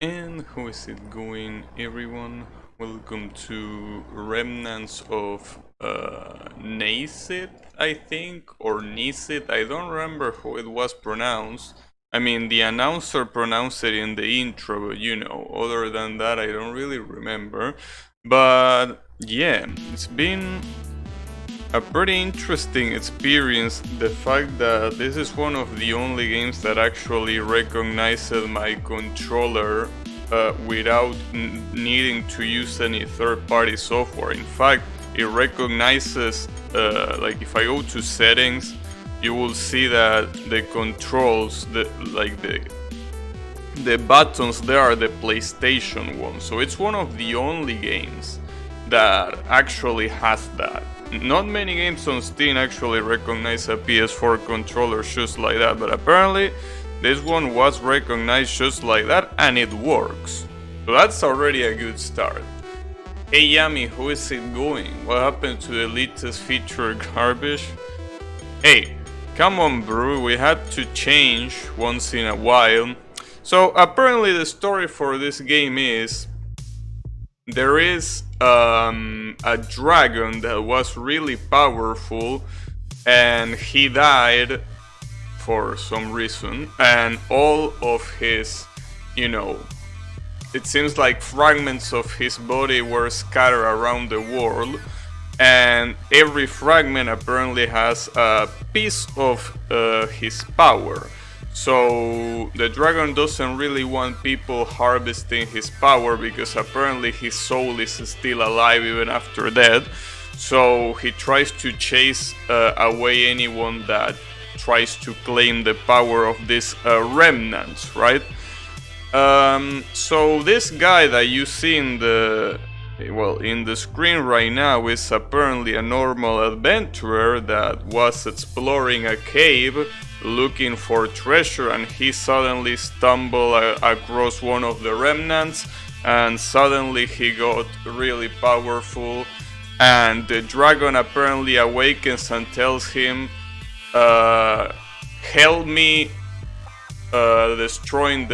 And how is it going, everyone? Welcome to Remnants of Naezith, I think, or Naezith. I don't remember how it was pronounced. I mean, the announcer pronounced it in the intro, but other than that, I don't really remember. But yeah, it's been a pretty interesting experience, the fact that this is one of the only games that actually recognizes my controller without needing to use any third-party software. In fact, it recognizes, like if I go to settings, you will see that the controls, the buttons there are the PlayStation ones. So it's one of the only games that actually has that. Not many games on Steam actually recognize a PS4 controller just like that, but apparently this one was recognized just like that and it works. So that's already a good start. Hey Yami, how is it going? What happened to the latest feature garbage? Hey, come on bro, we had to change once in a while. So apparently the story for this game is there is a dragon that was really powerful and he died for some reason, and all of his, it seems like fragments of his body were scattered around the world, and every fragment apparently has a piece of his power. So the dragon doesn't really want people harvesting his power because apparently his soul is still alive even after death. So he tries to chase away anyone that tries to claim the power of these remnants, right? So this guy that you see in the screen right now is apparently a normal adventurer that was exploring a cave looking for treasure, and he suddenly stumbled across one of the remnants, and suddenly he got really powerful, and the dragon apparently awakens and tells him, help me destroying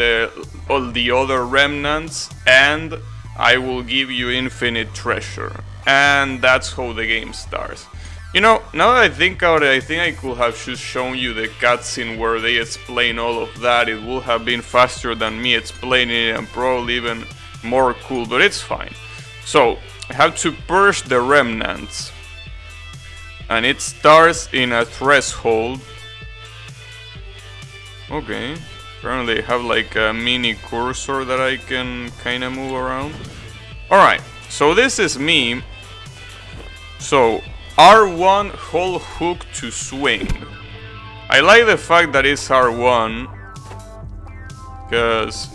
all the other remnants and I will give you infinite treasure. And that's how the game starts. Now that I think about it, I think I could have just shown you the cutscene where they explain all of that. It would have been faster than me explaining it and probably even more cool, but it's fine. So, I have to purge the remnants. And it starts in a threshold. Okay. Apparently I have like a mini cursor that I can kinda move around. Alright, so this is me. So, R1 hold hook to swing. I like the fact that it's R1 because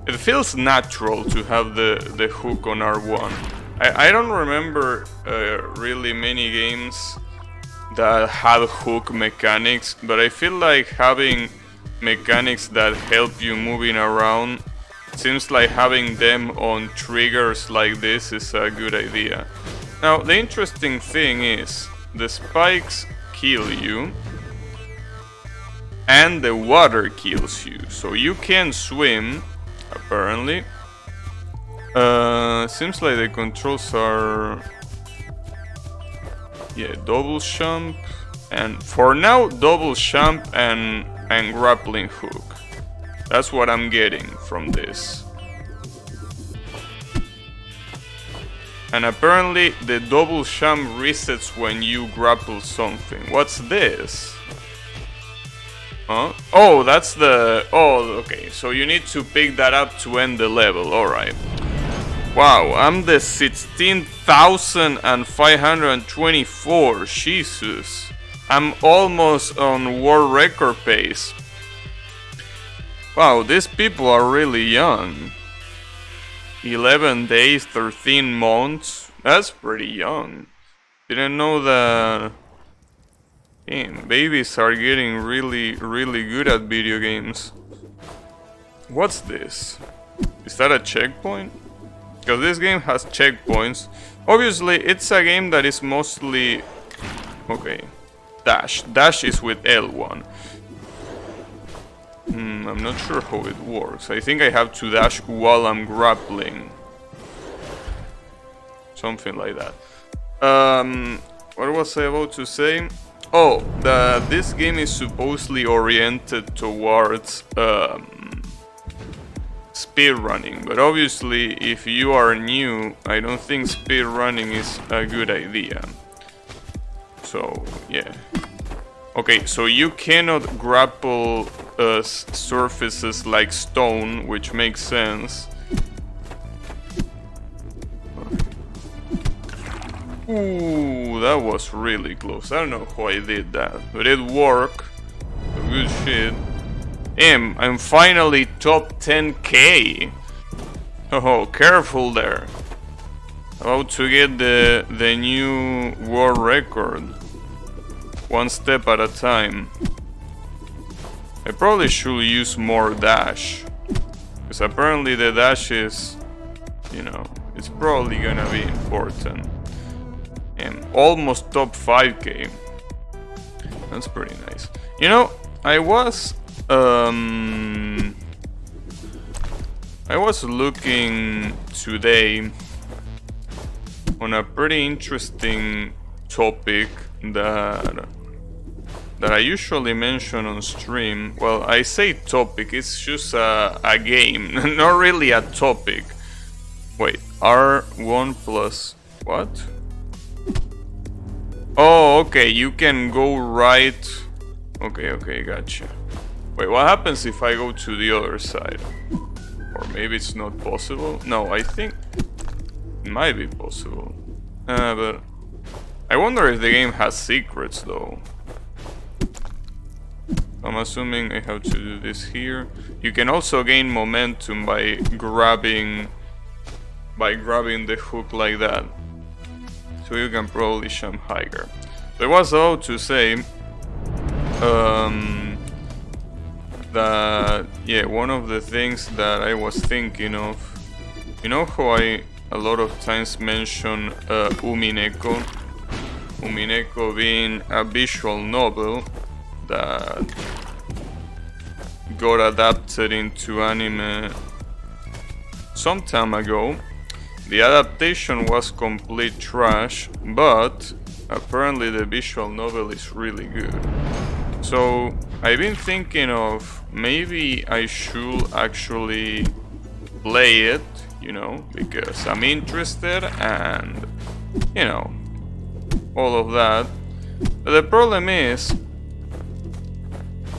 it feels natural to have the hook on R1. I don't remember really many games that had hook mechanics, but I feel like having mechanics that help you moving around, seems like having them on triggers like this is a good idea. Now the interesting thing is the spikes kill you and the water kills you, so you can swim apparently. Seems like the controls are double jump, and for now double jump and grappling hook. That's what I'm getting from this. And apparently the double jump resets when you grapple something. What's this? Huh? Oh, that's the... Oh, okay. So you need to pick that up to end the level. Alright. Wow, I'm the 16,524. Jesus. I'm almost on world record pace. Wow, these people are really young. 11 days, 13 months. That's pretty young. Didn't know that. Damn, babies are getting really good at video games. What's this? Is that a checkpoint? Because this game has checkpoints. Obviously, it's a game that is mostly... Okay. Dash. Dash is with L1. I'm not sure how it works. I think I have to dash while I'm grappling. Something like that. What was I about to say? Oh, this game is supposedly oriented towards speedrunning, but obviously if you are new, I don't think speedrunning is a good idea. So, yeah. Okay, so you cannot grapple surfaces like stone, which makes sense. Ooh, that was really close. I don't know how I did that, but it worked. Good shit. Damn, I'm finally top 10k. Oh, careful there. About to get the new world record. One step at a time. I probably should use more dash. Because apparently the dash is, you know, it's probably gonna be important. And almost top 5k. That's pretty nice. You know, I was looking today on a pretty interesting topic that I usually mention on stream. Well, I say topic, it's just a game, not really a topic. Wait, R1 plus what? Oh, okay, you can go right. Okay, gotcha. Wait, what happens if I go to the other side? Or maybe it's not possible? No, I think it might be possible. But I wonder if the game has secrets though. I'm assuming I have to do this here. You can also gain momentum by grabbing the hook like that. So you can probably jump higher. So I was about to say that, yeah, one of the things that I was thinking of, you know how I a lot of times mention Umineko? Umineko being a visual novel that got adapted into anime some time ago. The adaptation was complete trash, but apparently the visual novel is really good. So I've been thinking of maybe I should actually play it, you know, because I'm interested and, you know, all of that. But the problem is,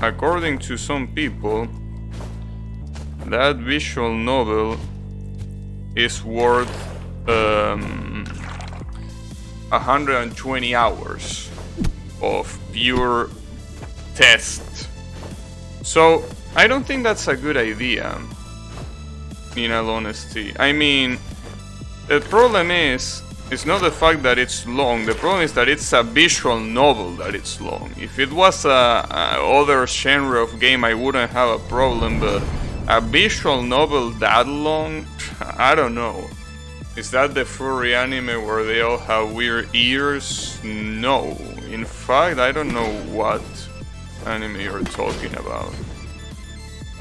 according to some people, that visual novel is worth 120 hours of pure test. So I don't think that's a good idea, in all honesty. I mean, the problem is, it's not the fact that it's long, the problem is that it's a visual novel that it's long. If it was a other genre of game, I wouldn't have a problem, but a visual novel that long? I don't know. Is that the furry anime where they all have weird ears? No. In fact, I don't know what anime you're talking about.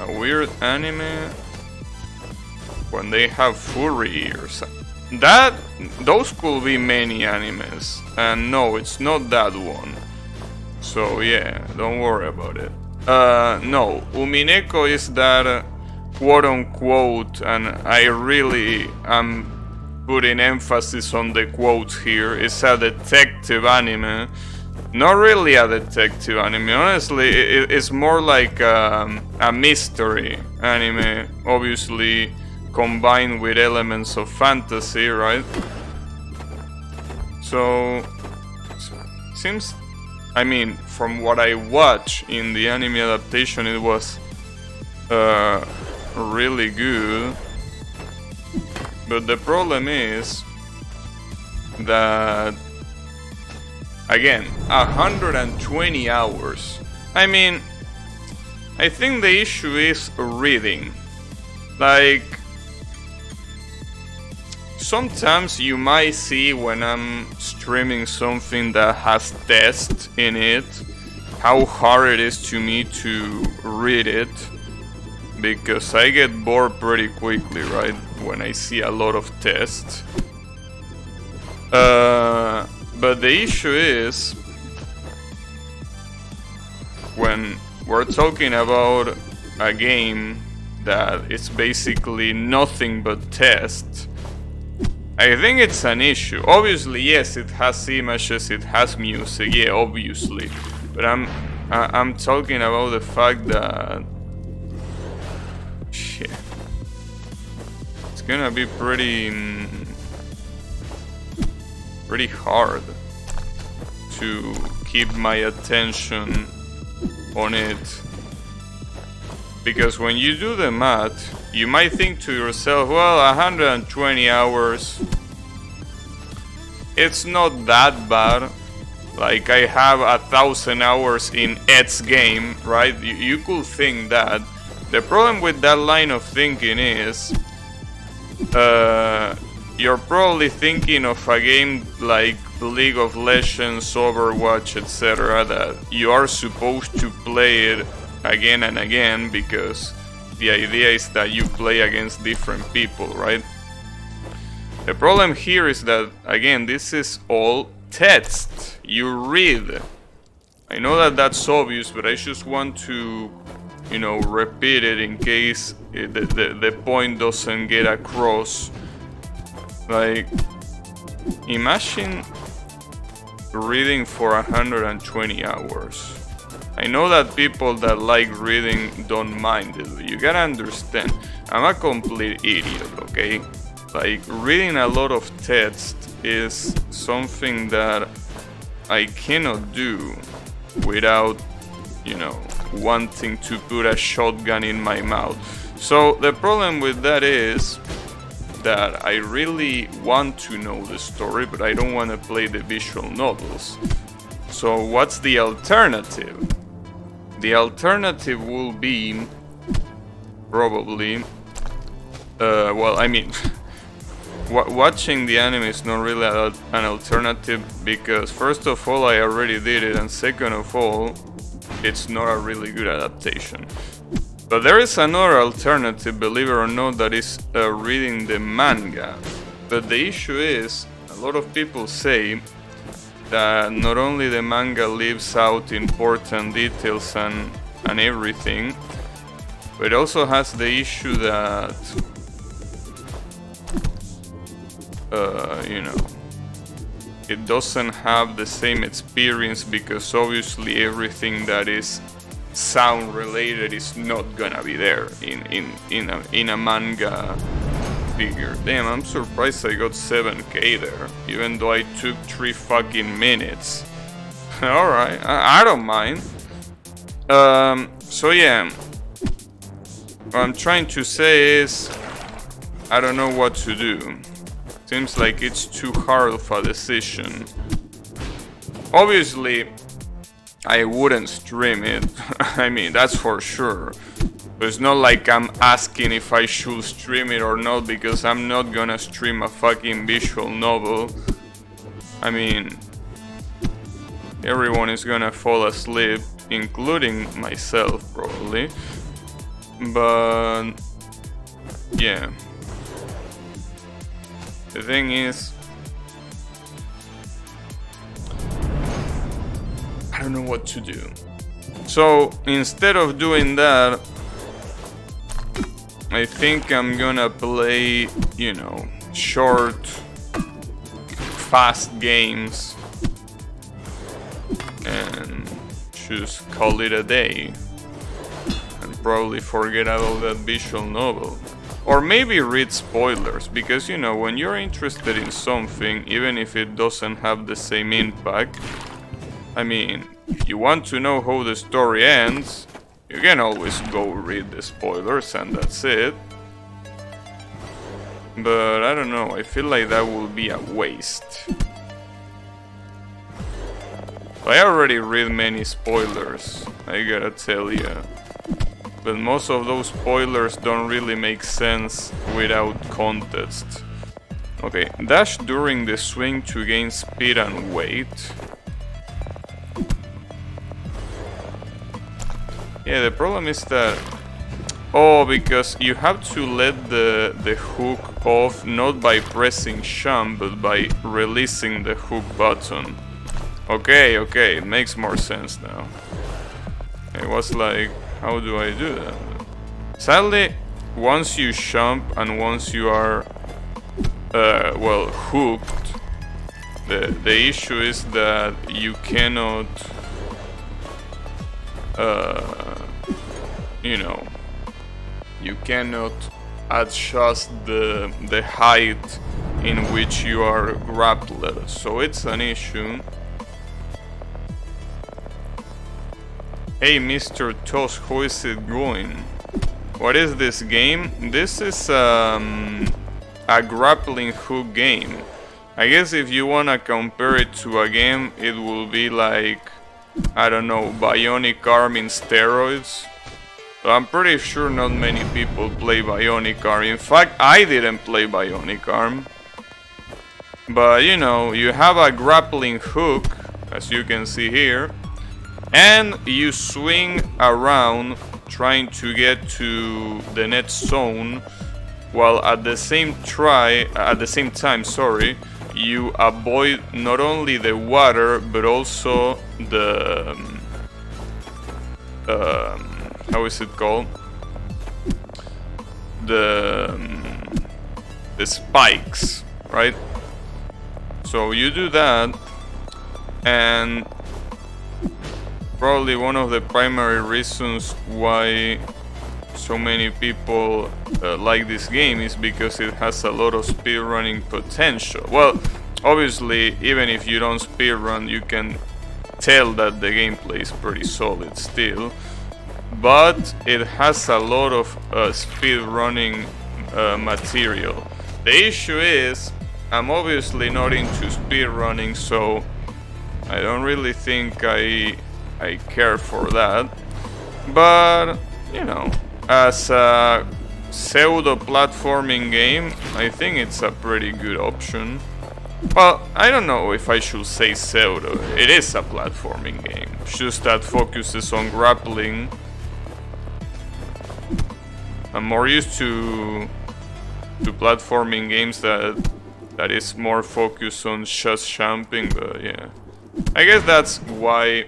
A weird anime when they have furry ears. Those could be many animes. And no, it's not that one. So yeah, don't worry about it. No, Umineko is that quote unquote, and I really am putting emphasis on the quotes here, it's a detective anime. Not really a detective anime, honestly, it's more like a mystery anime, obviously combined with elements of fantasy, right? So, seems, I mean, from what I watched in the anime adaptation, it was really good. But the problem is that, again, 120 hours. I mean, I think the issue is reading. Like, sometimes you might see when I'm streaming something that has text in it, how hard it is to me to read it. because I get bored pretty quickly, right? When I see a lot of tests. But the issue is, when we're talking about a game that is basically nothing but tests, I think it's an issue. Obviously, yes, it has images, it has music, yeah, obviously. But I'm talking about the fact that shit, it's gonna be pretty hard to keep my attention on it, because when you do the math, you might think to yourself, well, 120 hours, it's not that bad. Like, I have 1,000 hours in Ed's game, right? You could think that. The problem with that line of thinking is, you're probably thinking of a game like League of Legends, Overwatch, etc. that you are supposed to play it again and again, because the idea is that you play against different people, right? The problem here is that, again, this is all text. You read. I know that that's obvious, but I just want to, you know, repeat it in case the point doesn't get across. Like, imagine reading for 120 hours. I know that people that like reading don't mind it, but you gotta understand, I'm a complete idiot, okay? Like, reading a lot of text is something that I cannot do without, you know, wanting to put a shotgun in my mouth. So the problem with that is that I really want to know the story, but I don't want to play the visual novels. So what's the alternative? The alternative will be probably, well, I mean, watching the anime is not really an alternative, because first of all, I already did it, and second of all, it's not a really good adaptation. But there is another alternative, believe it or not, that is reading the manga. But the issue is, a lot of people say that not only the manga leaves out important details and everything, but it also has the issue that, you know, it doesn't have the same experience, because obviously everything that is sound related is not gonna be there in a manga figure. Damn, I'm surprised I got 7k there, even though I took 3 fucking minutes. Alright, I don't mind. So yeah, what I'm trying to say is, I don't know what to do. Seems like it's too hard of a decision. Obviously, I wouldn't stream it, I mean, that's for sure. But it's not like I'm asking if I should stream it or not, because I'm not gonna stream a fucking visual novel. I mean, everyone is gonna fall asleep, including myself, probably. But yeah. The thing is, I don't know what to do. So instead of doing that, I think I'm gonna play, you know, short, fast games and just call it a day, and probably forget about that visual novel. Or maybe read spoilers, because, you know, when you're interested in something, even if it doesn't have the same impact, I mean, if you want to know how the story ends, you can always go read the spoilers and that's it. But I don't know, I feel like that will be a waste. I already read many spoilers, I gotta tell you. But most of those spoilers don't really make sense without context. Okay, dash during the swing to gain speed and weight. Yeah, the problem is that Oh, because you have to let the hook off not by pressing jump, but by releasing the hook button. Okay, okay, it makes more sense now. It was like, how do I do that? Sadly, once you jump and once you are, well, hooked, the issue is that you cannot, you know, you cannot adjust the height in which you are grappled, so it's an issue. Hey Mr. Toss, how is it going? What is this game? This is a grappling hook game. I guess if you wanna compare it to a game, it will be like, I don't know, Bionic Arm in steroids. So I'm pretty sure not many people play Bionic Arm. In fact, I didn't play Bionic Arm. But you know, you have a grappling hook, as you can see here, and you swing around trying to get to the next zone, while at the same time, you avoid not only the water but also the how is it called? The spikes, right? So you do that, and probably one of the primary reasons why so many people like this game is because it has a lot of speedrunning potential. Well, obviously, even if you don't speedrun, you can tell that the gameplay is pretty solid still. But it has a lot of speedrunning material. The issue is, I'm obviously not into speedrunning, so I don't really think I care for that. But, you know, as a pseudo-platforming game, I think it's a pretty good option. Well, I don't know if I should say pseudo. It is a platforming game, just that focuses on grappling. I'm more used to platforming games that is more focused on just jumping, but yeah. I guess that's why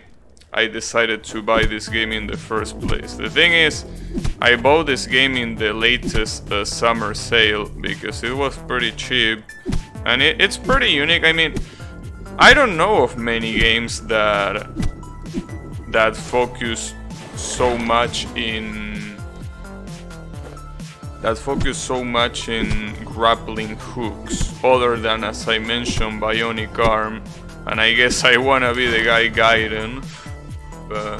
I decided to buy this game in the first place. The thing is, I bought this game in the latest summer sale because it was pretty cheap, and it's pretty unique. I mean, I don't know of many games that focus so much in grappling hooks, other than, as I mentioned, Bionic Arm, and I guess I wanna be the guy Gaiden. But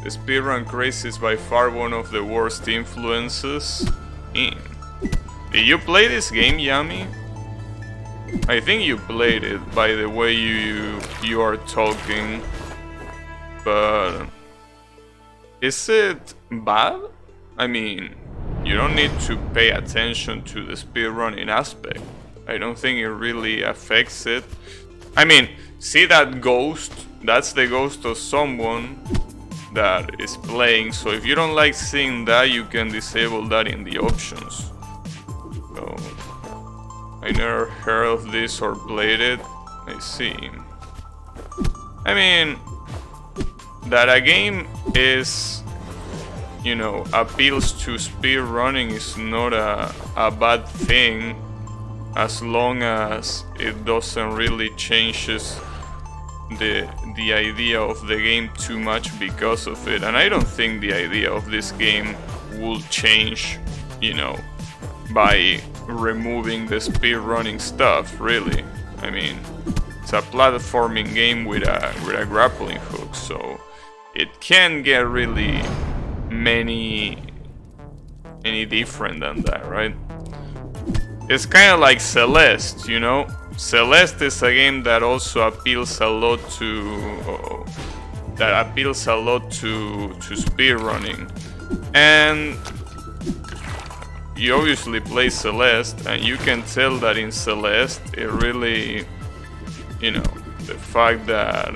the speedrun craze is by far one of the worst influences. Did you play this game, Yami? I think you played it by the way you are talking. But is it bad? I mean, you don't need to pay attention to the speedrunning aspect. I don't think it really affects it. I mean, see that ghost? That's the ghost of someone that is playing. So if you don't like seeing that, you can disable that in the options. So I never heard of this or played it. I see. I mean, that a game is, you know, appeals to speedrunning is not a bad thing, as long as it doesn't really changes the idea of the game too much because of it. And I don't think the idea of this game will change, you know, by removing the speedrunning stuff, really. I mean, it's a platforming game with a grappling hook, so it can't get really any different than that, right? It's kind of like Celeste, you know? Celeste is a game that also appeals a lot to speedrunning, and you obviously play Celeste, and you can tell that in Celeste it really, you know, the fact that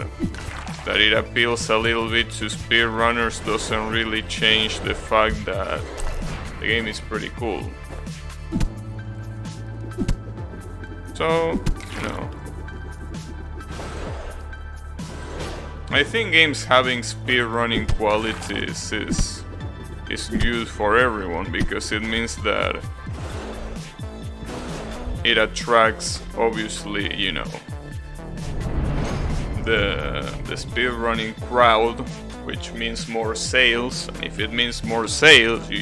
it appeals a little bit to speedrunners doesn't really change the fact that the game is pretty cool. So, you know, I think games having speedrunning qualities is good for everyone, because it means that it attracts, obviously, you know, the speedrunning crowd, which means more sales. And if it means more sales, it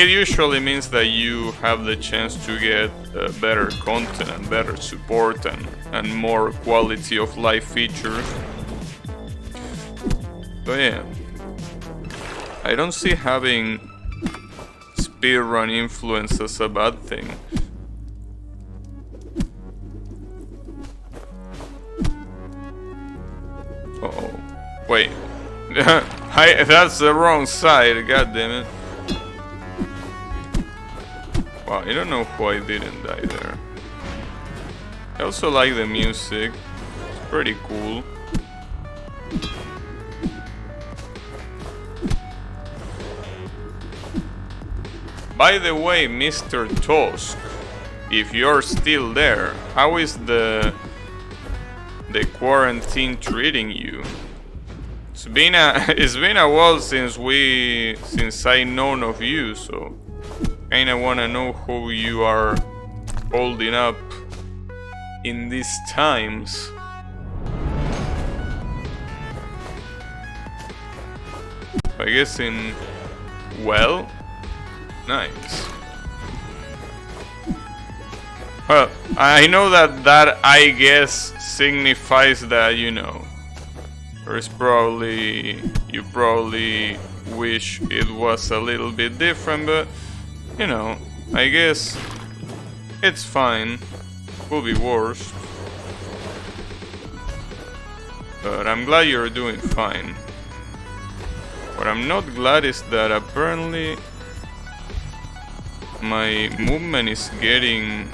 usually means that you have the chance to get better content and better support and more quality of life features. So yeah, I don't see having speedrun influence as a bad thing. Uh-oh. Wait. That's the wrong side, god damn it. Wow, I don't know why I didn't die there. I also like the music. It's pretty cool. By the way, Mr. Tusk, if you're still there, how is the quarantine treating you? It's been a while since I known of you, so kinda wanna know how you are holding up in these times. I guess well, nice. Well, I know that I guess signifies that, you know, you probably wish it was a little bit different, but you know, I guess it's fine. Could be worse. But I'm glad you're doing fine. What I'm not glad is that apparently my movement is getting...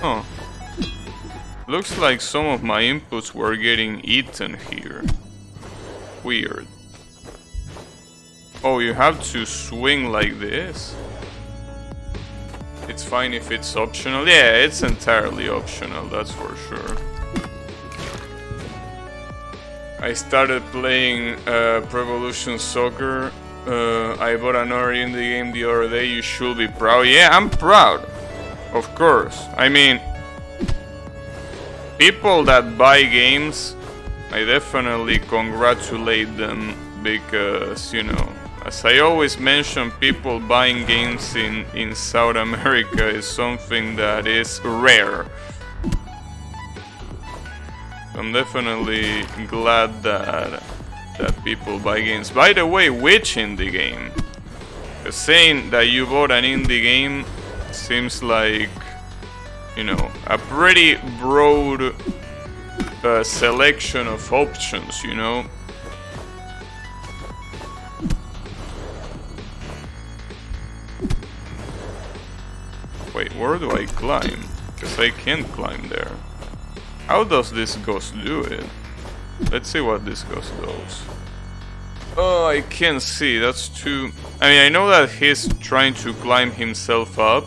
Oh. Looks like some of my inputs were getting eaten here. Weird. Oh, you have to swing like this? It's fine if it's optional. Yeah, it's entirely optional, that's for sure. I started playing Pro Evolution Soccer. I bought another indie game the other day. You should be proud. Yeah, I'm proud. Of course. I mean, people that buy games, I definitely congratulate them because, you know, as I always mention, people buying games in South America is something that is rare. I'm definitely glad that people buy games. By the way, which indie game? Saying that you bought an indie game seems like, you know, a pretty broad selection of options, you know. Wait, where do I climb? Because I can't climb there. How does this ghost do it? Let's see what this ghost does. Oh, I can't see. That's too... I mean, I know that he's trying to climb himself up.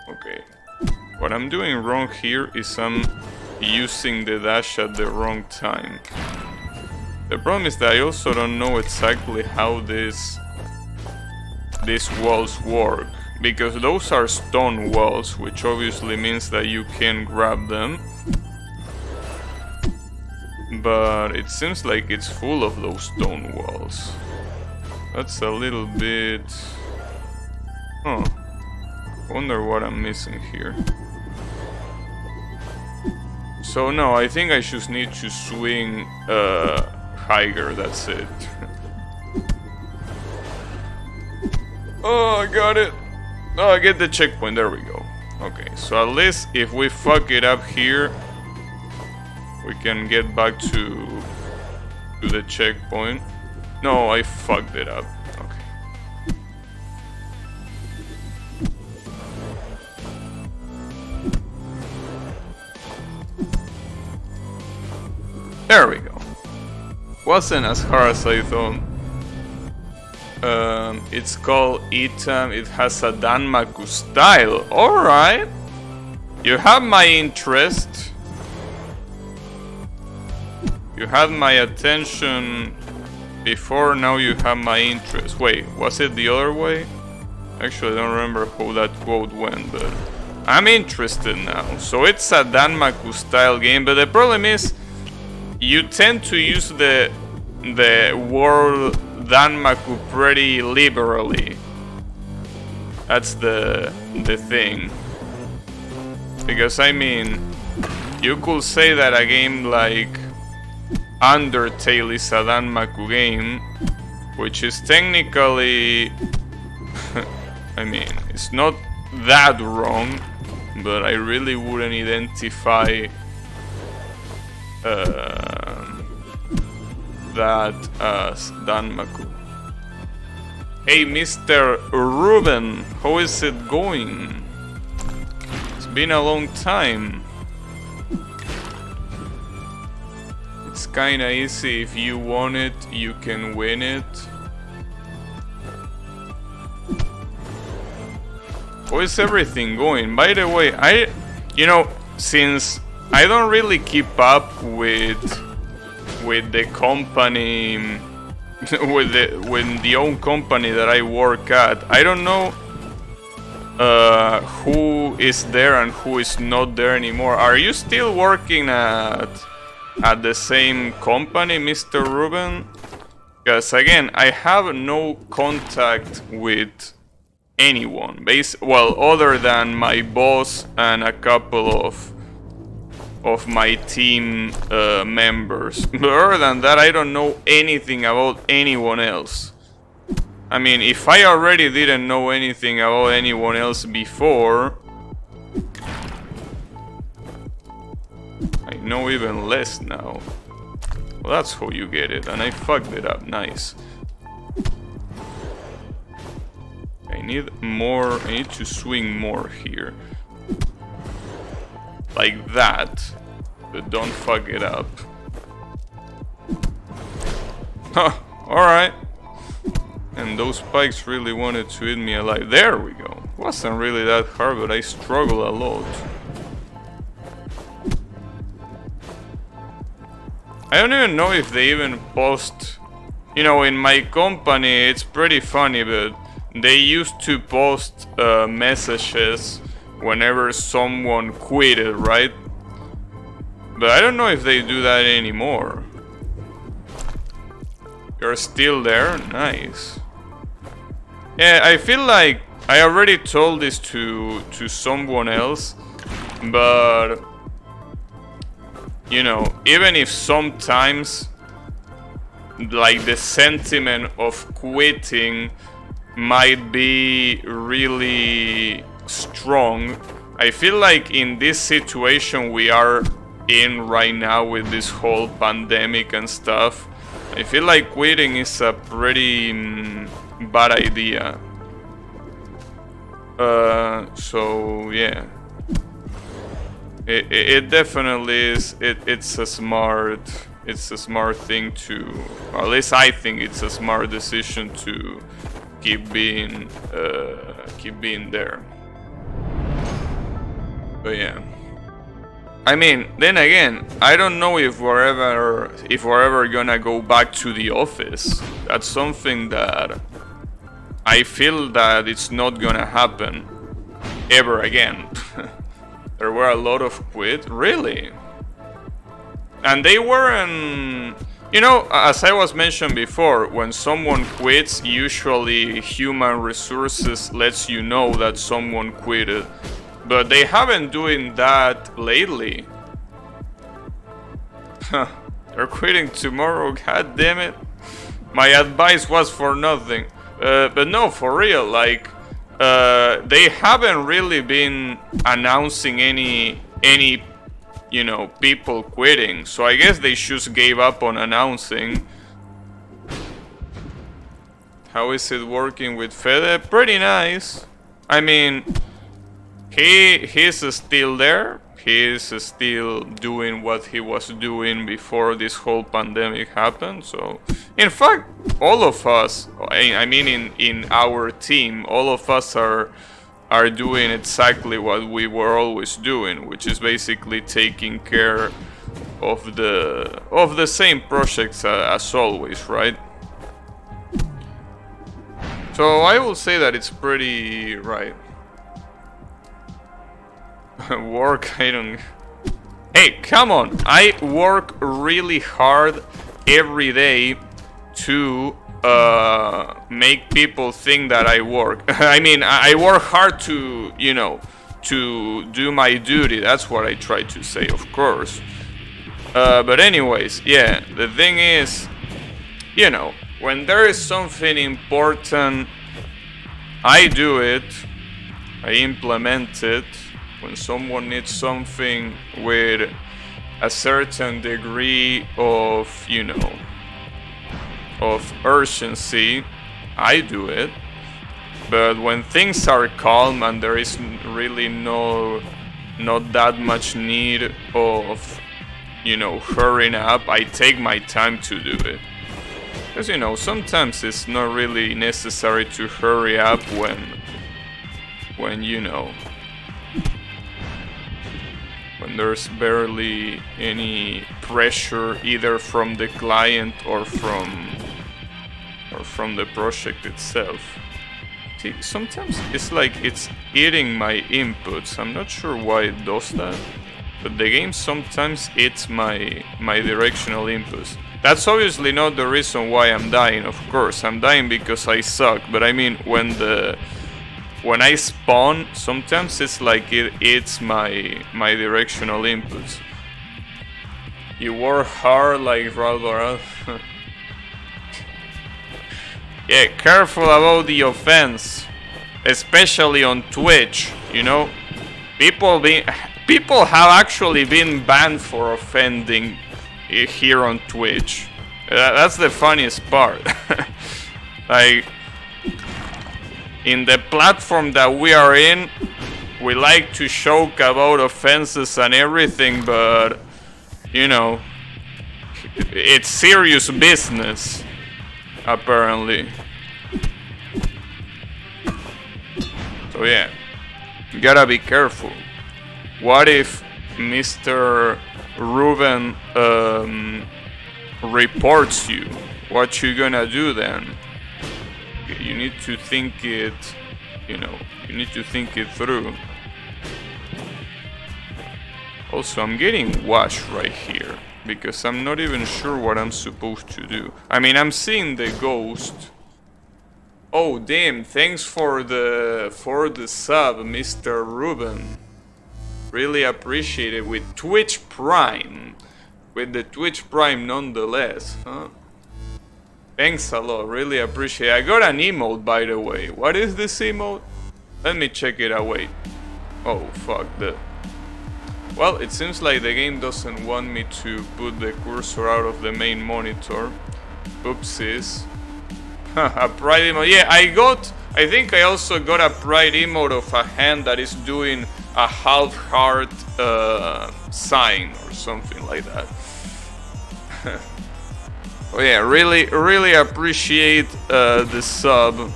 Okay. What I'm doing wrong here is I'm using the dash at the wrong time. The problem is that I also don't know exactly how these walls work. Because those are stone walls, which obviously means that you can grab them. But it seems like it's full of those stone walls. That's a little bit... Huh. Wonder what I'm missing here. So no, I think I just need to swing higher, that's it. Oh, I got it! Oh, I get the checkpoint, there we go. Okay, so at least if we fuck it up here, we can get back to the checkpoint. No, I fucked it up. Okay. There we go. wasn't as hard as I thought. It's called Itam. It has a Danmaku style. Alright. You have my interest. You had my attention before, now you have my interest. Wait, was it the other way? Actually, I don't remember how that quote went, but I'm interested now. So it's a Danmaku style game, but the problem is you tend to use the word Danmaku pretty liberally. That's the thing. Because I mean, you could say that a game like Undertale is a Danmaku game, which is technically I mean, it's not that wrong, but I really wouldn't identify that as Danmaku. Hey Mr. Ruben, how is it going? It's been a long time. It's kinda easy. If you want it, you can win it. How is everything going? By the way, you know, since I don't really keep up with the company, with the own company that I work at, I don't know who is there and who is not there anymore. Are you still working at the same company, Mr. Ruben? Because again, I have no contact with anyone, well, other than my boss and a couple of my team members. But other than that, I don't know anything about anyone else. I mean, if I already didn't know anything about anyone else before, I know even less now. Well, that's how you get it, and I fucked it up. Nice. I need more. I need to swing more here. Like that. But don't fuck it up. Huh, alright. And those spikes really wanted to eat me alive. There we go. Wasn't really that hard, but I struggle a lot. I don't even know if they even post. You know, in my company, it's pretty funny, but they used to post messages whenever someone quitted, right? But I don't know if they do that anymore. You're still there? Nice. Yeah, I feel like I already told this to someone else, but you know, even if sometimes like the sentiment of quitting might be really strong, I feel like in this situation we are in right now with this whole pandemic and stuff, I feel like quitting is a pretty bad idea. So yeah, it definitely is. It's a smart thing to, or at least I think it's a smart decision to keep being there. But yeah, I mean, then again, I don't know if we're ever gonna go back to the office. That's something that I feel that it's not gonna happen ever again. There were a lot of quit, really, and they weren't. You know, as I was mentioned before, when someone quits, usually human resources lets you know that someone quitted. But they haven't doing that lately. They're quitting tomorrow, god damn it. My advice was for nothing. But no, for real, like, they haven't really been announcing any, you know, people quitting. So I guess they just gave up on announcing. How is it working with Fede? Pretty nice. I mean, he's still there. he's still doing what he was doing before this whole pandemic happened. So, in fact, all of us, I mean in our team, all of us are doing exactly what we were always doing, which is basically taking care of the same projects as always, right? So I will say that it's pretty right. Work, I don't... Hey, come on! I work really hard every day to make people think that I work. I mean, I work hard to, you know, to do my duty. That's what I try to say, of course. But anyways, yeah, the thing is, you know, when there is something important, I do it, I implement it. When someone needs something with a certain degree of, you know, of urgency, I do it. But when things are calm and there is really not that much need of, you know, hurrying up, I take my time to do it. Because, you know, sometimes it's not really necessary to hurry up when you know, when there's barely any pressure either from the client or from the project itself. See, sometimes it's like it's eating my inputs. I'm not sure why it does that, but the game sometimes eats my directional inputs. That's obviously not the reason why I'm dying, of course. I'm dying because I suck, but I mean when I spawn, sometimes it's like it eats my directional inputs. You work hard like Ralvaral. Yeah, careful about the offense, especially on Twitch. You know, people have actually been banned for offending here on Twitch. That's the funniest part. Like, in the platform that we are in, we like to joke about offenses and everything, but, you know, it's serious business, apparently. So yeah, you gotta be careful. What if Mr. Ruben reports you? What you gonna do then? You need to think it, you know, you need to think it through. Also, I'm getting washed right here because I'm not even sure what I'm supposed to do. I mean, I'm seeing the ghost. Oh damn, thanks for the sub, Mr. Ruben. Really appreciate it with Twitch Prime. With the Twitch Prime nonetheless, huh? Thanks a lot, really appreciate it. I got an emote, by the way. What is this emote? Let me check it out, wait. Oh, fuck the... Well, it seems like the game doesn't want me to put the cursor out of the main monitor. Oopsies. A pride emote. Yeah, I think I also got a pride emote of a hand that is doing a half heart sign or something like that. Oh yeah, really appreciate the sub.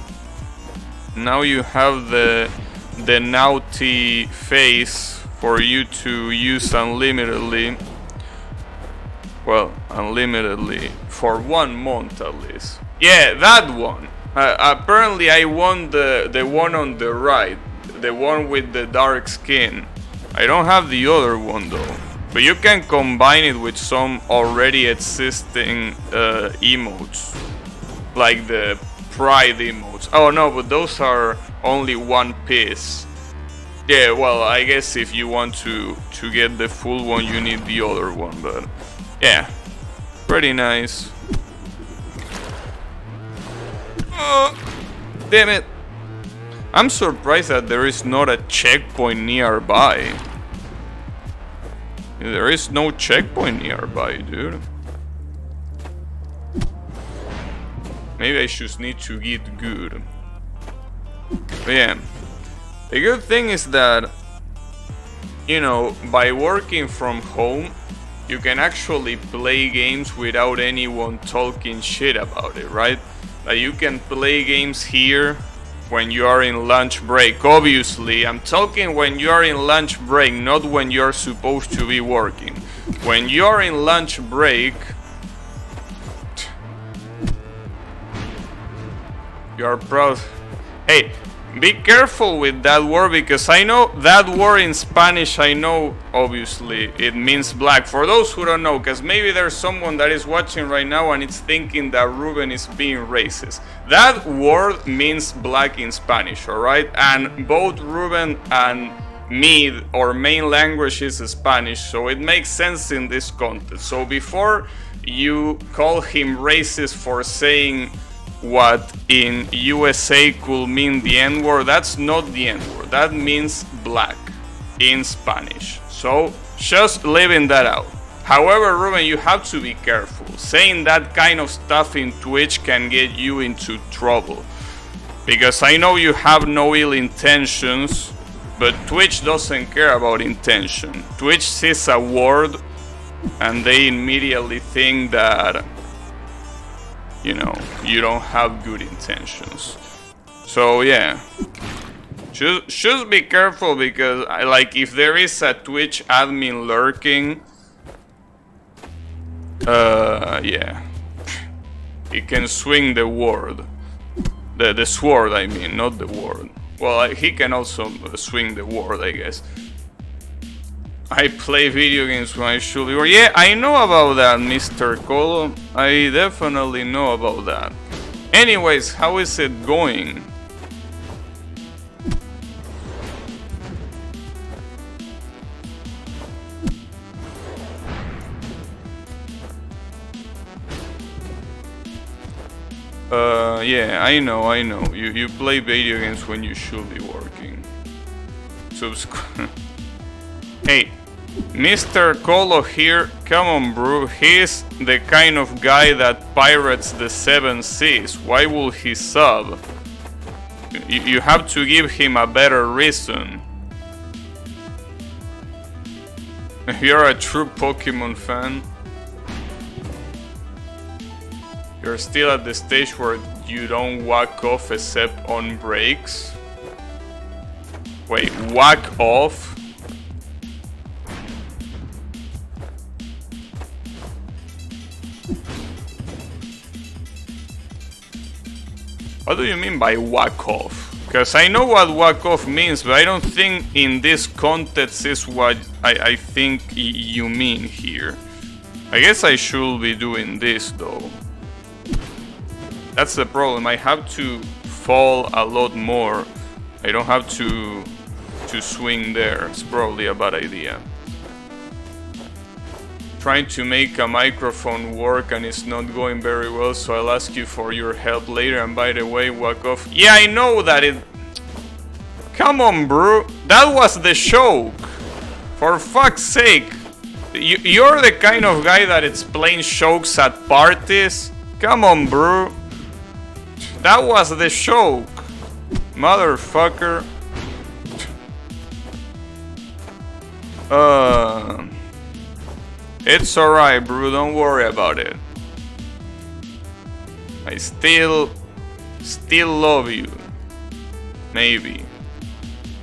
Now you have the naughty face for you to use unlimitedly. Well, unlimitedly for 1 month at least. Yeah, that one. Apparently I won the one on the right, the one with the dark skin. I don't have the other one though. But you can combine it with some already existing emotes, like the pride emotes. Oh no, but those are only one piece. Yeah, well, I guess if you want to get the full one, you need the other one, but yeah, pretty nice. Oh, damn it. I'm surprised that there is not a checkpoint nearby. There is no checkpoint nearby, dude. Maybe I just need to get good. But yeah, the good thing is that you know, by working from home, you can actually play games without anyone talking shit about it, right? Like you can play games here when you are in lunch break. Obviously, I'm talking when you are in lunch break, not when you're supposed to be working. When you're in lunch break, you are proud. Hey, be careful with that word, because I know that word in Spanish, I know obviously it means black. For those who don't know, because maybe there's someone that is watching right now and it's thinking that Ruben is being racist. That word means black in Spanish, alright? And both Ruben and me, our main language is Spanish, so it makes sense in this context. So before you call him racist for saying what in USA could mean the N-word, that's not the N-word. That means black in Spanish. So just leaving that out. However, Ruben, you have to be careful. Saying that kind of stuff in Twitch can get you into trouble. Because I know you have no ill intentions, but Twitch doesn't care about intention. Twitch sees a word and they immediately think that, you know, you don't have good intentions. So yeah, just be careful, because like if there is a Twitch admin lurking, yeah, he can swing the word, the sword, I mean, not the word. Well, he can also swing the word, I guess. I play video games when I should be. Or yeah, I know about that, Mr. Colo. I definitely know about that. Anyways, how is it going? Yeah, I know. You play video games when you should be working. Subscribe. Hey, Mr. Colo here, come on bro, he's the kind of guy that pirates the 7 seas. Why would he sub? You have to give him a better reason. If you're a true Pokemon fan, you're still at the stage where you don't whack off except on breaks. Wait, whack off? What do you mean by whack off? Because I know what whack off means, but I don't think in this context is what I think you mean here. I guess I should be doing this though. That's the problem. I have to fall a lot more. I don't have to swing there. It's probably a bad idea. Trying to make a microphone work and it's not going very well, so I'll ask you for your help later. And by the way, whack off. Yeah, I know that it... Come on, bro. That was the joke. For fuck's sake. You're the kind of guy that explains jokes at parties. Come on, bro. That was the joke. Motherfucker. It's alright, bro, don't worry about it. I still love you. Maybe.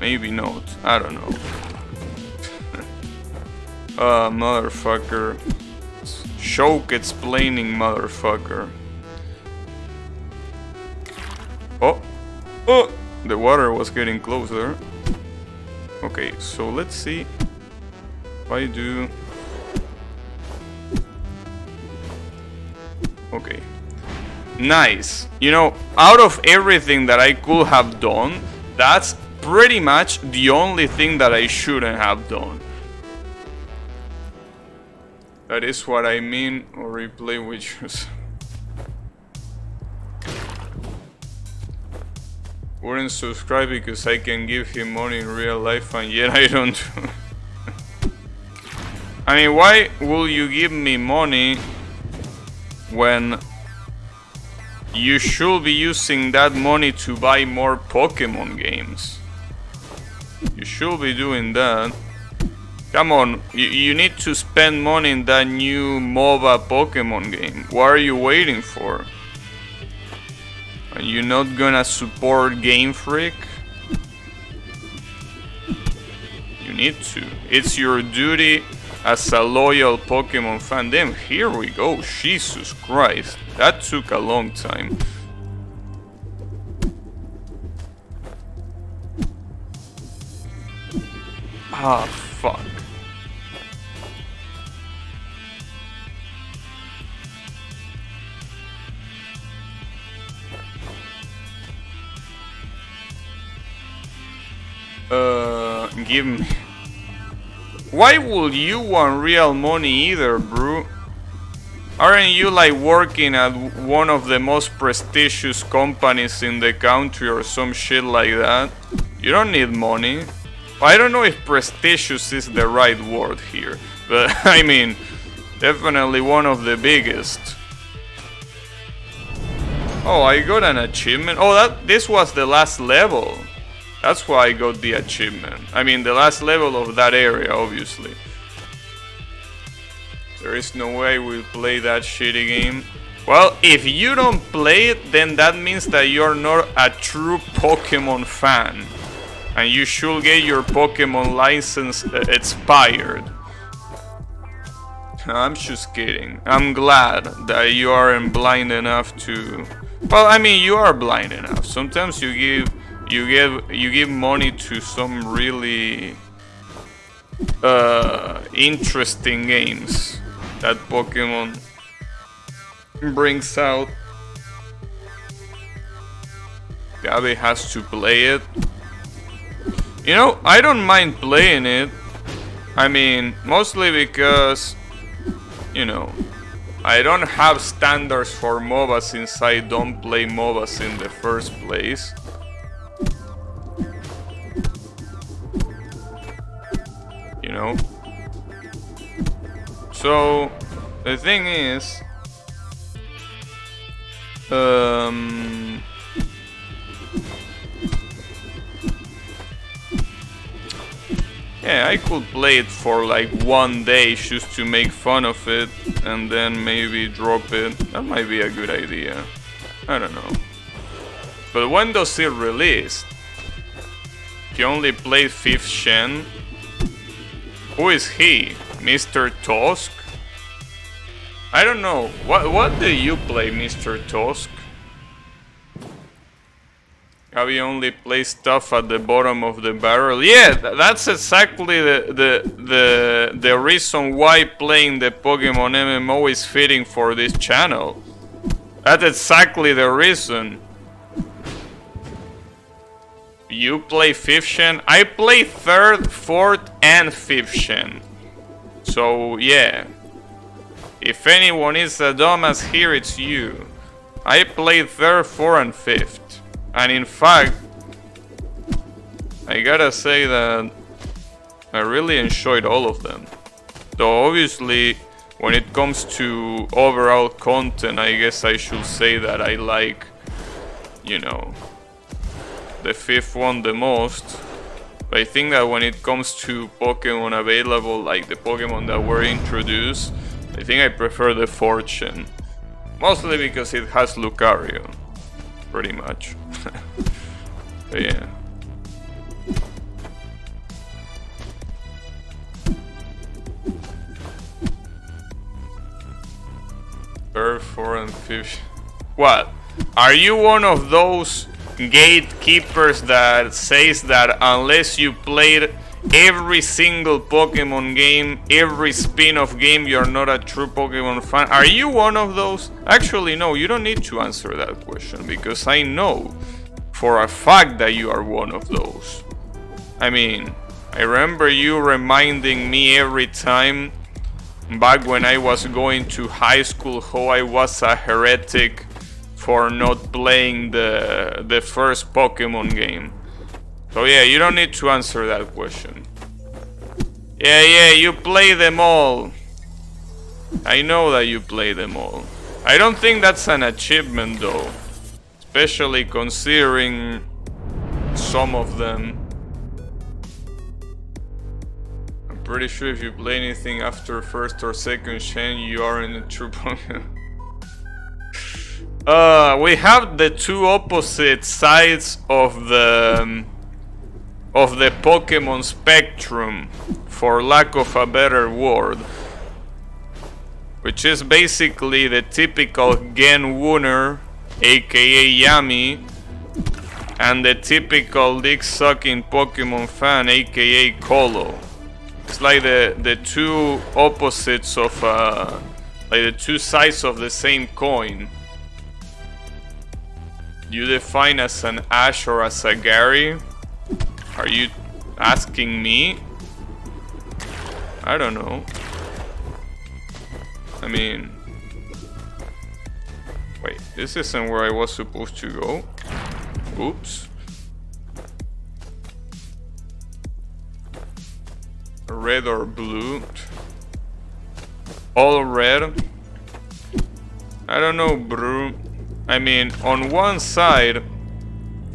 Maybe not. I don't know. Motherfucker. Joke explaining motherfucker. Oh! Oh! The water was getting closer. Okay, so let's see if I do... Okay. Nice. You know, out of everything that I could have done, that's pretty much the only thing that I shouldn't have done. That is what I mean, or replay with yours. Wouldn't subscribe because I can give him money in real life and yet I don't. I mean, why will you give me money when you should be using that money to buy more Pokemon games? You should be doing that. Come on, you need to spend money in that new MOBA Pokemon game. What are you waiting for? Are you not gonna support Game Freak? You need to. It's your duty as a loyal Pokemon fan. Damn, here we go. Jesus Christ. That took a long time. Ah, fuck. Give me. Why would you want real money either, bro? Aren't you like working at one of the most prestigious companies in the country or some shit like that? You don't need money. I don't know if prestigious is the right word here, but I mean, definitely one of the biggest. Oh, I got an achievement. Oh, this was the last level. That's why I got the achievement. I mean, the last level of that area, obviously. There is no way we'll play that shitty game. Well, if you don't play it, then that means that you're not a true Pokemon fan. And you should get your Pokemon license expired. I'm just kidding. I'm glad that you aren't blind enough to... Well, I mean, you are blind enough. Sometimes you give money to some really interesting games that Pokemon brings out. Gabby has to play it. You know, I don't mind playing it. I mean, mostly because, you know, I don't have standards for MOBA since I don't play MOBAs in the first place. You know? So, the thing is... yeah, I could play it for like one day just to make fun of it and then maybe drop it. That might be a good idea. I don't know. But when does it release? He only played 5th Gen? Who is he? Mr. Tusk? I don't know. What do you play, Mr. Tusk? Have you only play stuff at the bottom of the barrel? Yeah, that's exactly the reason why playing the Pokemon MMO is fitting for this channel. That's exactly the reason. You play 5th Gen? I play 3rd, 4th, and 5th Gen. So, yeah. If anyone is a dumbass here, it's you. I played 3rd, 4th, and 5th. And in fact, I gotta say that I really enjoyed all of them. Though obviously, when it comes to overall content, I guess I should say that I like, you know, the 5th one the most. But I think that when it comes to Pokemon available, like the Pokemon that were introduced, I think I prefer the 4th Gen. Mostly because it has Lucario. Pretty much. But yeah. Third, 4th, and 5th. What? Are you one of those gatekeepers that says that unless you played every single Pokemon game, every spin-off game, you're not a true Pokemon fan? Are you one of those? Actually, no, you don't need to answer that question, because I know for a fact that you are one of those. I mean, I remember you reminding me every time back when I was going to high school how I was a heretic for not playing the first Pokemon game. So yeah, you don't need to answer that question. Yeah, you play them all. I know that you play them all. I don't think that's an achievement though. Especially considering some of them. I'm pretty sure if you play anything after first or second gen, you are in a true Pokemon. We have the two opposite sides of the Pokemon spectrum, for lack of a better word, which is basically the typical Gen Wooner, aka Yami, and the typical dick-sucking Pokemon fan, aka Colo. It's like the two opposites of, like the two sides of the same coin. You define as an Ash or as a Gary? Are you asking me? I don't know. I mean... Wait, this isn't where I was supposed to go. Oops. Red or blue? All red? I don't know, bro. I mean, on one side,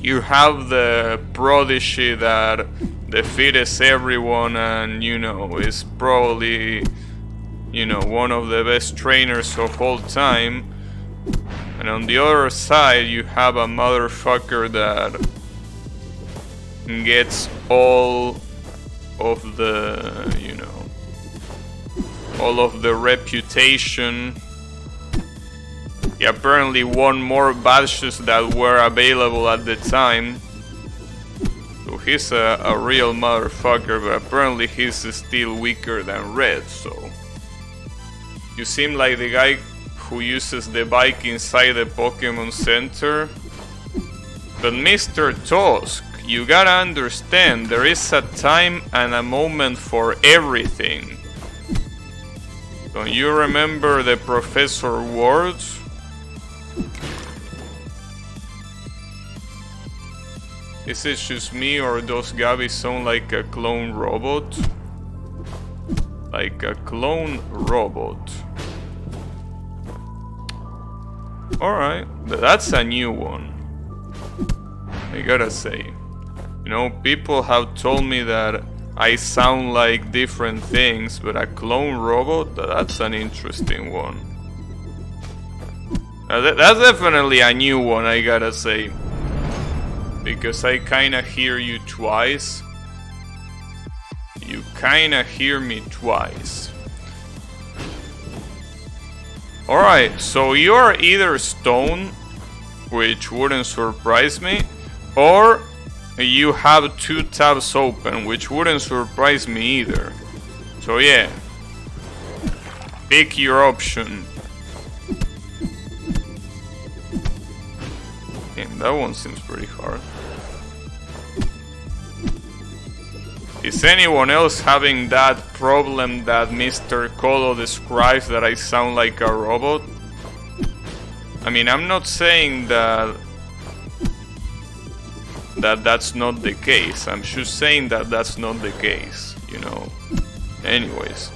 you have the prodigy that defeats everyone and, you know, is probably, you know, one of the best trainers of all time. And on the other side, you have a motherfucker that gets all of the, you know, all of the reputation. He apparently won more badges that were available at the time. So he's a real motherfucker, but apparently he's still weaker than Red, so... You seem like the guy who uses the bike inside the Pokemon Center. But Mr. Tusk, you gotta understand, there is a time and a moment for everything. Don't you remember the Professor words? Is it just me, or does Gabby sound like a clone robot? Like a clone robot. Alright, that's a new one. I gotta say. You know, people have told me that I sound like different things, but a clone robot, that's an interesting one. That's definitely a new one, I gotta say. Because I kinda hear you twice. You kinda hear me twice. Alright, so you're either stone, which wouldn't surprise me, or you have two tabs open, which wouldn't surprise me either. So yeah, pick your option. Damn, that one seems pretty hard. Is anyone else having that problem that Mr. Colo describes, that I sound like a robot? I mean, I'm not saying that that's not the case. I'm just saying that that's not the case, you know. Anyways,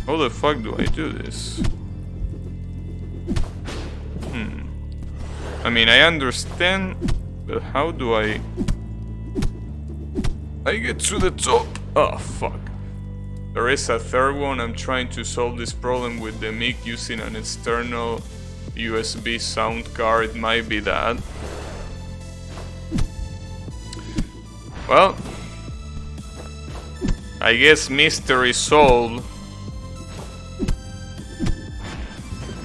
how the fuck do I do this? I mean, I understand, but how do I get to the top? Oh, fuck. There is a third one. I'm trying to solve this problem with the mic using an external USB sound card. It might be that. Well, I guess mystery solved.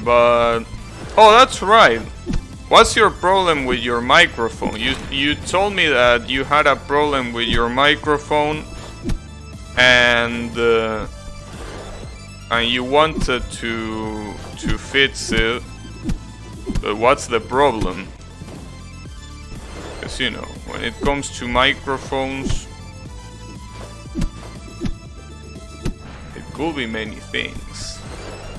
But... oh, that's right. What's your problem with your microphone? You told me that you had a problem with your microphone, and you wanted to fix it. But what's the problem? Because, you know, when it comes to microphones, it could be many things.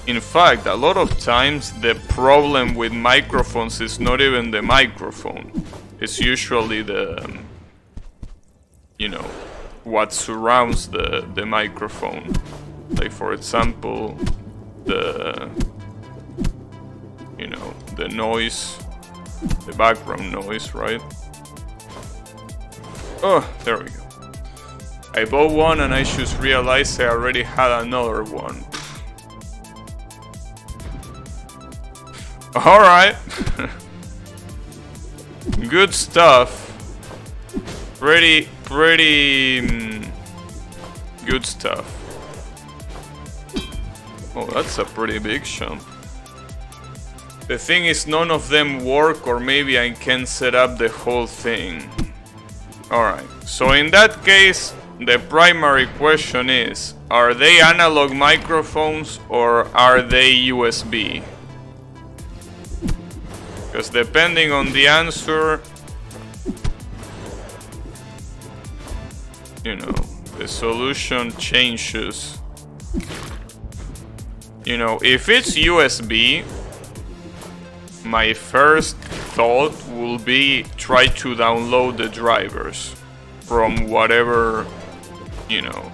In fact, a lot of times the problem with microphones is not even the microphone. It's usually the, you know, what surrounds the microphone. Like, for example, the, you know, the noise, the background noise, right? Oh, there we go. I bought one and I just realized I already had another one. Alright. Good stuff. Pretty good stuff. Oh, that's a pretty big jump. The thing is, none of them work, or maybe I can set up the whole thing. Alright, so in that case, the primary question is, are they analog microphones or are they USB? Because depending on the answer, you know, the solution changes. You know, if it's USB, my first thought will be try to download the drivers from whatever, you know,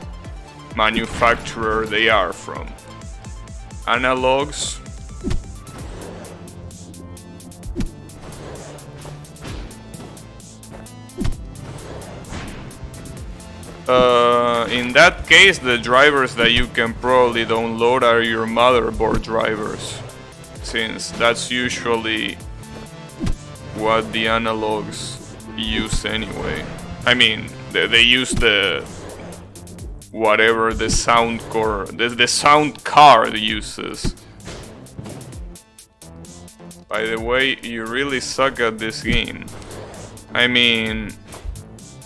manufacturer they are from. Analogs. In that case, the drivers that you can probably download are your motherboard drivers, since that's usually what the analogs use anyway. I mean, they use the whatever the sound core, the sound card uses. By the way, you really suck at this game. I mean,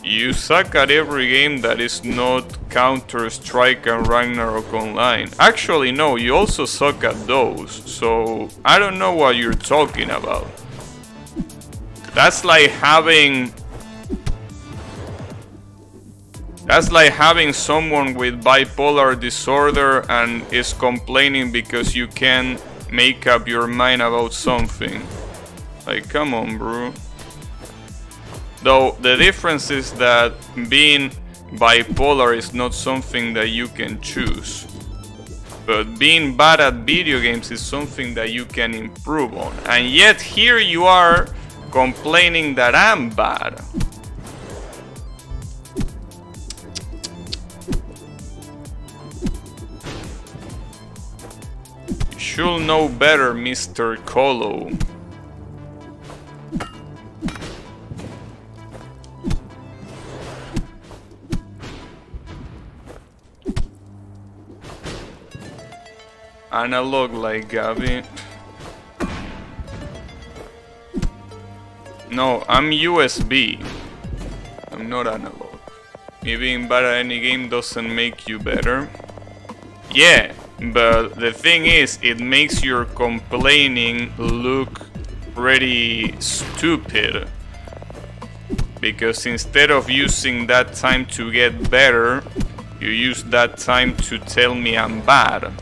you suck at every game that is not Counter-Strike and Ragnarok Online. Actually, no, you also suck at those, so I don't know what you're talking about. That's like having someone with bipolar disorder and is complaining because you can't make up your mind about something. Like, come on, bro. Though the difference is that being bipolar is not something that you can choose. But being bad at video games is something that you can improve on. And yet here you are complaining that I'm bad. You should know better, Mr. Colo. Analog like Gabby. No, I'm USB. I'm not analog. Me being bad at any game doesn't make you better. Yeah, but the thing is, it makes your complaining look pretty stupid. Because instead of using that time to get better, you use that time to tell me I'm bad.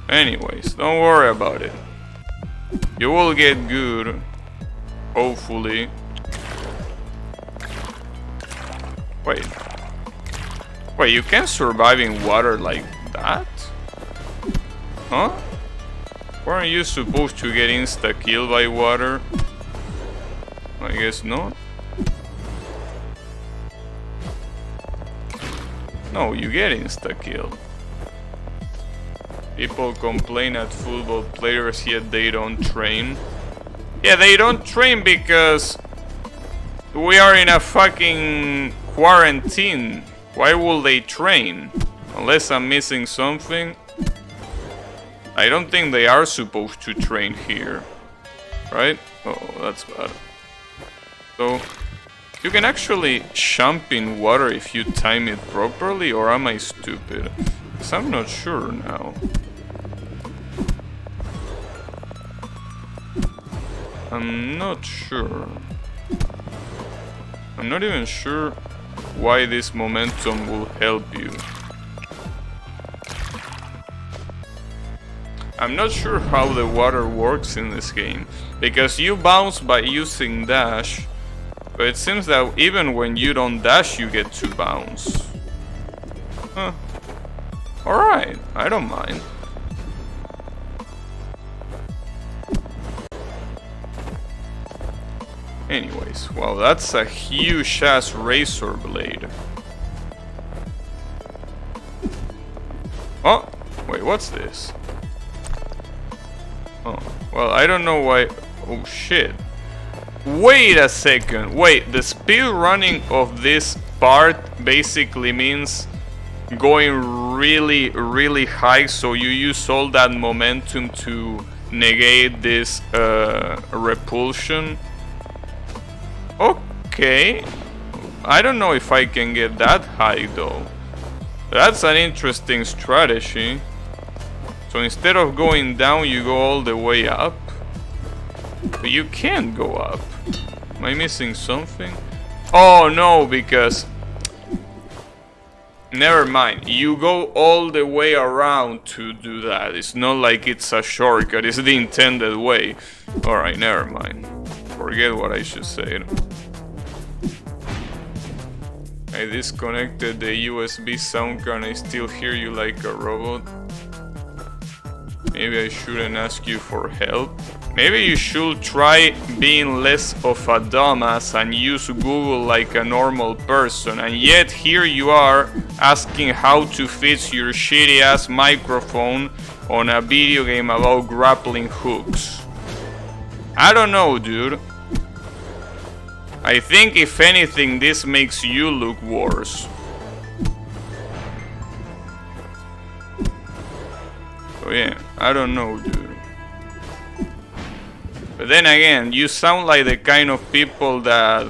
Anyways, don't worry about it. You will get good, hopefully. Wait, you can survive in water like that? Huh? Weren't you supposed to get insta-killed by water? I guess not. No, you get insta-killed. People complain at football players, yet they don't train. Yeah, they don't train because we are in a fucking quarantine. Why will they train? Unless I'm missing something. I don't think they are supposed to train here. Right? Oh, that's bad. So, you can actually jump in water if you time it properly, or am I stupid? Because I'm not sure now. I'm not sure. I'm not even sure why this momentum will help you. I'm not sure how the water works in this game, because you bounce by using dash, but it seems that even when you don't dash, you get to bounce. Huh. Alright, I don't mind. Anyways, wow, that's a huge ass razor blade. Oh, wait, what's this? Oh, well, I don't know why. Oh shit. Wait a second. Wait, the speed running of this part basically means going really, really high, so you use all that momentum to negate this repulsion. Okay. I don't know if I can get that high though. That's an interesting strategy. So instead of going down, you go all the way up. But you can't go up. Am I missing something? Oh no, because... Never mind. You go all the way around to do that. It's not like it's a shortcut. It's the intended way. Alright, never mind. Forget what I should say. I disconnected the USB sound card and I still hear you like a robot. Maybe I shouldn't ask you for help. Maybe you should try being less of a dumbass and use Google like a normal person. And yet here you are asking how to fix your shitty ass microphone on a video game about grappling hooks. I don't know, dude. I think if anything this makes you look worse. So yeah, I don't know, dude. But then again, you sound like the kind of people that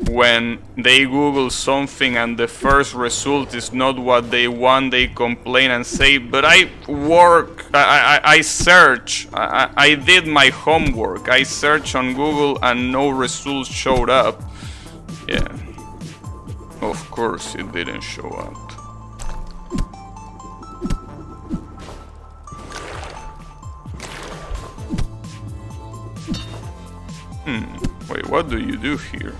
when they Google something and the first result is not what they want, they complain and say, but I work, I search, I did my homework, I searched on Google and no results showed up. Yeah, of course it didn't show up. Wait, what do you do here?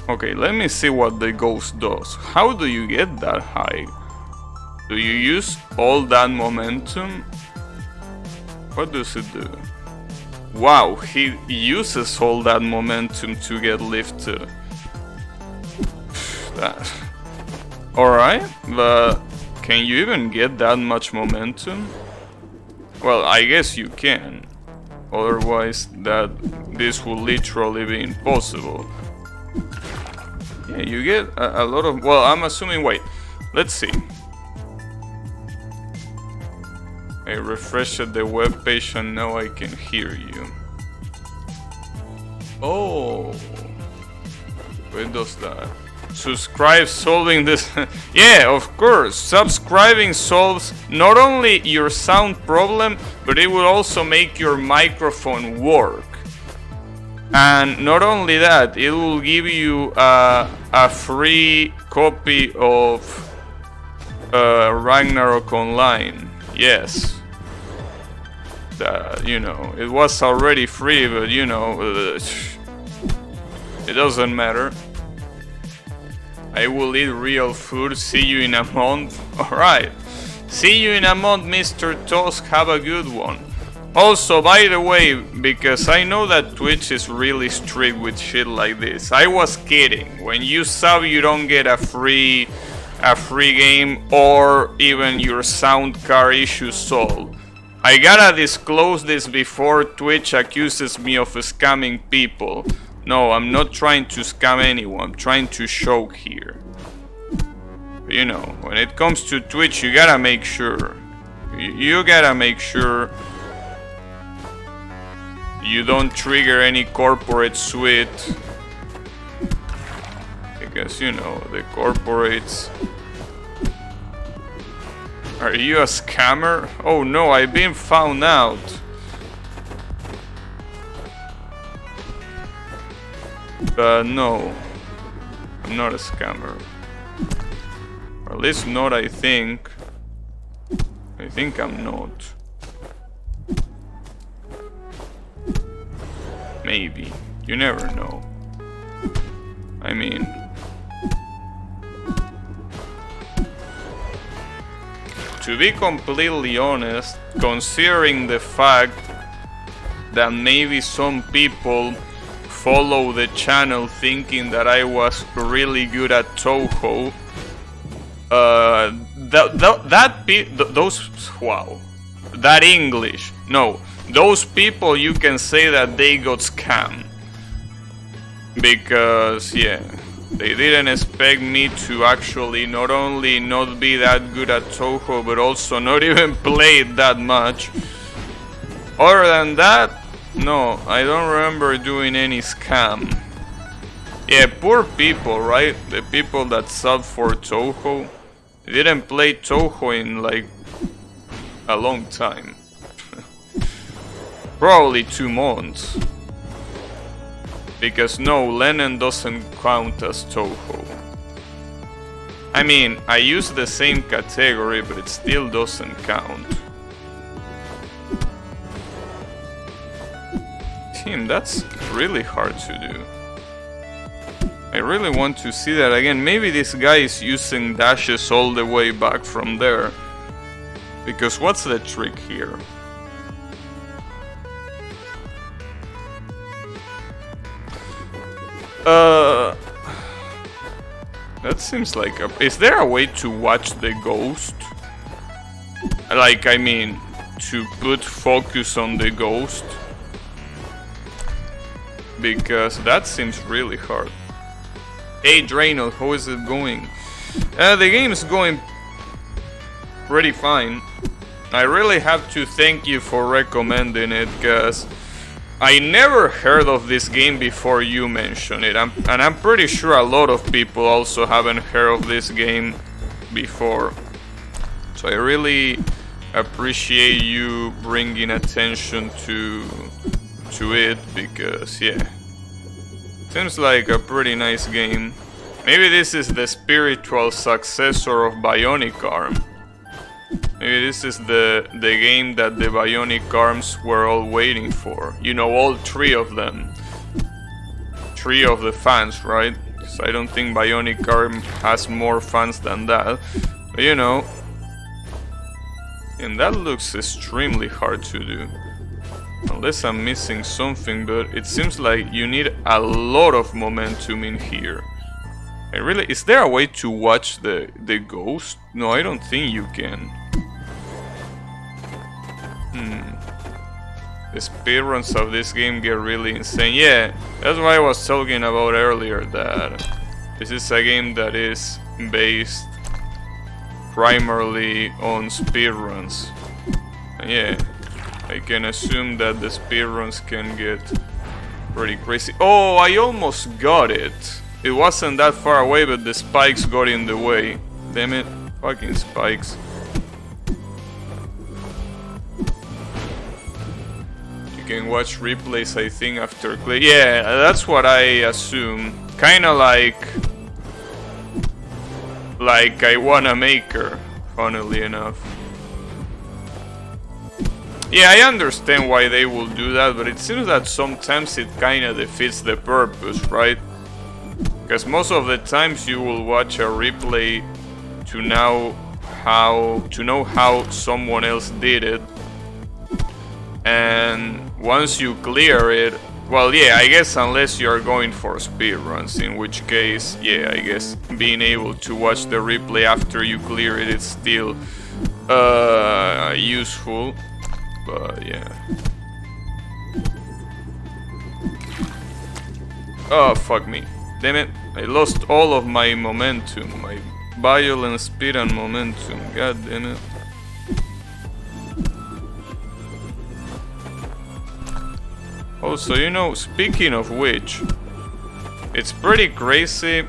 Okay, let me see what the ghost does. How do you get that high? Do you use all that momentum? What does it do? Wow, he uses all that momentum to get lifted. Alright, but can you even get that much momentum? Well, I guess you can. Otherwise, this will literally be impossible. Yeah, you get a lot of... Well, I'm assuming... Wait, let's see. I refreshed the web page and now I can hear you. Oh. What does that? Subscribe solving this. Yeah, of course. Subscribing solves not only your sound problem, but it will also make your microphone work. And not only that, it will give you a free copy of Ragnarok Online. Yes. You know, it was already free, but you know, it doesn't matter. I will eat real food. See you in a month. Alright. See you in a month, Mr. Tusk. Have a good one. Also, by the way, because I know that Twitch is really strict with shit like this, I was kidding. When you sub, you don't get a free game or even your sound card issue solved. I gotta disclose this before Twitch accuses me of scamming people. No, I'm not trying to scam anyone, I'm trying to show here. But you know, when it comes to Twitch, you gotta make sure. You gotta make sure you don't trigger any corporate suite. Because, you know, the corporates... Are you a scammer? Oh no, I've been found out. But no, I'm not a scammer. Or at least not, I think. I think I'm not. Maybe. You never know. I mean... to be completely honest, considering the fact that maybe some people follow the channel thinking that I was really good at Touhou, that English, no, those people, you can say that they got scammed. Because, yeah, they didn't expect me to actually not only not be that good at Touhou, but also not even play it that much. Other than that, no, I don't remember doing any scam. Yeah, poor people, right? The people that sub for Touhou. They didn't play Touhou in like a long time. Probably 2 months. Because no, Lennon doesn't count as Touhou. I mean, I use the same category, but it still doesn't count. Damn, that's really hard to do. I really want to see that again. Maybe this guy is using dashes all the way back from there. Because what's the trick here? That seems like a... Is there a way to watch the ghost? Like, I mean, to put focus on the ghost? Because that seems really hard. Hey Drano, how is it going? The game is going pretty fine. I really have to thank you for recommending it, because I never heard of this game before you mentioned it. And I'm pretty sure a lot of people also haven't heard of this game before. So I really appreciate you bringing attention to it, because yeah, seems like a pretty nice game. Maybe this is the spiritual successor of Bionic Arm. Maybe this is the game that the Bionic Arms were all waiting for. You know, all 3 of them. 3 of the fans, right? Because I don't think Bionic Arm has more fans than that. But you know. And that looks extremely hard to do. Unless I'm missing something, but it seems like you need a lot of momentum in here. Is there a way to watch the ghost? No, I don't think you can. The speedruns of this game get really insane. Yeah, that's what I was talking about earlier, that this is a game that is based primarily on speedruns. Yeah, I can assume that the speedruns can get pretty crazy. Oh, I almost got it. It wasn't that far away, but the spikes got in the way. Damn it, fucking spikes. You can watch replays, I think, after play. Yeah, that's what I assume. Kinda like I Wanna Maker, funnily enough. Yeah, I understand why they will do that, but it seems that sometimes it kinda defeats the purpose, right? Because most of the times you will watch a replay to know how someone else did it, and once you clear it, well, yeah, I guess unless you are going for speedruns, in which case, yeah, I guess being able to watch the replay after you clear it is still useful, but yeah. Oh, fuck me. Damn it, I lost all of my momentum, my violent speed and momentum, god damn it. Also, you know, speaking of which, it's pretty crazy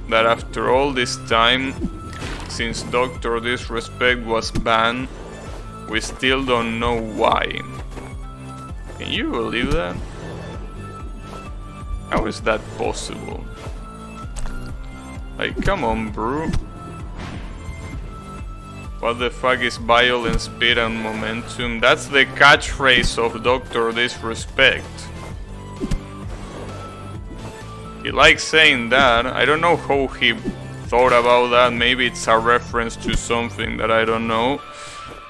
that after all this time, since Dr. Disrespect was banned, we still don't know why. Can you believe that? How is that possible? Like, come on, bro. What the fuck is violent speed and momentum? That's the catchphrase of Dr. Disrespect. He likes saying that. I don't know how he thought about that. Maybe it's a reference to something that I don't know.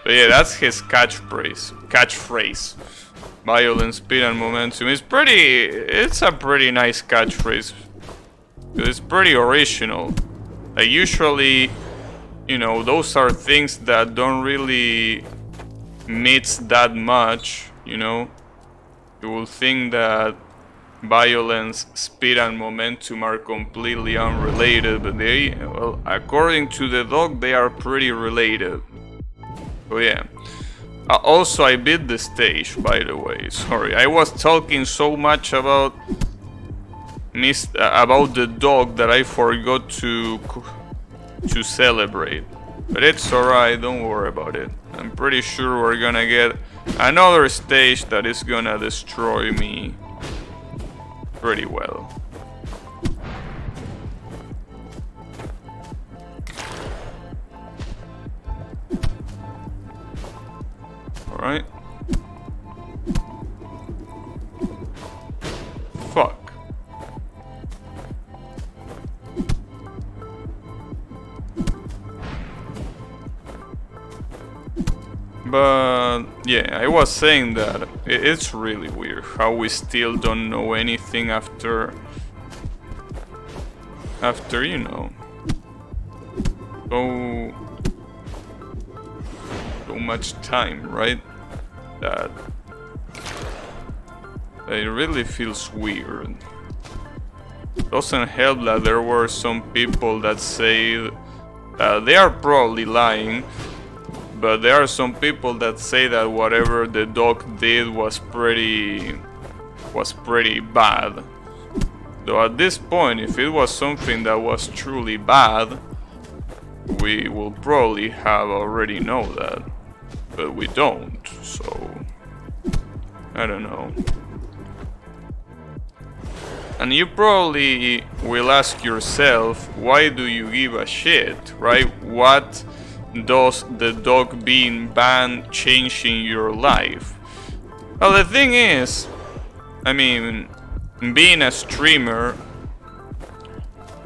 But yeah, that's his catchphrase. Violence, speed, and momentum. It's a pretty nice catchphrase. It's pretty original. Like usually, you know, those are things that don't really mix that much, you know. You will think that violence, speed, and momentum are completely unrelated, but they, well, according to the dog, they are pretty related. So yeah. Also, I beat the stage, by the way. Sorry, I was talking so much about the dog that I forgot to celebrate. But it's alright, don't worry about it. I'm pretty sure we're gonna get another stage that is gonna destroy me pretty well. Alright. Fuck. But yeah, I was saying that it's really weird how we still don't know anything after you know, so much time, right? That it really feels weird. Doesn't help that there were some people that say they are probably lying, but there are some people that say that whatever the dog did was pretty bad. Though at this point, if it was something that was truly bad, we will probably have already know that. But we don't, so I don't know. And you probably will ask yourself, why do you give a shit, right? What does the dog being banned change in your life? Well, the thing is, I mean, being a streamer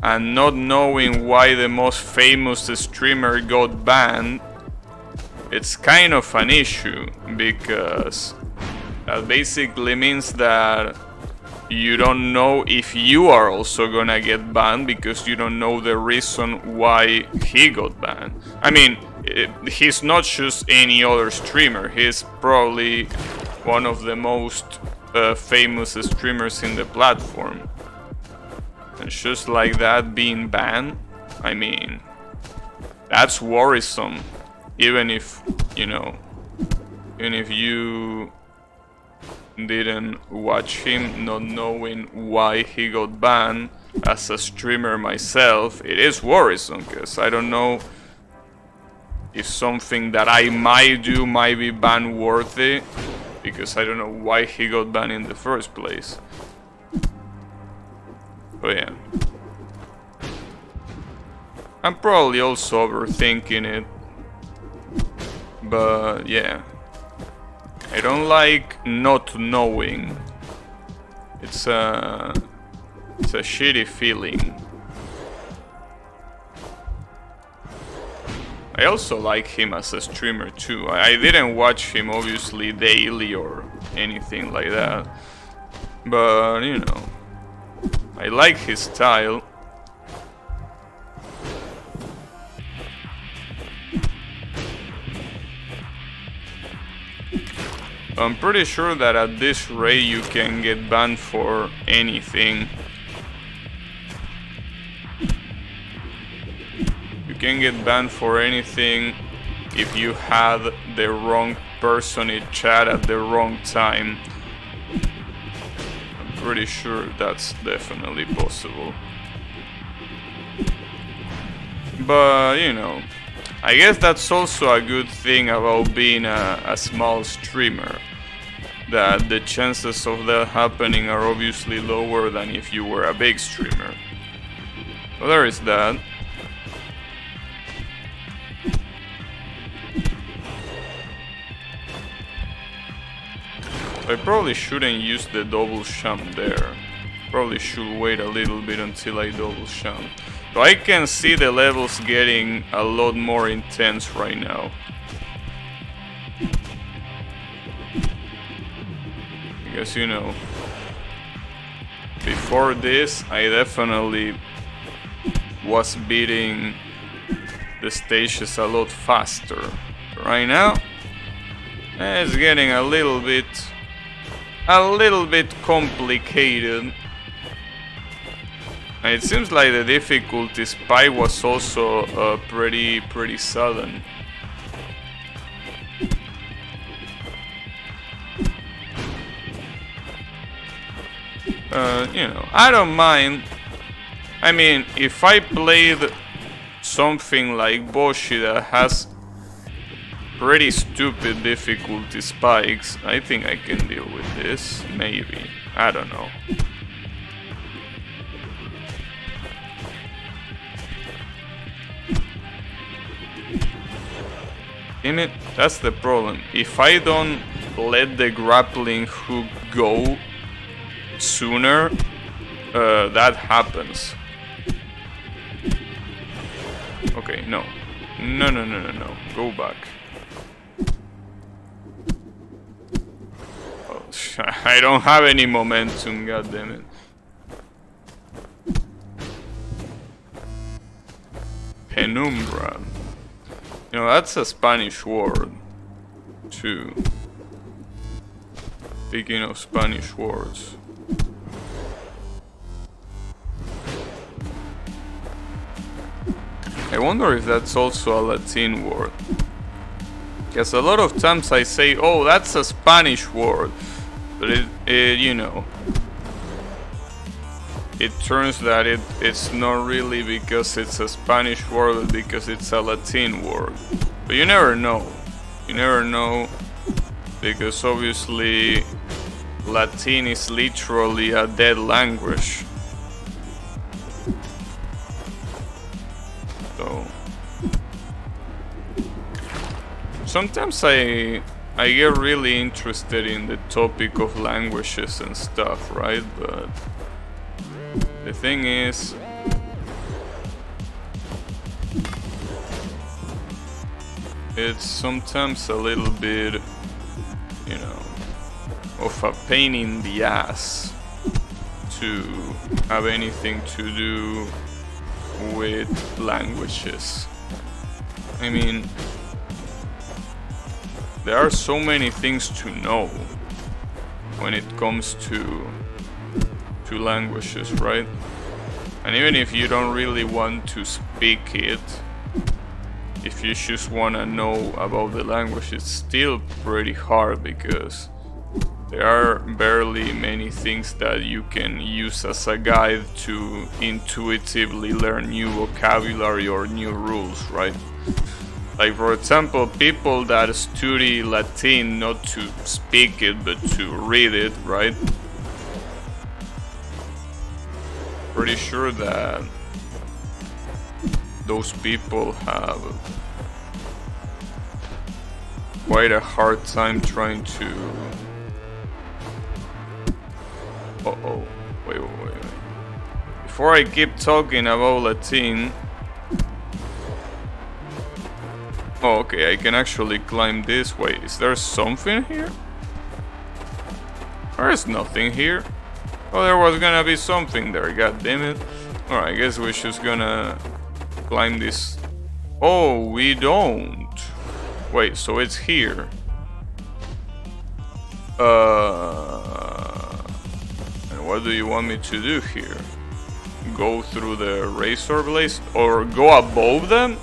and not knowing why the most famous streamer got banned, it's kind of an issue, because that basically means that you don't know if you are also gonna get banned, because you don't know the reason why he got banned. I mean, he's not just any other streamer, he's probably one of the most famous streamers in the platform. And just like that being banned, I mean, that's worrisome. Even if, you know, even if you didn't watch him, not knowing why he got banned, as a streamer myself, it is worrisome, because I don't know if something that I might do might be ban worthy, because I don't know why he got banned in the first place. But yeah, I'm probably also overthinking it. But yeah, I don't like not knowing. It's a shitty feeling. I also like him as a streamer too. I didn't watch him obviously daily or anything like that, but you know, I like his style. I'm pretty sure that at this rate you can get banned for anything. You can get banned for anything if you had the wrong person in chat at the wrong time. I'm pretty sure that's definitely possible. But, you know, I guess that's also a good thing about being a small streamer, that the chances of that happening are obviously lower than if you were a big streamer. So there is that. I probably shouldn't use the double jump there. Probably should wait a little bit until I double jump. So I can see the levels getting a lot more intense right now. Because, you know, before this I definitely was beating the stages a lot faster. Right now it's getting a little bit complicated. And it seems like the difficulty spike was also pretty sudden. You know, I don't mind. I mean, if I played something like Boshi that has pretty stupid difficulty spikes, I think I can deal with this. Maybe. I don't know. Damn it, that's the problem. If I don't let the grappling hook go sooner, that happens. Okay, no. No. Go back. Oh, I don't have any momentum, goddammit. Penumbra. You know, that's a Spanish word, too. Speaking of Spanish words. I wonder if that's also a Latin word. Because a lot of times I say, oh, that's a Spanish word. But it you know, it turns that it's not really because it's a Spanish word, but because it's a Latin word. But you never know. You never know. Because obviously Latin is literally a dead language. So sometimes I get really interested in the topic of languages and stuff, right? But the thing is, it's sometimes a little bit, you know, of a pain in the ass to have anything to do with languages. I mean, there are so many things to know when it comes to languages, right? And even if you don't really want to speak it, if you just want to know about the language, it's still pretty hard because there are barely many things that you can use as a guide to intuitively learn new vocabulary or new rules, right? Like, for example, people that study Latin not to speak it but to read it, right? Pretty sure that those people have quite a hard time trying to... Uh-oh, wait. Before I keep talking about Latin... Oh, okay, I can actually climb this. Wait, is there something here? There's nothing here. Oh, there was gonna be something there, god damn it. Alright, I guess we're just gonna climb this. Oh, we don't. Wait, so it's here. And what do you want me to do here? Go through the razor blades or go above them?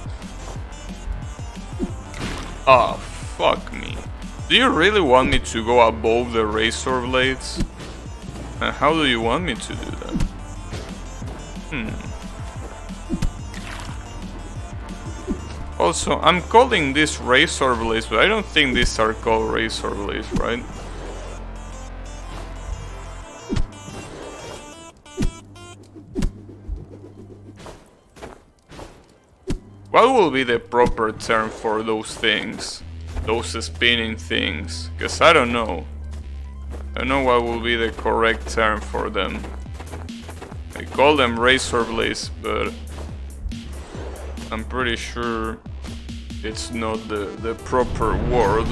Ah, fuck me. Do you really want me to go above the razor blades? And how do you want me to do that? Also, I'm calling this razor blades, but I don't think these are called razor blades, right? What will be the proper term for those things? Those spinning things? Because I don't know. I don't know what will be the correct term for them. call them razor blades, but I'm pretty sure it's not the proper word.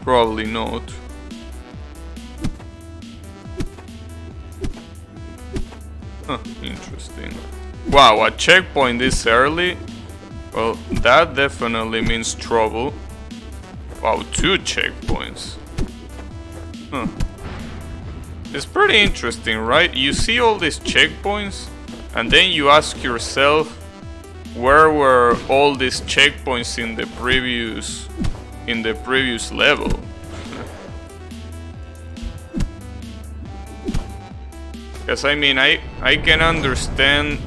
Probably not. Huh, interesting. Wow, a checkpoint this early? Well, that definitely means trouble. Wow, 2 checkpoints. Huh. It's pretty interesting, right? You see all these checkpoints, and then you ask yourself, where were all these checkpoints in the previous level? Because I mean, I can understand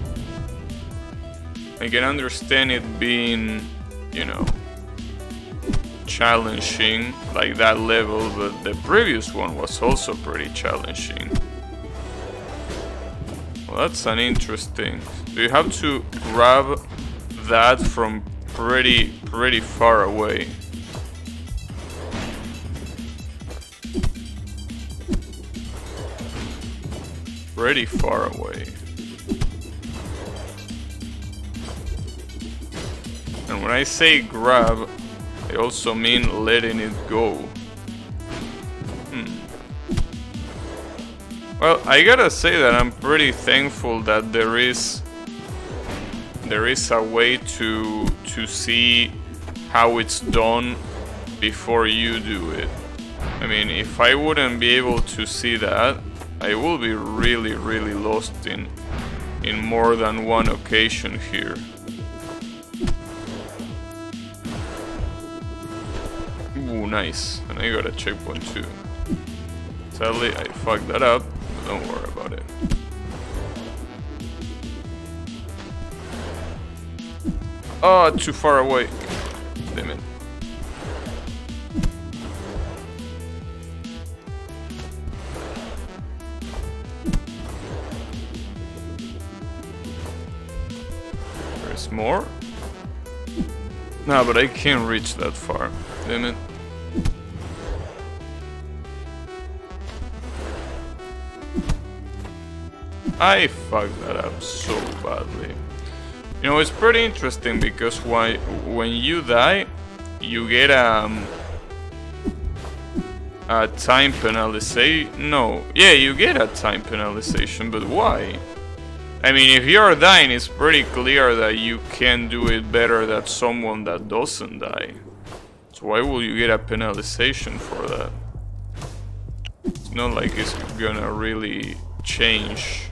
it being, you know, challenging like that level, but the previous one was also pretty challenging. Well, that's an interesting. Do you have to grab that from pretty far away? Pretty far away. And when I say grab, I also mean letting it go. Well, I gotta say that I'm pretty thankful that there is a way to see how it's done before you do it. I mean, if I wouldn't be able to see that, I will be really lost in more than one occasion here. Ooh, nice. And I got a checkpoint too. Sadly, I fucked that up, but don't worry about it. Oh, too far away. Damn it. There's more? No, but I can't reach that far. Damn it. I fucked that up so badly. You know, it's pretty interesting because when you die, you get a time penalization. No, yeah, you get a time penalization, but why? I mean, if you're dying, it's pretty clear that you can do it better than someone that doesn't die. So why will you get a penalization for that? It's not like it's gonna really change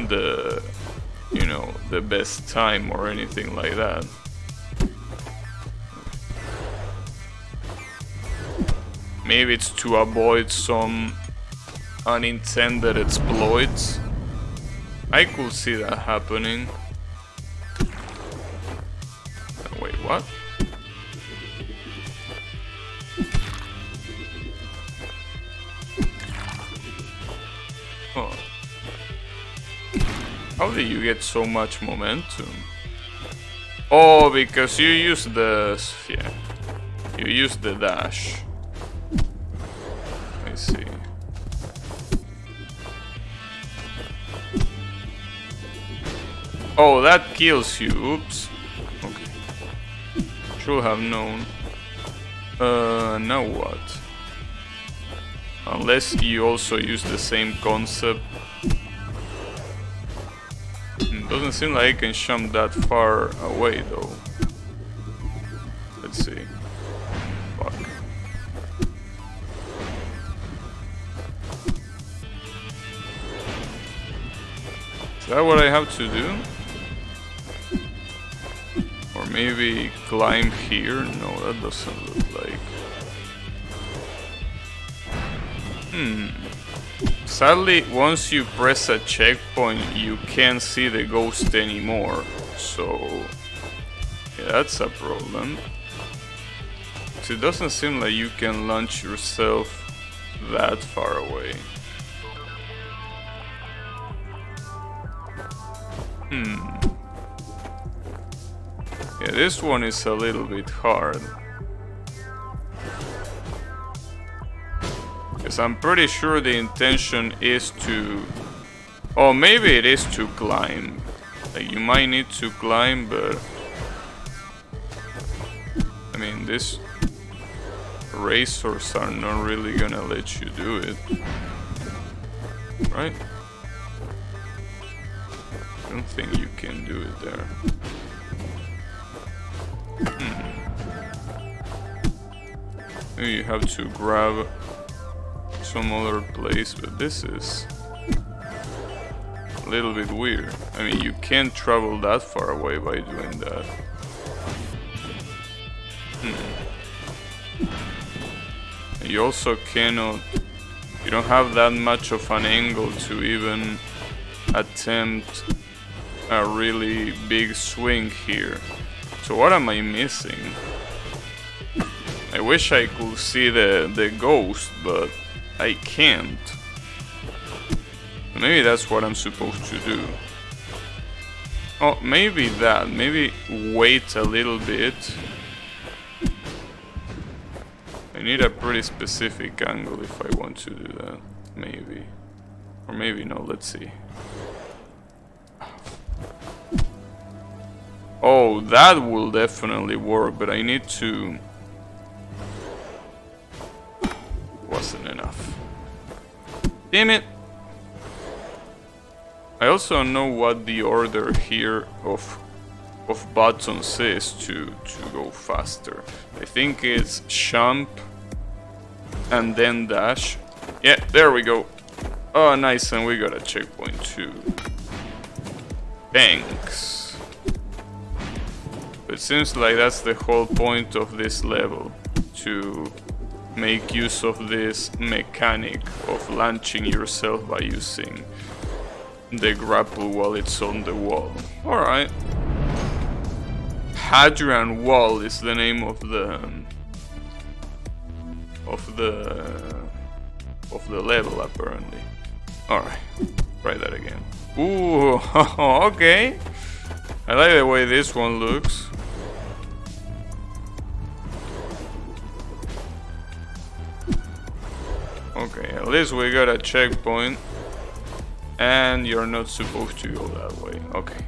the, you know, the best time or anything like that. Maybe it's to avoid some unintended exploits. I could see that happening. Wait, what? Oh. How do you get so much momentum? Oh, because you use the... yeah. You use the dash. I see. Oh, that kills you. Oops. Okay. Should have known. Now what? Unless you also use the same concept. Doesn't seem like I can jump that far away though. Let's see. Fuck. Is that what I have to do? Or maybe climb here? No, that doesn't look like. Sadly, once you press a checkpoint, you can't see the ghost anymore. So, yeah, that's a problem. So it doesn't seem like you can launch yourself that far away. Yeah, this one is a little bit hard. Because I'm pretty sure the intention is to... Oh, maybe it is to climb. Like, you might need to climb, but... I mean, these razors are not really gonna let you do it. Right? I don't think you can do it there. Maybe you have to grab some other place, but this is a little bit weird. I mean, you can't travel that far away by doing that. And you also cannot... You don't have that much of an angle to even attempt a really big swing here. So what am I missing? I wish I could see the ghost, but I can't. Maybe that's what I'm supposed to do. Oh, maybe that. Maybe wait a little bit. I need a pretty specific angle if I want to do that. Maybe. Or maybe no, let's see. Oh, that will definitely work, but I need to... Wasn't enough. Damn it! I also know what the order here of buttons is to go faster. I think it's jump and then dash. Yeah, there we go. Oh, nice, and we got a checkpoint too. Thanks. It seems like that's the whole point of this level, to make use of this mechanic of launching yourself by using the grapple while it's on the wall. Alright. Hadrian Wall is the name of the level, apparently. Alright, try that again. Ooh, okay. I like the way this one looks. Okay, at least we got a checkpoint. And you're not supposed to go that way. Okay.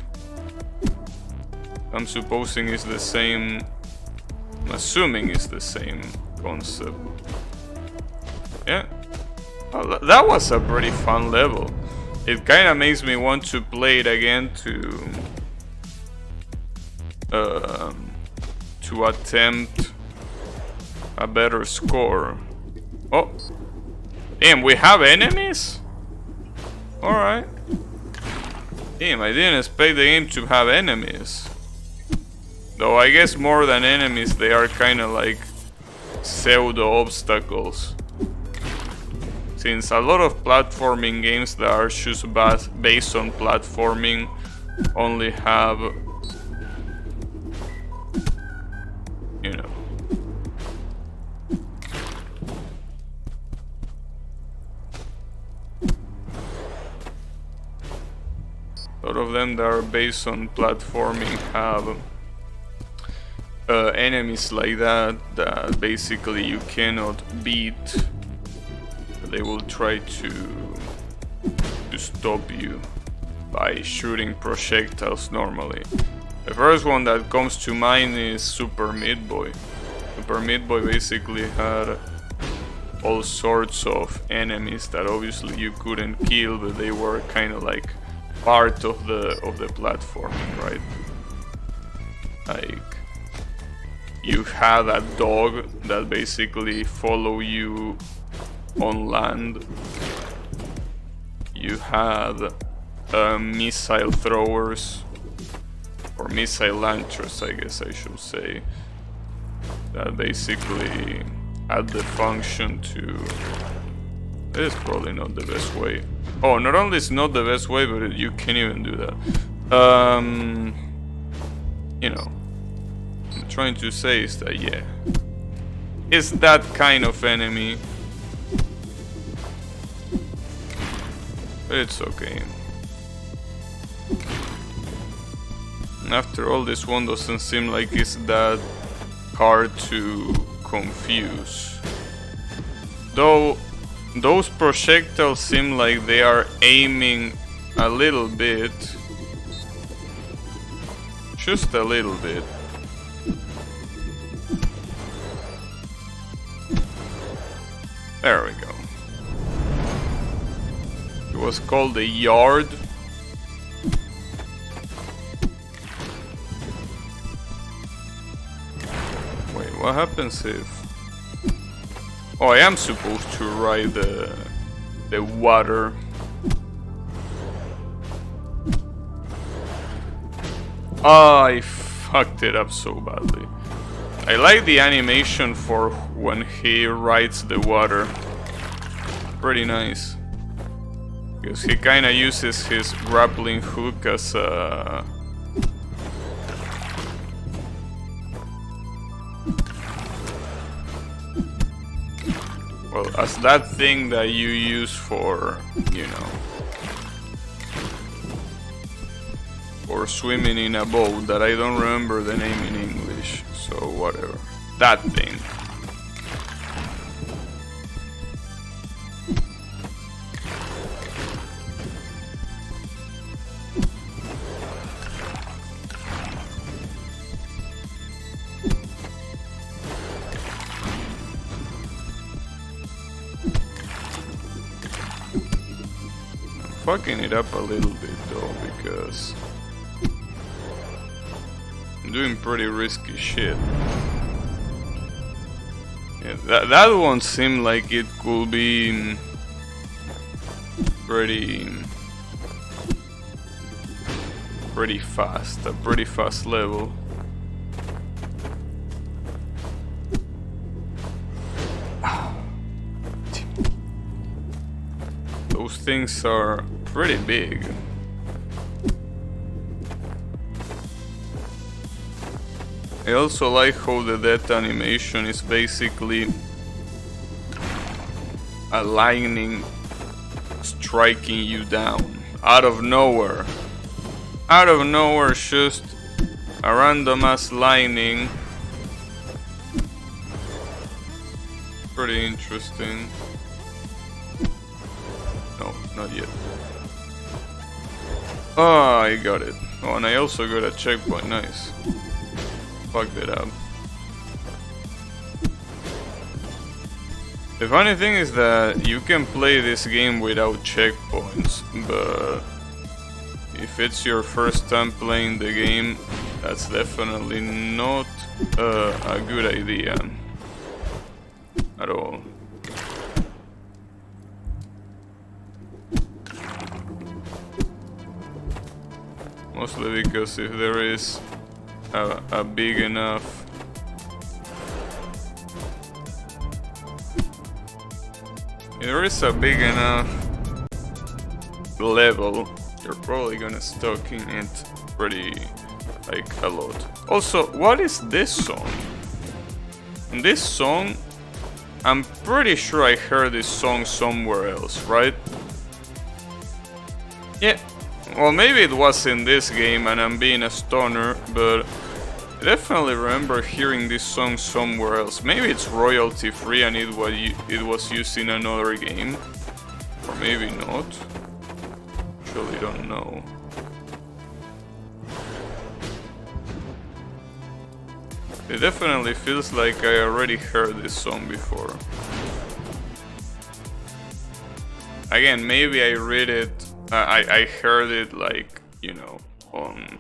I'm supposing it's the same... I'm assuming it's the same concept. Yeah. Oh, that was a pretty fun level. It kinda makes me want to play it again to attempt a better score. Oh! Damn, we have enemies? Alright. Damn, I didn't expect the game to have enemies. Though I guess more than enemies, they are kinda like pseudo-obstacles. Since a lot of platforming games that are just based on platforming only have, you know, a lot of them that are based on platforming have enemies like that basically you cannot beat. They will try to stop you by shooting projectiles normally. The first one that comes to mind is Super Meat Boy. Super Meat Boy basically had all sorts of enemies that obviously you couldn't kill, but they were kind of like part of the platforming, right? Like you had a dog that basically follow you on land. You had missile throwers, or missile launchers, I guess I should say, that basically had the function to... It is probably not the best way. Oh, not only it's not the best way, but you can't even do that. You know, I'm trying to say is that, yeah, it's that kind of enemy. But it's okay. After all, this one doesn't seem like it's that hard to confuse. Though, those projectiles seem like they are aiming a little bit. Just a little bit. There we go. It was called the yard. Wait, what happens if... Oh, I am supposed to ride the water. Oh, I fucked it up so badly. I like the animation for when he rides the water. Pretty nice. Because he kinda uses his grappling hook as a... Well, as that thing that you use for, you know, for swimming in a boat that I don't remember the name in English, so whatever. That thing. Fucking it up a little bit though, because I'm doing pretty risky shit. Yeah, that one seemed like it could be pretty fast, a pretty fast level. Those things are pretty big. I also like how the death animation is basically a lightning striking you down out of nowhere. Out of nowhere, just a random ass lightning. Pretty interesting. No, not yet. Oh, I got it. Oh, and I also got a checkpoint. Nice. Fucked it up. The funny thing is that you can play this game without checkpoints, but if it's your first time playing the game, that's definitely not a good idea at all. Mostly because if there is a big enough level, you're probably gonna stuck in it pretty, like, a lot. Also, what is this song? This song, I'm pretty sure I heard this song somewhere else, right? Yeah. Well, maybe it was in this game and I'm being a stoner, but I definitely remember hearing this song somewhere else. Maybe it's royalty free and it was used in another game. Or maybe not. Actually don't know. It definitely feels like I already heard this song before. Again, maybe I read it. I heard it, like, you know, on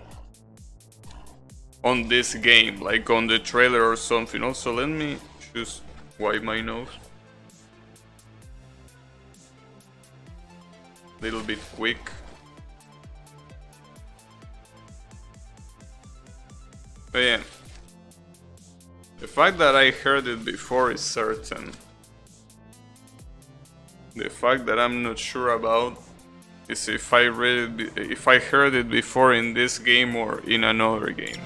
this game, like on the trailer or something. Also, let me just wipe my nose. Little bit quick. But yeah, the fact that I heard it before is certain. The fact that I'm not sure about is if I heard it before in this game or in another game.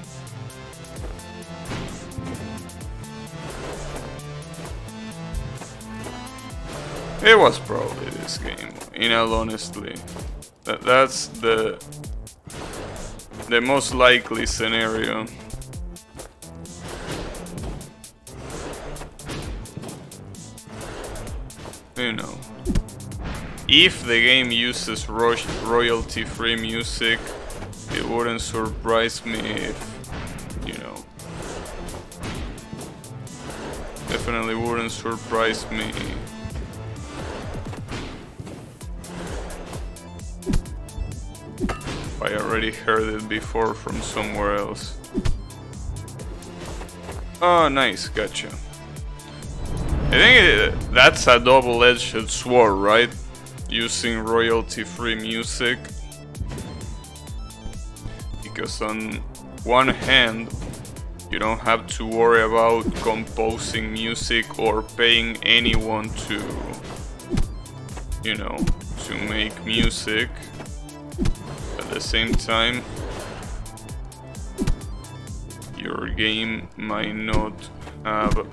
It was probably this game, in all honesty. That's the most likely scenario. You know. if the game uses royalty-free music, it wouldn't surprise me if, you know, definitely wouldn't surprise me. I already heard it before from somewhere else. Oh, nice, gotcha. I think that's a double-edged sword, right? Using royalty-free music. Because on one hand, you don't have to worry about composing music or paying anyone to, you know, to make music. At the same time, your game might not have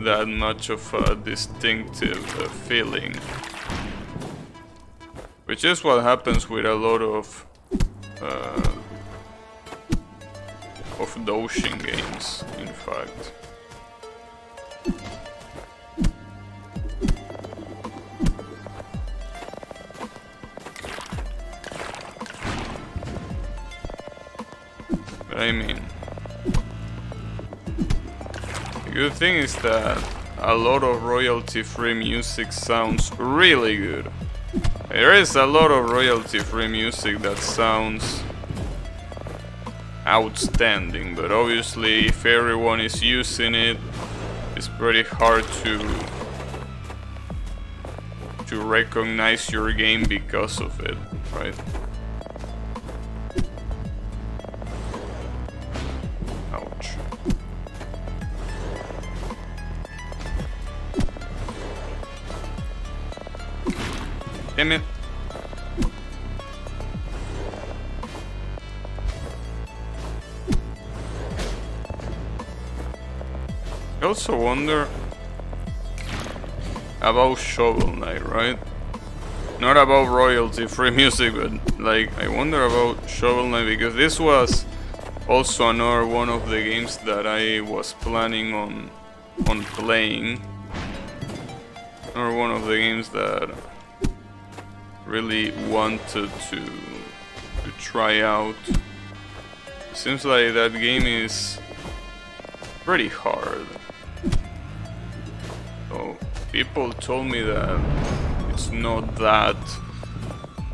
that much of a distinctive feeling, which is what happens with a lot of doshin games, in fact. But I mean, the good thing is that a lot of royalty-free music sounds really good. There is a lot of royalty-free music that sounds outstanding, but obviously if everyone is using it, it's pretty hard to recognize your game because of it, right? Ouch. Damn it. I also wonder about Shovel Knight, right? Not about royalty-free music, but like I wonder about Shovel Knight because this was also another one of the games that I was planning on playing. Another one of the games that really wanted to try out. Seems like that game is pretty hard. So people told me that it's not that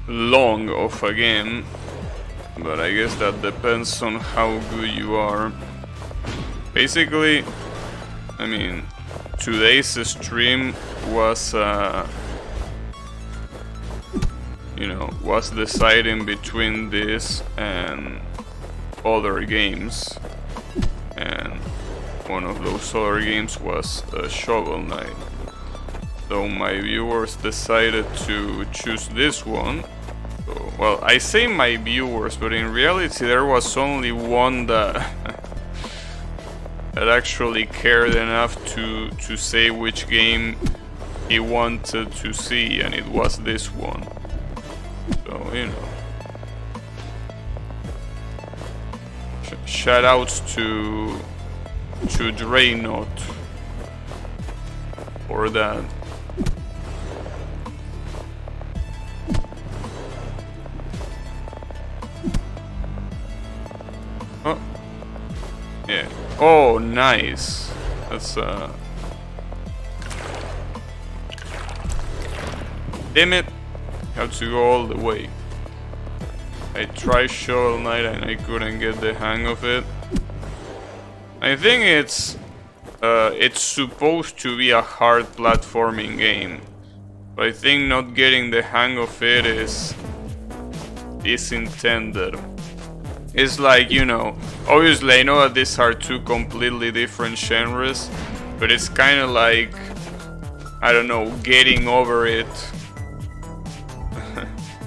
long of a game, but I guess that depends on how good you are. Basically, I mean, today's stream was you know, was deciding between this and other games, and one of those other games was Shovel Knight. So my viewers decided to choose this one. So, well, I say my viewers, but in reality there was only one that that actually cared enough to say which game he wanted to see, and it was this one. So, you know, shoutouts to Draynot for that. Oh, yeah. Oh, nice. That's damn it. Have to go all the way. I tried Shovel Knight and I couldn't get the hang of it. I think it's supposed to be a hard platforming game, but I think not getting the hang of it is intended. It's like, you know, obviously I know that these are two completely different genres, but it's kind of like, I don't know, Getting Over It,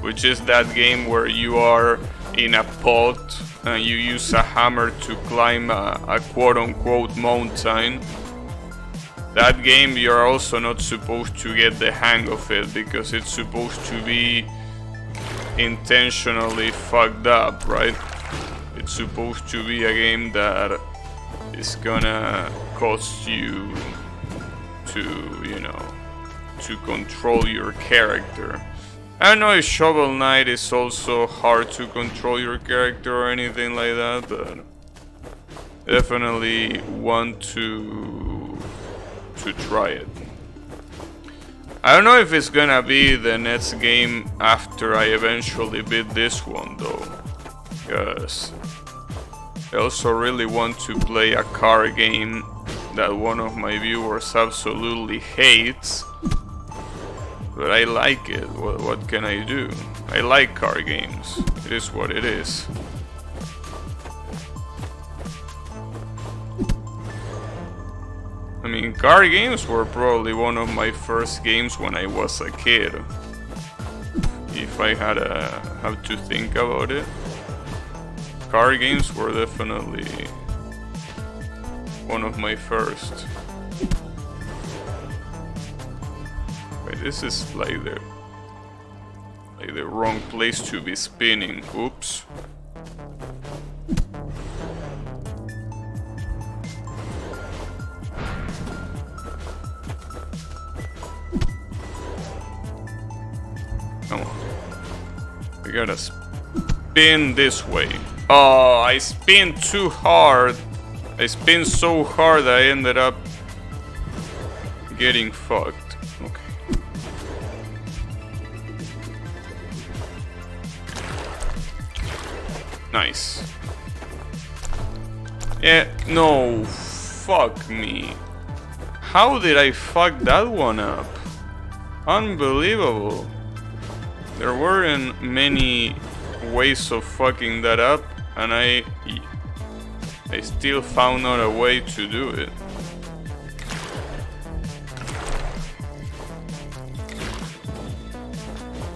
which is that game where you are in a pod and you use a hammer to climb a quote-unquote mountain. That game you're also not supposed to get the hang of it because it's supposed to be intentionally fucked up, right? It's supposed to be a game that is gonna cause you to, you know, to control your character. I don't know if Shovel Knight is also hard to control your character or anything like that, but definitely want to try it. I don't know if it's gonna be the next game after I eventually beat this one though, because I also really want to play a car game that one of my viewers absolutely hates, but I like it. What can I do? I like car games. It is what it is. I mean, car games were probably one of my first games when I was a kid. If I have to think about it, car games were definitely one of my first. Wait, this is like the wrong place to be spinning. Oops. Come on. We gotta spin this way. Oh, I spin too hard. I spin so hard that I ended up getting fucked. Okay. Nice. Yeah, no. Fuck me. How did I fuck that one up? Unbelievable. There weren't many ways of fucking that up, and I still found out a way to do it.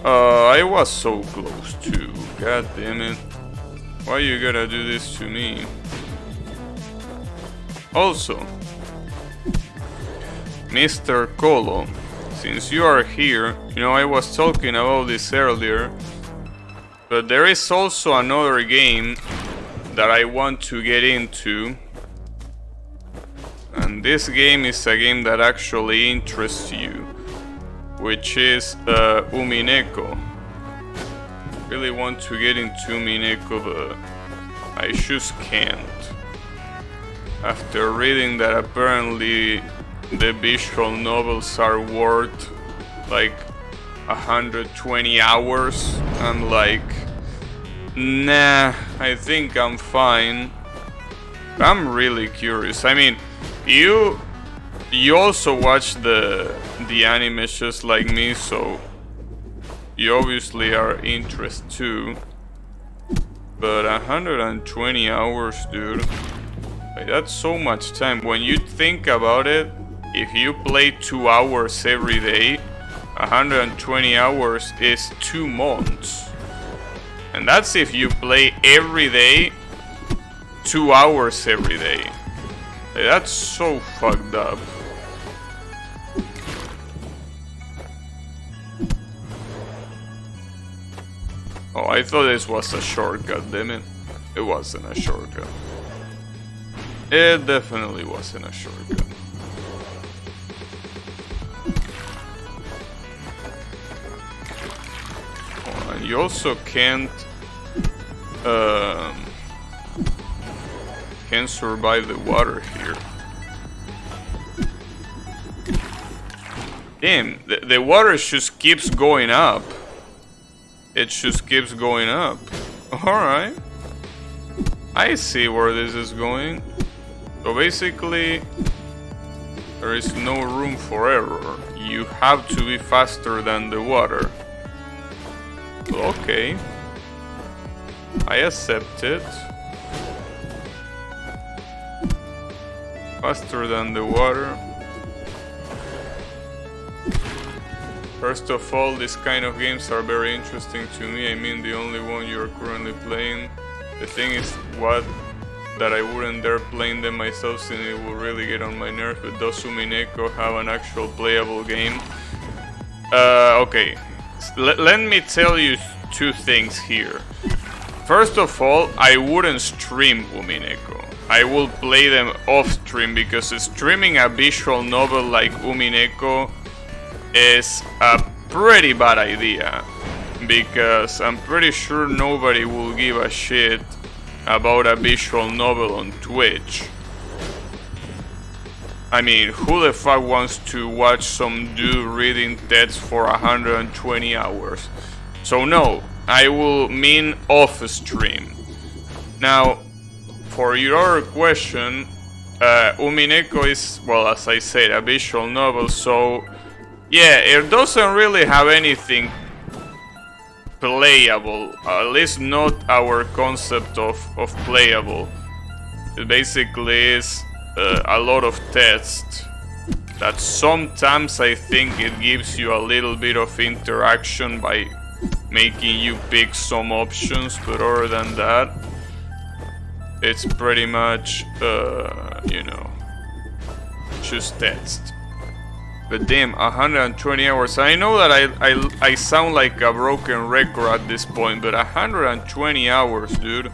I was so close too. God damn it. Why you gotta do this to me? Also, Mr. Colo, since you are here, you know, I was talking about this earlier, but there is also another game that I want to get into, and this game is a game that actually interests you, which is Umineko. Really want to get into Umineko, but I just can't. After reading that apparently the visual novels are worth like 120 hours, I'm like, nah, I think I'm fine. I'm really curious. I mean, you also watch the anime just like me, so you obviously are interested too. But 120 hours, dude, like, that's so much time. When you think about it, if you play 2 hours every day, 120 hours is 2 months. And that's if you play every day, 2 hours every day. Like, that's so fucked up. Oh, I thought this was a shortcut, damn it. It wasn't a shortcut. It definitely wasn't a shortcut. Oh, and you also can't survive the water here. Damn, the water just keeps going up. It just keeps going up. Alright. I see where this is going. So basically, there is no room for error. You have to be faster than the water. Okay. I accept it. Faster than the water. First of all, these kind of games are very interesting to me. I mean, the only one you're currently playing. The thing is that I wouldn't dare playing them myself since it will really get on my nerves, but does Umineko have an actual playable game? Okay. Let me tell you 2 things here. First of all, I wouldn't stream Umineko. I will play them off stream, because streaming a visual novel like Umineko is a pretty bad idea, because I'm pretty sure nobody will give a shit about a visual novel on Twitch. I mean, who the fuck wants to watch some dude reading text for 120 hours? So no, I will mean off stream. Now, for your other question, Umineko is, well, as I said, a visual novel, so yeah, it doesn't really have anything playable, at least not our concept of playable. It basically is a lot of text that sometimes I think it gives you a little bit of interaction by making you pick some options, but other than that, it's pretty much, you know, just text. But damn, 120 hours. I know that I sound like a broken record at this point, but 120 hours, dude.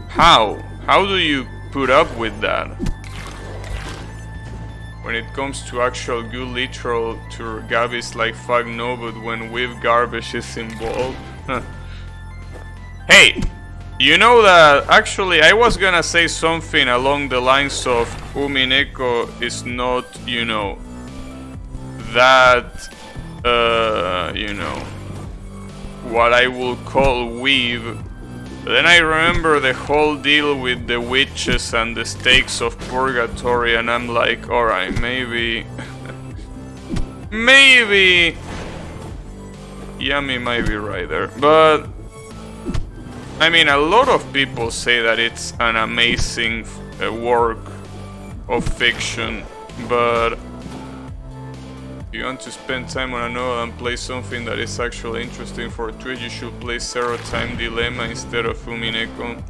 How? How do you put up with that? When it comes to actual good literature, Gaby's like fuck no, but when with garbage is involved. Hey! You know that, actually, I was gonna say something along the lines of Umineko is not, you know, that, you know, what I will call weeb. Then I remember the whole deal with the witches and the stakes of purgatory, and I'm like, alright, maybe... maybe... Yami might be right there, but... I mean, a lot of people say that it's an amazing work of fiction, but if you want to spend time on a novel and play something that is actually interesting for Twitch, you should play Zero Time Dilemma instead of Umineko.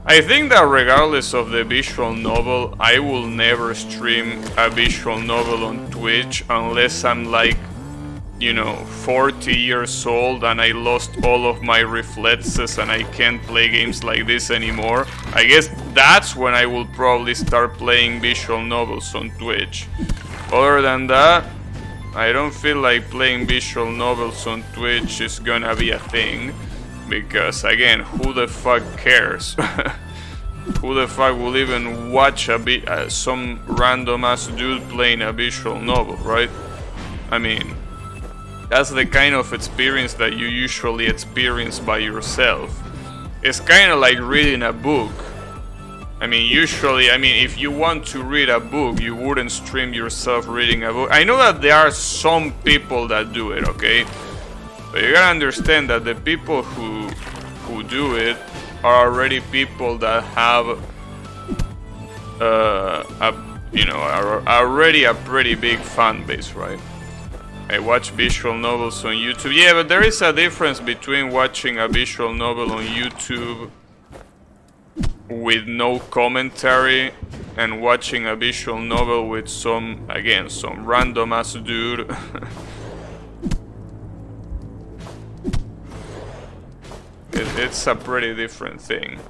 I think that regardless of the visual novel, I will never stream a visual novel on Twitch unless I'm like, you know, 40 years old and I lost all of my reflexes and I can't play games like this anymore. I guess that's when I will probably start playing visual novels on Twitch. Other than that, I don't feel like playing visual novels on Twitch is gonna be a thing. Because again, who the fuck cares? Who the fuck will even watch some random ass dude playing a visual novel, right? I mean, that's the kind of experience that you usually experience by yourself. It's kind of like reading a book. I mean, usually, if you want to read a book, you wouldn't stream yourself reading a book. I know that there are some people that do it, okay? But you gotta understand that the people who do it are already people that have, are already a pretty big fan base, right? I watch visual novels on YouTube. Yeah, but there is a difference between watching a visual novel on YouTube with no commentary and watching a visual novel with some random ass dude. It's a pretty different thing.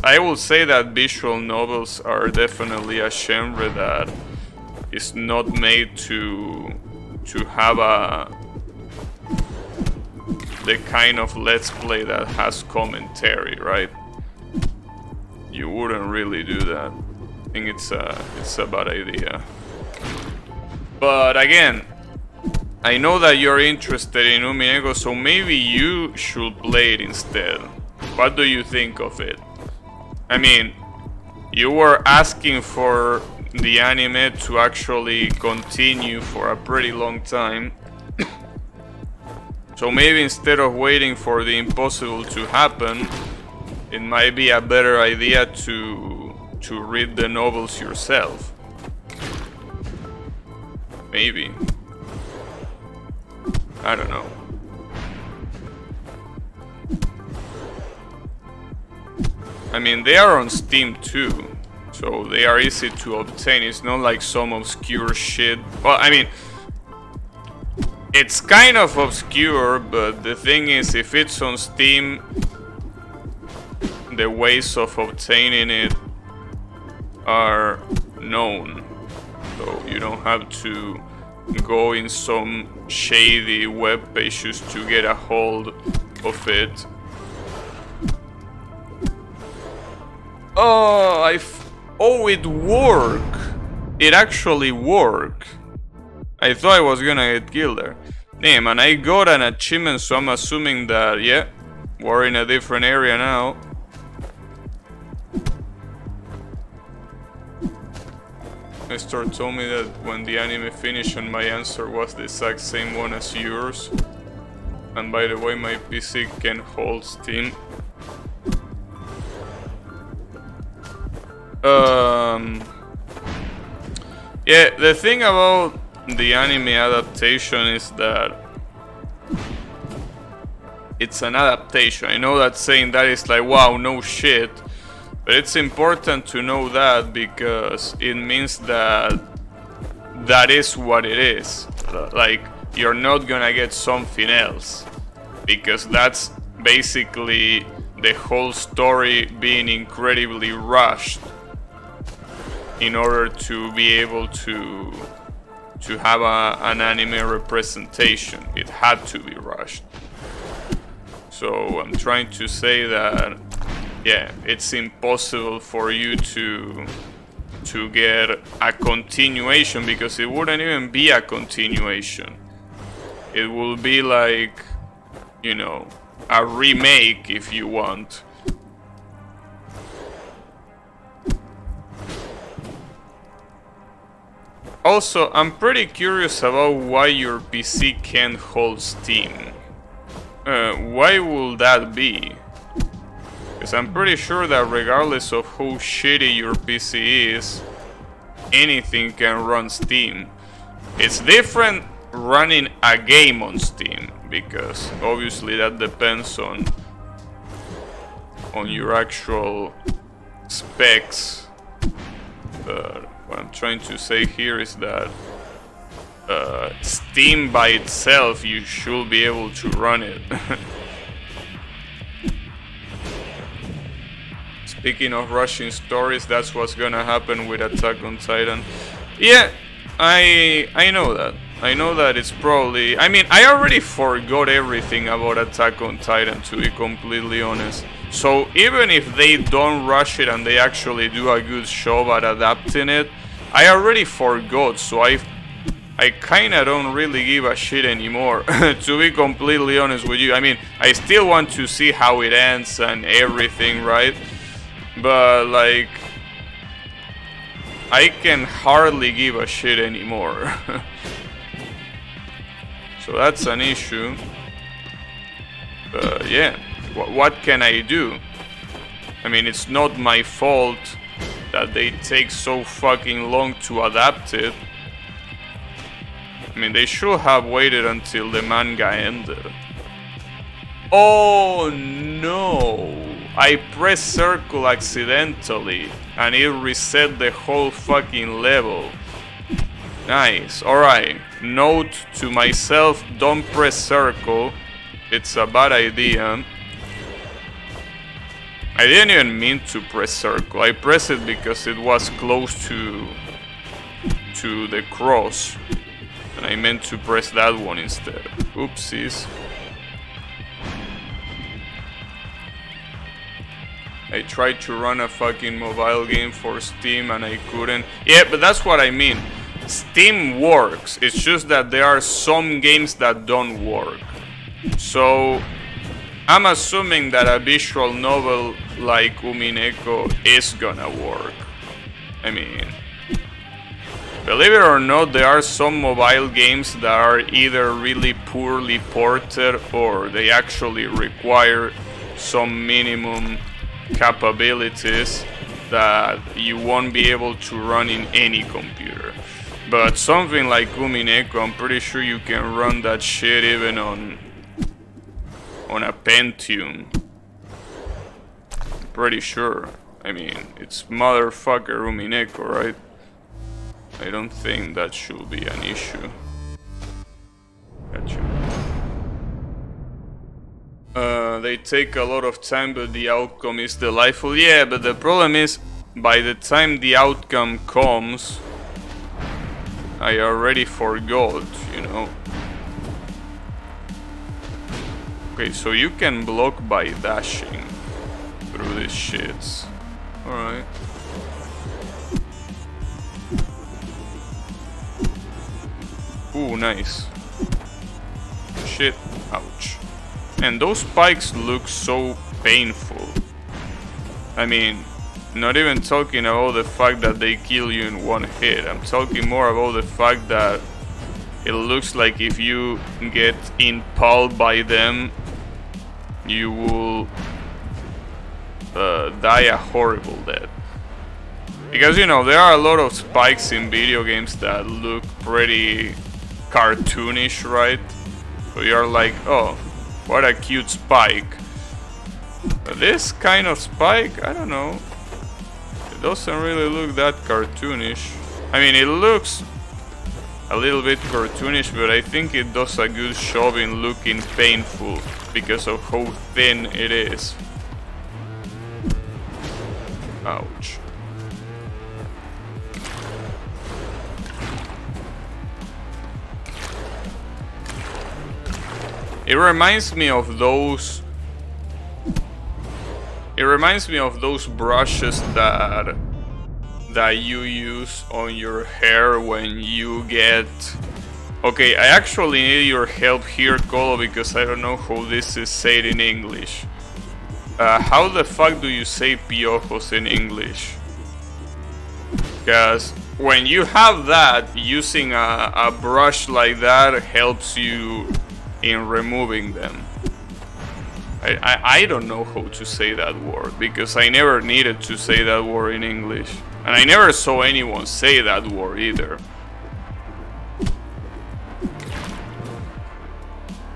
I will say that visual novels are definitely a genre that is not made to have the kind of let's play that has commentary, right? You wouldn't really do that. I think it's a bad idea. But again, I know that you're interested in Umineko, so maybe you should play it instead. What do you think of it? I mean, you were asking for the anime to actually continue for a pretty long time. So maybe instead of waiting for the impossible to happen, it might be a better idea to read the novels yourself. Maybe. I don't know. I mean, they are on Steam too, so they are easy to obtain. It's not like some obscure shit. Well, I mean, it's kind of obscure, but the thing is, if it's on Steam, the ways of obtaining it are known, so you don't have to go in some shady web pages to get a hold of it. Oh, it worked! It actually worked. I thought I was gonna get killed there. Damn, and I got an achievement, so I'm assuming that, yeah, we're in a different area now. Nestor told me that when the anime finished and my answer was the exact same one as yours. And by the way, my PC can hold Steam. Yeah, the thing about the anime adaptation is that it's an adaptation. I know that saying that is like, wow, no shit. But it's important to know that because it means that that is what it is. Like, you're not gonna get something else. Because that's basically the whole story being incredibly rushed in order to be able to have an anime representation. It had to be rushed. So I'm trying to say that, yeah, it's impossible for you to get a continuation, because it wouldn't even be a continuation. It will be like, you know, a remake if you want. Also, I'm pretty curious about why your PC can't hold Steam. Why will that be? Because I'm pretty sure that regardless of how shitty your PC is, anything can run Steam. It's different running a game on Steam, because obviously that depends on your actual specs. But what I'm trying to say here is that Steam by itself, you should be able to run it. Speaking of rushing stories, that's what's gonna happen with Attack on Titan. Yeah, I know that. I know that it's probably... I mean, I already forgot everything about Attack on Titan, to be completely honest. So even if they don't rush it and they actually do a good job at adapting it, I already forgot, so I kinda don't really give a shit anymore, to be completely honest with you. I mean, I still want to see how it ends and everything, right? But, like, I can hardly give a shit anymore. So that's an issue. But yeah, what can I do? I mean, it's not my fault that they take so fucking long to adapt it. I mean, they should have waited until the manga ended. Oh no! I pressed circle accidentally and it reset the whole fucking level. Nice, alright. Note to myself, don't press circle. It's a bad idea. I didn't even mean to press circle. I pressed it because it was close to the cross. And I meant to press that one instead. Oopsies. I tried to run a fucking mobile game for Steam and I couldn't. Yeah, but that's what I mean. Steam works. It's just that there are some games that don't work. So I'm assuming that a visual novel like Umineko is gonna work. I mean, believe it or not, there are some mobile games that are either really poorly ported or they actually require some minimum capabilities that you won't be able to run in any computer. But something like Umineko, I'm pretty sure you can run that shit even on a Pentium. Pretty sure. I mean, it's motherfucker Umineko, right? I don't think that should be an issue. Gotcha. They take a lot of time, but the outcome is delightful. Yeah, but the problem is, by the time the outcome comes, I already forgot, you know. Okay, so you can block by dashing through these shits. Alright. Ooh, nice. Shit. Ouch. And those spikes look so painful. I mean, not even talking about the fact that they kill you in one hit. I'm talking more about the fact that it looks like if you get impaled by them, you will die a horrible death. Because, you know, there are a lot of spikes in video games that look pretty cartoonish, right? So you're like, oh, what a cute spike. But this kind of spike, I don't know. It doesn't really look that cartoonish. I mean, it looks a little bit cartoonish, but I think it does a good job in looking painful because of how thin it is. Ouch. It reminds me of those. It reminds me of those brushes that you use on your hair when you get. Okay, I actually need your help here, Colo, because I don't know how this is said in English. How the fuck do you say piojos in English? Because when you have that, using a brush like that helps you in removing them. I don't know how to say that word because I never needed to say that word in English. And I never saw anyone say that word either.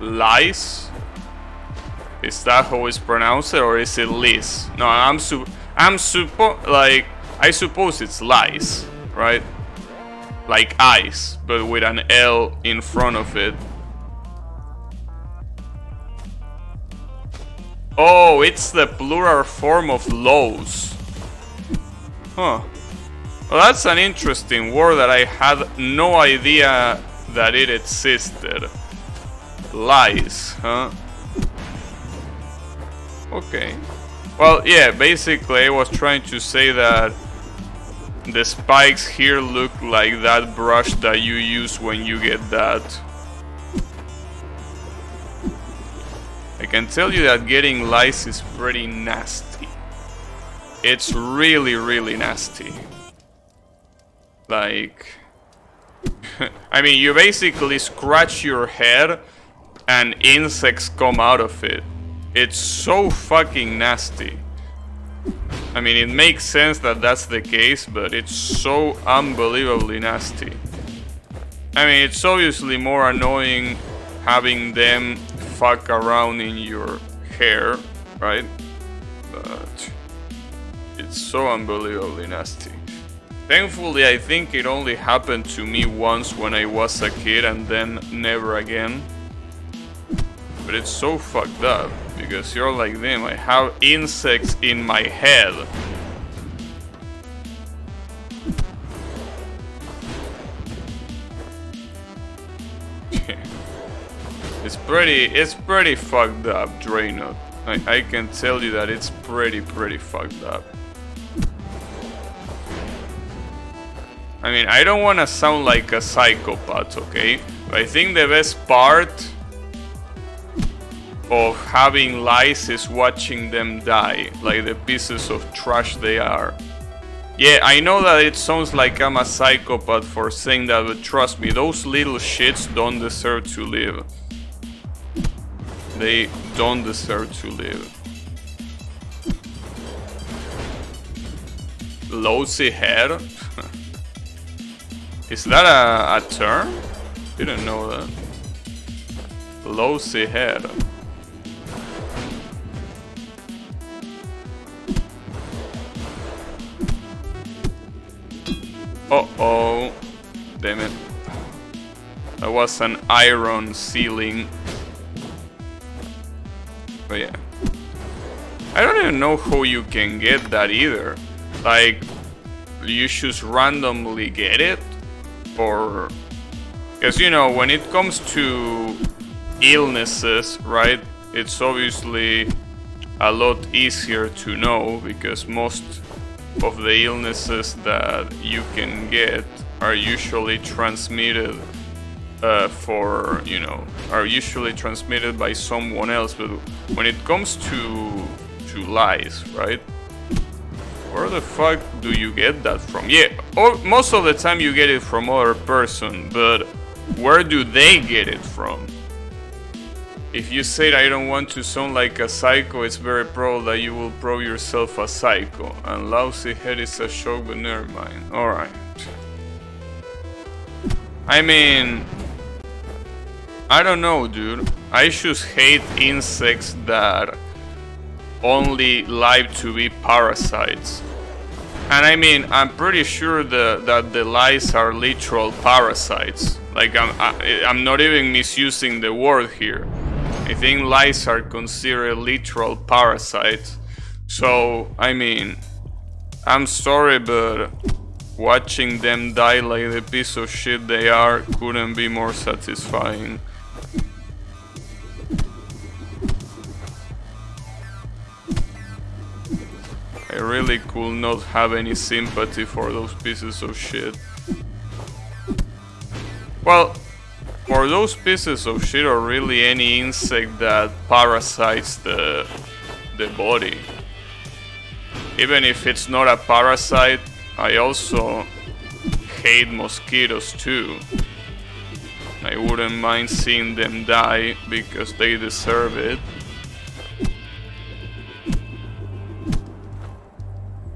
Lice? Is that how it's pronounced or is it lice? No, I suppose it's lice, right? Like ice, but with an L in front of it. Oh, it's the plural form of lows. Huh. Well, that's an interesting word that I had no idea that it existed. Lies, huh? Okay. Well, yeah, basically I was trying to say that the spikes here look like that brush that you use when you get that. I can tell you that getting lice is pretty nasty. It's really, really nasty. Like... I mean, you basically scratch your head and insects come out of it. It's so fucking nasty. I mean, it makes sense that that's the case, but it's so unbelievably nasty. I mean, it's obviously more annoying having them fuck around in your hair, right? But it's so unbelievably nasty. Thankfully, I think it only happened to me once when I was a kid and then never again. But it's so fucked up, because you're like them, I have insects in my head. It's pretty fucked up, Draynor. I can tell you that it's pretty fucked up. I mean, I don't want to sound like a psychopath, okay? But I think the best part of having lice is watching them die, like the pieces of trash they are. Yeah, I know that it sounds like I'm a psychopath for saying that, but trust me, those little shits don't deserve to live. They don't deserve to live. Lousy head? Is that a term? Didn't know that. Lousy head. Uh-oh. Damn it. That was an iron ceiling. But yeah. I don't even know how you can get that either. Like, you just randomly get it? or because you know when it comes to illnesses, right, it's obviously a lot easier to know because most of the illnesses that you can get are usually transmitted are usually transmitted by someone else. But when it comes to lice, right, where the fuck do you get that from? Yeah, or most of the time you get it from other person, but where do they get it from? If you said I don't want to sound like a psycho, it's very probable that you will prove yourself a psycho. And lousy head is a shock, but never mind. Alright. I mean, I don't know, dude. I just hate insects that only live to be parasites. And I mean, I'm pretty sure that the lice are literal parasites. Like, I'm not even misusing the word here. I think lice are considered literal parasites. So, I mean, I'm sorry, but watching them die like the piece of shit they are couldn't be more satisfying. I really could not have any sympathy for those pieces of shit. Well, for those pieces of shit or really any insect that parasites the body. Even if it's not a parasite, I also hate mosquitoes too. I wouldn't mind seeing them die because they deserve it.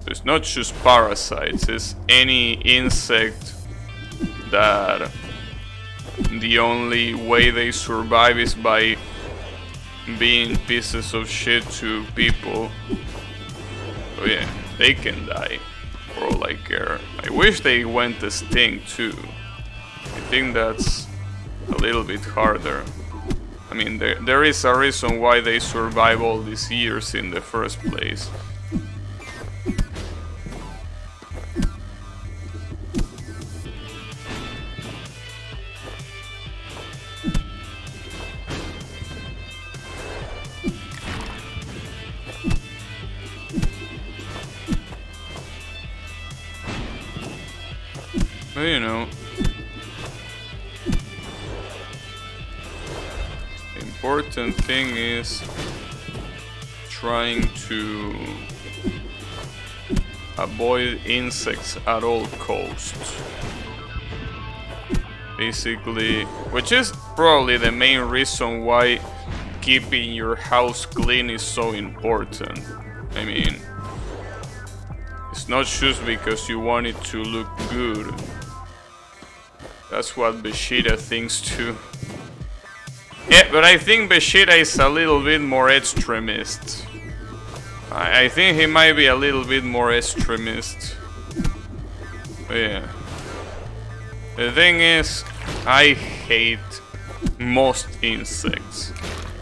It's not just parasites, it's any insect that the only way they survive is by being pieces of shit to people. So yeah, they can die for all I care. I wish they went the sting too. I think that's a little bit harder. I mean, there is a reason why they survive all these years in the first place. But you know, the important thing is trying to avoid insects at all costs. Basically, which is probably the main reason why keeping your house clean is so important. I mean, it's not just because you want it to look good. That's what Beshida thinks too. Yeah, but I think Beshida is a little bit more extremist. I think he might be a little bit more extremist. But yeah. The thing is, I hate most insects.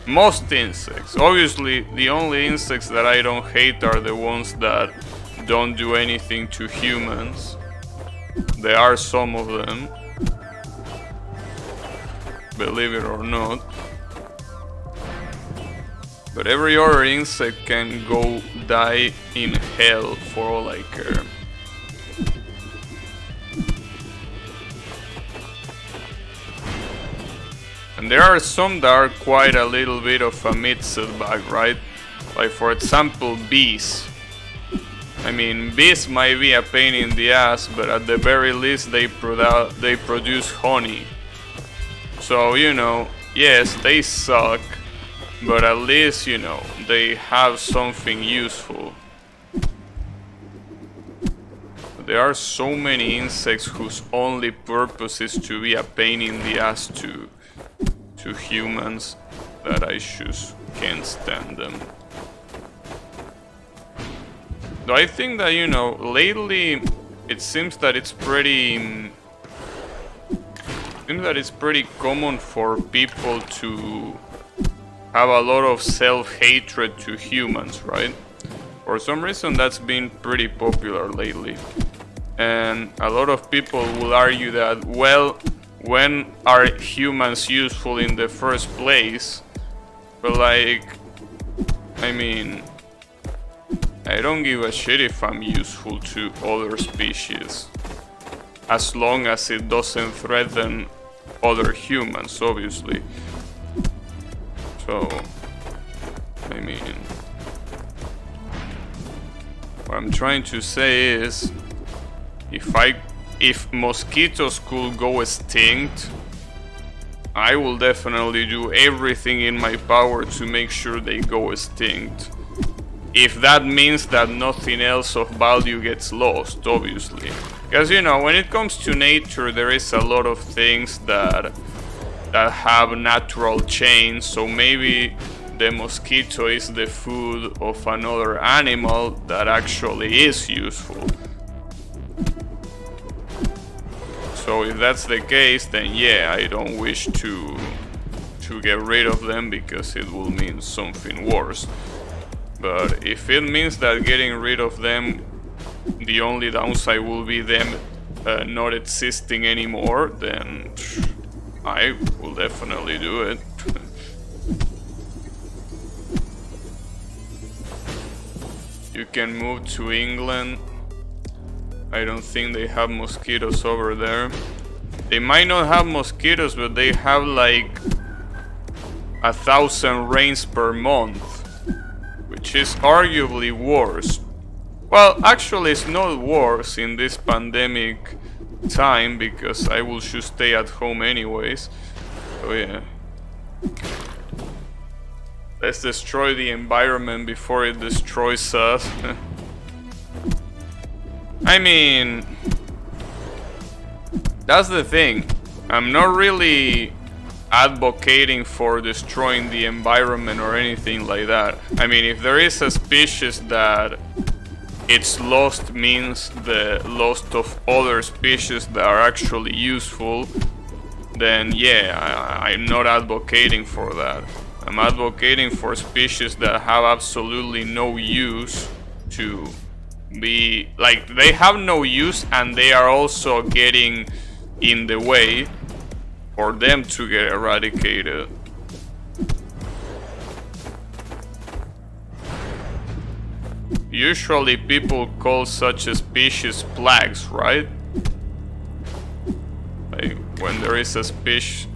Most insects. Obviously, the only insects that I don't hate are the ones that don't do anything to humans. There are some of them, believe it or not. But every other insect can go die in hell for all I care. And there are some that are quite a little bit of a mixed bag, right? Like for example, bees. I mean, bees might be a pain in the ass, but at the very least they produce honey. So, you know, yes, they suck, but at least, you know, they have something useful. There are so many insects whose only purpose is to be a pain in the ass to humans that I just can't stand them. Though I think that, you know, lately it seems that it's pretty common for people to have a lot of self-hatred to humans, right? For some reason that's been pretty popular lately. And a lot of people will argue that, well, when are humans useful in the first place? But like, I mean, I don't give a shit if I'm useful to other species, as long as it doesn't threaten other humans, obviously. So, I mean, what I'm trying to say is, if mosquitoes could go extinct, I will definitely do everything in my power to make sure they go extinct. If that means that nothing else of value gets lost, obviously. Because, you know, when it comes to nature, there is a lot of things that have natural chains, so maybe the mosquito is the food of another animal that actually is useful. So if that's the case, then yeah, I don't wish to get rid of them because it will mean something worse. But if it means that getting rid of them, the only downside will be them not existing anymore, then I will definitely do it. You can move to England. I don't think they have mosquitoes over there. They might not have mosquitoes, but they have like 1,000 rains per month, which is arguably worse. Well, actually it's not worse in this pandemic time because I will just stay at home anyways. So yeah. Let's destroy the environment before it destroys us. I mean, that's the thing. I'm not really advocating for destroying the environment or anything like that. I mean, if there is a species that its lost means the loss of other species that are actually useful, then yeah, I'm not advocating for that. I'm advocating for species that have absolutely no use to be, like, they have no use and they are also getting in the way for them to get eradicated. Usually people call such a species plagues, right? Like when there is a species,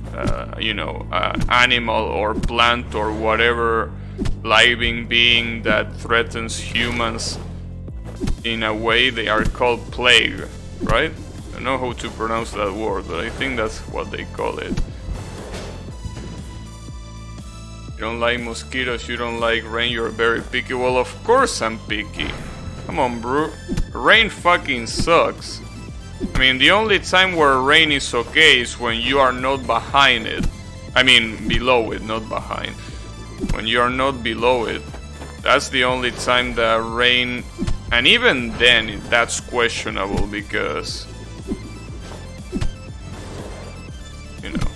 you know, animal or plant or whatever living being that threatens humans in a way, they are called plague, right? I don't know how to pronounce that word, but I think that's what they call it. You don't like mosquitoes, you don't like rain, you're very picky. Well, of course I'm picky. Come on, bro. Rain fucking sucks. I mean, the only time where rain is okay is when you are not behind it. I mean, below it, not behind. When you are not below it, that's the only time that rain... And even then, that's questionable because, you know,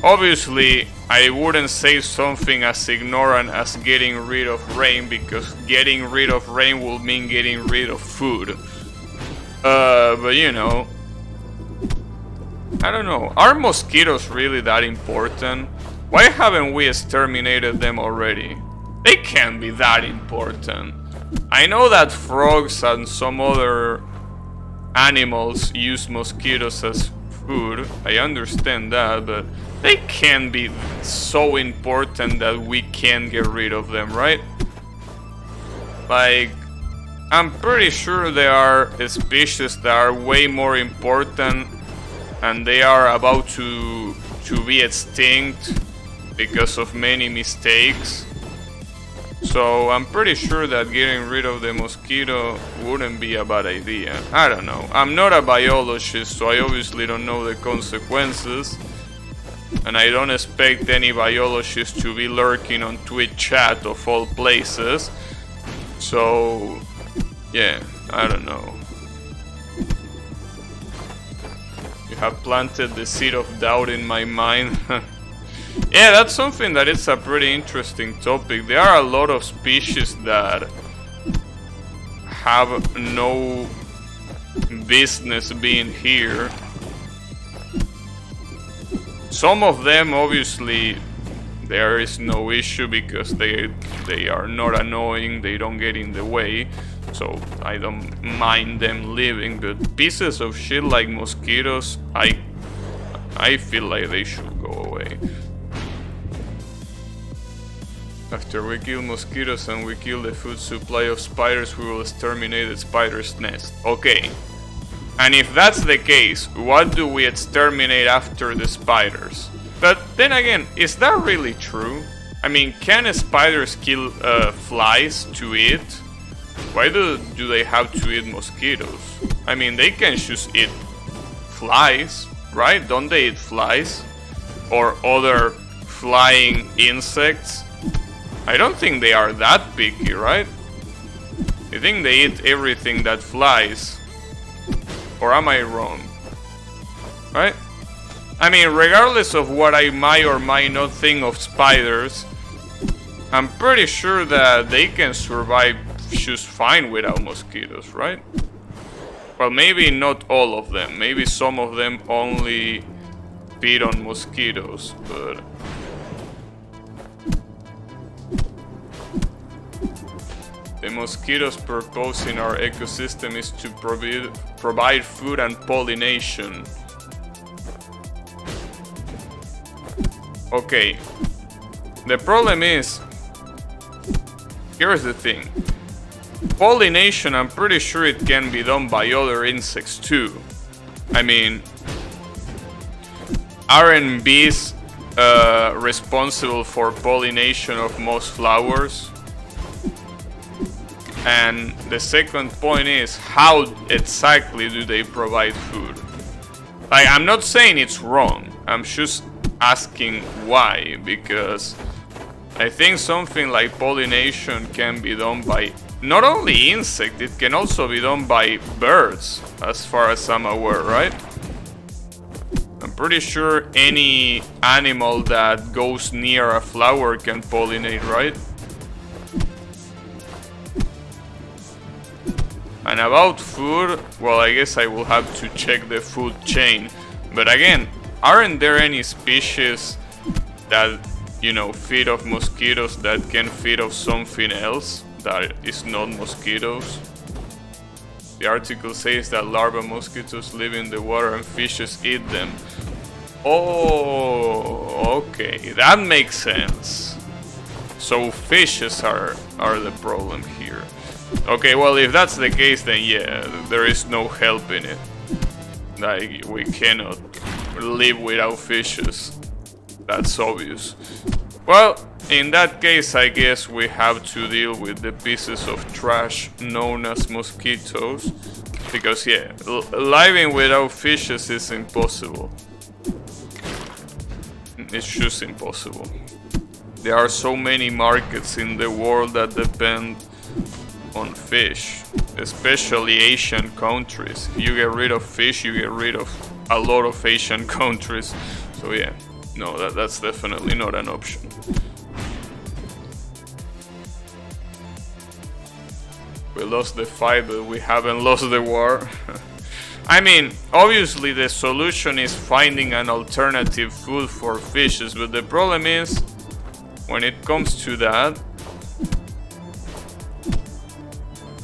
obviously I wouldn't say something as ignorant as getting rid of rain, because getting rid of rain will mean getting rid of food. But you know, I don't know. Are mosquitoes really that important? Why haven't we exterminated them already? They can't be that important. I know that frogs and some other animals use mosquitoes as food. I understand that, but they can't be so important that we can't get rid of them, right? Like, I'm pretty sure there are species that are way more important and they are about to be extinct because of many mistakes. So I'm pretty sure that getting rid of the mosquito wouldn't be a bad idea. I don't know. I'm not a biologist, so I obviously don't know the consequences. And I don't expect any biologist to be lurking on Twitch chat of all places. So, yeah, I don't know. You have planted the seed of doubt in my mind. Yeah, that's something that is a pretty interesting topic. There are a lot of species that have no business being here. Some of them, obviously, there is no issue because they are not annoying, they don't get in the way, so I don't mind them leaving. But pieces of shit like mosquitoes, I feel like they should go away. After we kill mosquitoes and we kill the food supply of spiders, we will exterminate the spider's nest. Okay. And if that's the case, what do we exterminate after the spiders? But then again, is that really true? I mean, can spiders kill flies to eat? Why do they have to eat mosquitoes? I mean, they can just eat flies, right? Don't they eat flies? Or other flying insects? I don't think they are that picky, right? I think they eat everything that flies. Or am I wrong? Right? I mean, regardless of what I might or might not think of spiders, I'm pretty sure that they can survive just fine without mosquitoes, right? Well, maybe not all of them. Maybe some of them only feed on mosquitoes, but... The mosquitoes' purpose in our ecosystem is to provide food and pollination. Okay. The problem is... Here's the thing. Pollination, I'm pretty sure it can be done by other insects too. I mean... Aren't bees responsible for pollination of most flowers? And the second point is, how exactly do they provide food? Like, I'm not saying it's wrong, I'm just asking why, because I think something like pollination can be done by not only insects, it can also be done by birds, as far as I'm aware, right? I'm pretty sure any animal that goes near a flower can pollinate, right? And about food, well, I guess I will have to check the food chain. But again, aren't there any species that, you know, feed off mosquitoes that can feed off something else that is not mosquitoes? The article says that larva mosquitoes live in the water and fishes eat them. Oh, okay, that makes sense. So fishes are the problem here. Okay, well, if that's the case, then yeah, there is no help in it. Like, we cannot live without fishes. That's obvious. Well, in that case, I guess we have to deal with the pieces of trash known as mosquitoes. Because, yeah, living without fishes is impossible. It's just impossible. There are so many markets in the world that depend on fish, especially Asian countries. If you get rid of fish, you get rid of a lot of Asian countries. So yeah, no, that's definitely not an option. We lost the fight, but we haven't lost the war. I mean, obviously the solution is finding an alternative food for fishes, but the problem is, when it comes to that,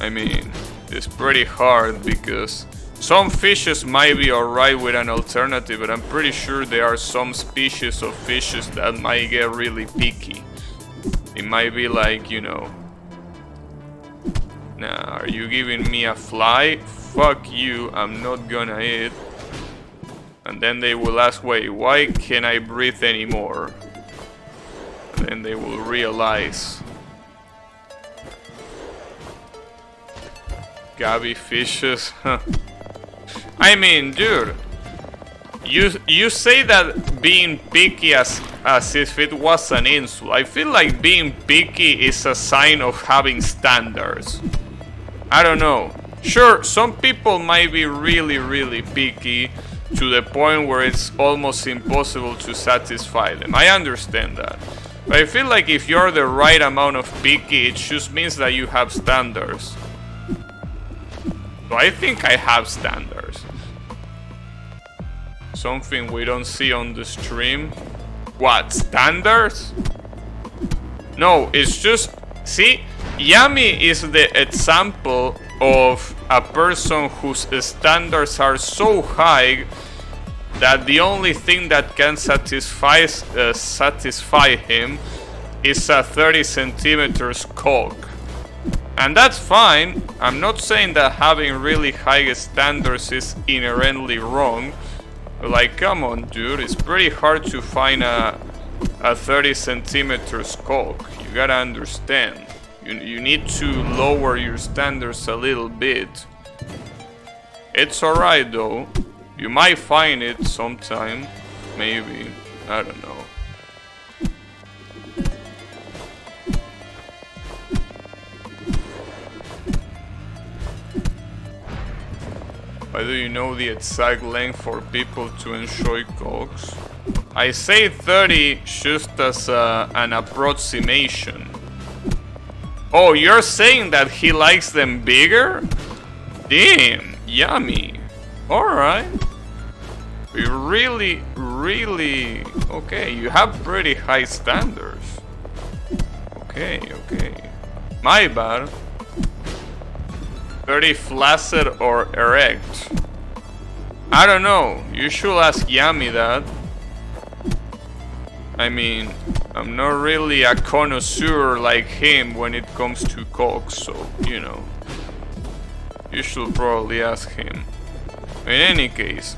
I mean, it's pretty hard because some fishes might be alright with an alternative, but I'm pretty sure there are some species of fishes that might get really picky. It might be like, you know, nah, are you giving me a fly? Fuck you, I'm not gonna eat. And then they will ask, wait, why can't I breathe anymore? And then they will realize. Gabby fishes. I mean, dude, you say that being picky as if it was an insult. I feel like being picky is a sign of having standards. I don't know. Sure, some people might be really picky to the point where it's almost impossible to satisfy them. I understand that. But I feel like if you're the right amount of picky, it just means that you have standards. So I think I have standards. Something we don't see on the stream. What, standards? No, it's just... See, Yami is the example of a person whose standards are so high that the only thing that can satisfy him is a 30 centimeters cock. And that's fine. I'm not saying that having really high standards is inherently wrong. But like, come on, dude, it's pretty hard to find a 30 centimeters cock. You gotta understand. You need to lower your standards a little bit. It's alright though. You might find it sometime. Maybe. I don't know. Why do you know the exact length for people to enjoy cocks? I say 30 just as an approximation. Oh, you're saying that he likes them bigger? Damn, yummy. Alright. We really... Okay, you have pretty high standards. Okay. My bad. 30 flaccid or erect? I don't know. You should ask Yami that. I mean, I'm not really a connoisseur like him when it comes to cocks, so, you know. You should probably ask him. In any case,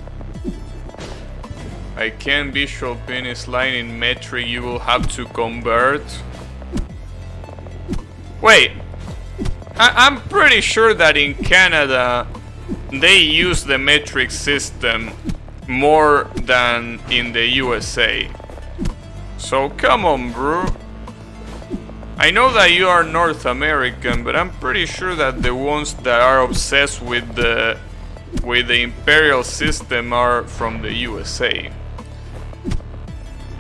I can visual penis line in metric, you will have to convert. Wait, I'm pretty sure that in Canada they use the metric system more than in the USA. So come on, bro. I know that you are North American, but I'm pretty sure that the ones that are obsessed with the imperial system are from the USA.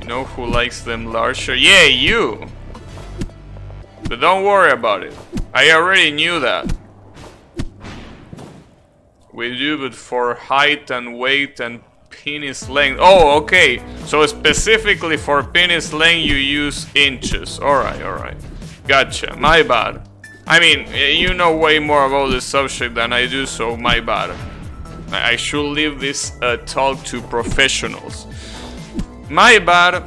You know who likes them larger? Yeah, you! But don't worry about it. I already knew that. We do, but for height and weight and penis length. Oh, okay. So specifically for penis length you use inches. Alright. Gotcha. My bad. I mean, you know way more about the subject than I do, so my bad. I should leave this talk to professionals. My bad.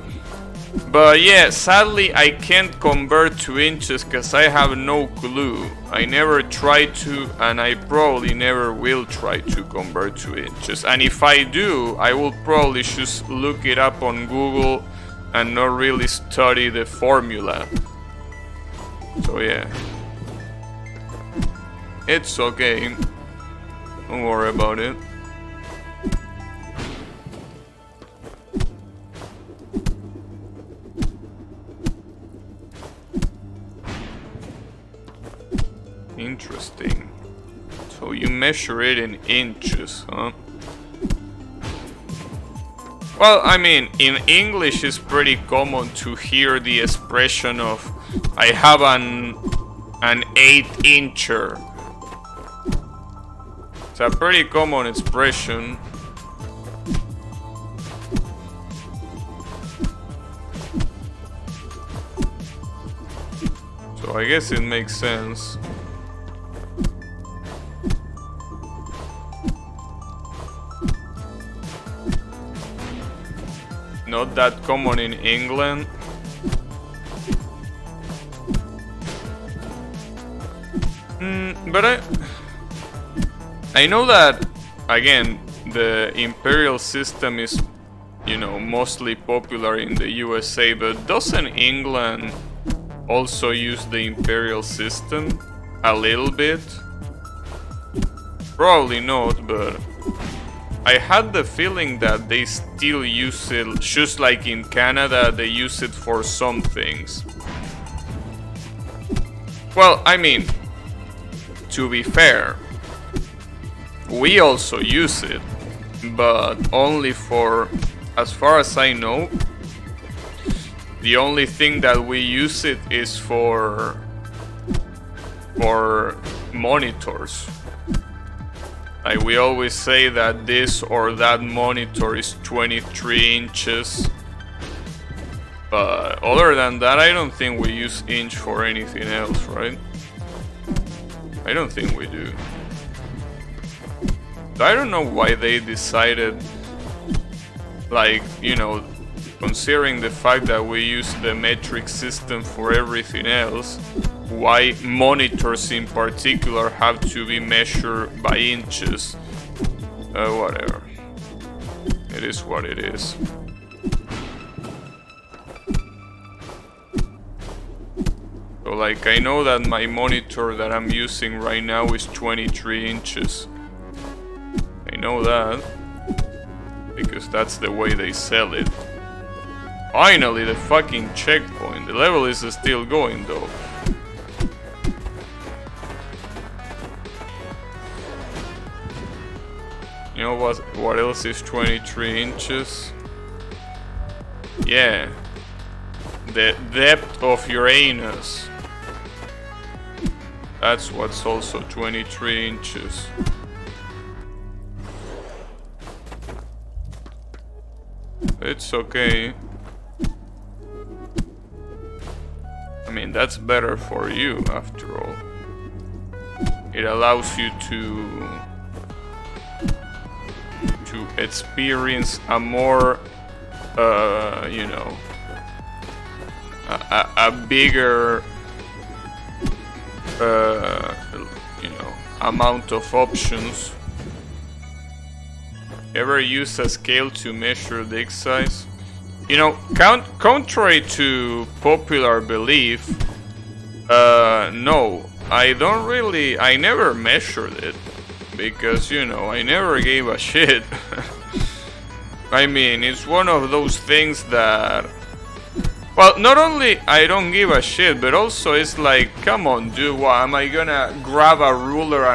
But yeah, sadly I can't convert to inches because I have no clue. I never tried to, and I probably never will try to convert to inches. And if I do, I will probably just look it up on Google and not really study the formula. So yeah. It's okay. Don't worry about it. Interesting. So you measure it in inches, huh? Well, I mean, in English it's pretty common to hear the expression of I have an 8-incher. It's a pretty common expression. So I guess it makes sense. Not that common in England. But I know that, again, the imperial system is, you know, mostly popular in the USA, but doesn't England also use the imperial system a little bit? Probably not, but I had the feeling that they still use it, just like in Canada, they use it for some things. Well, I mean, to be fair, we also use it, but only for, as far as I know, the only thing that we use it is for monitors. Like we always say that this or that monitor is 23 inches. But other than that, I don't think we use inch for anything else, right? I don't think we do. I don't know why they decided, like, you know, considering the fact that we use the metric system for everything else, why monitors in particular have to be measured by inches. Whatever. It is what it is. So like I know that my monitor that I'm using right now is 23 inches. I know that because that's the way they sell it. Finally, the fucking checkpoint. The level is still going though. You know what else is 23 inches? Yeah. The depth of Uranus. That's what's also 23 inches. It's okay. I mean, that's better for you after all. It allows you to experience a more, you know, a bigger, you know, amount of options. Ever use a scale to measure dick size? You know, contrary to popular belief, no, I never measured it. Because, you know, I never gave a shit. I mean, it's one of those things that... Well, not only I don't give a shit, but also it's like, come on, dude, what, am I gonna grab a ruler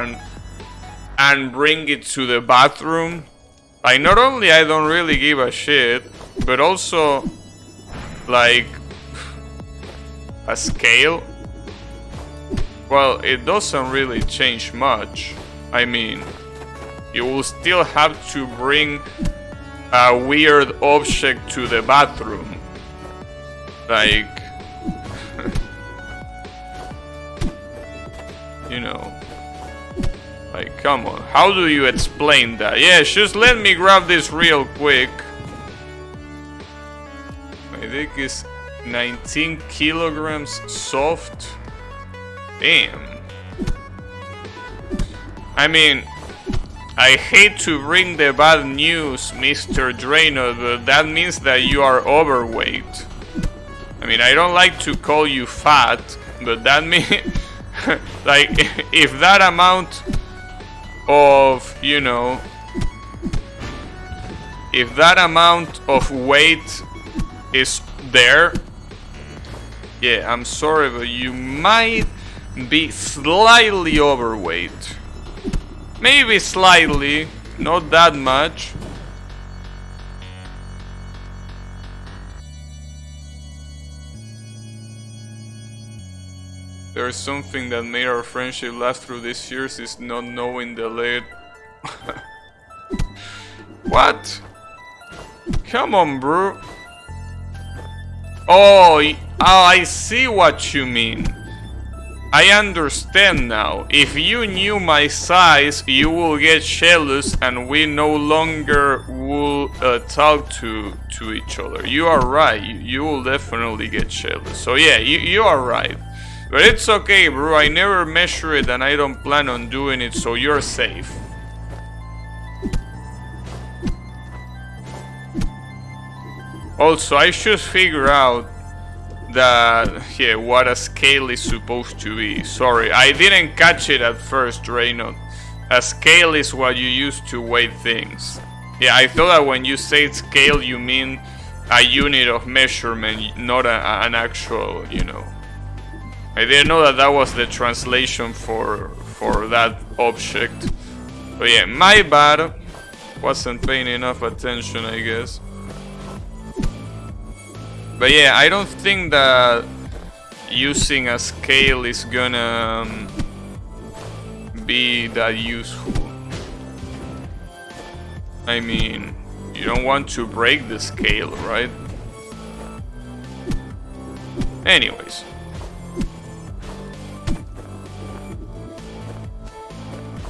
and bring it to the bathroom? Like, not only I don't really give a shit, but also, like, a scale? Well, it doesn't really change much. I mean, you will still have to bring a weird object to the bathroom. Like, you know, like, come on, how do you explain that? Yeah, just let me grab this real quick. My dick is 19 kilograms soft. Damn. I mean, I hate to bring the bad news, Mr. Draino, but that means that you are overweight. I mean, I don't like to call you fat, but that means, like, if that amount of, you know, if that amount of weight is there, yeah, I'm sorry, but you might be slightly overweight. Maybe slightly, not that much. There's something that made our friendship last through these years is not knowing the lead. What? Come on, bro. Oh, I see what you mean. I understand now. If you knew my size, you will get jealous and we no longer will talk to each other. You are right. You will definitely get jealous. So yeah, you are right. But it's okay, bro. I never measure it and I don't plan on doing it, so you're safe. Also, I should figure out that, yeah, what a scale is supposed to be. Sorry, I didn't catch it at first, Reynold. A scale is what you use to weigh things. Yeah, I thought that when you say scale, you mean a unit of measurement, not an actual, you know. I didn't know that that was the translation for that object. But yeah, my bad. Wasn't paying enough attention, I guess. But yeah, I don't think that using a scale is gonna be that useful. I mean, you don't want to break the scale, right? Anyways.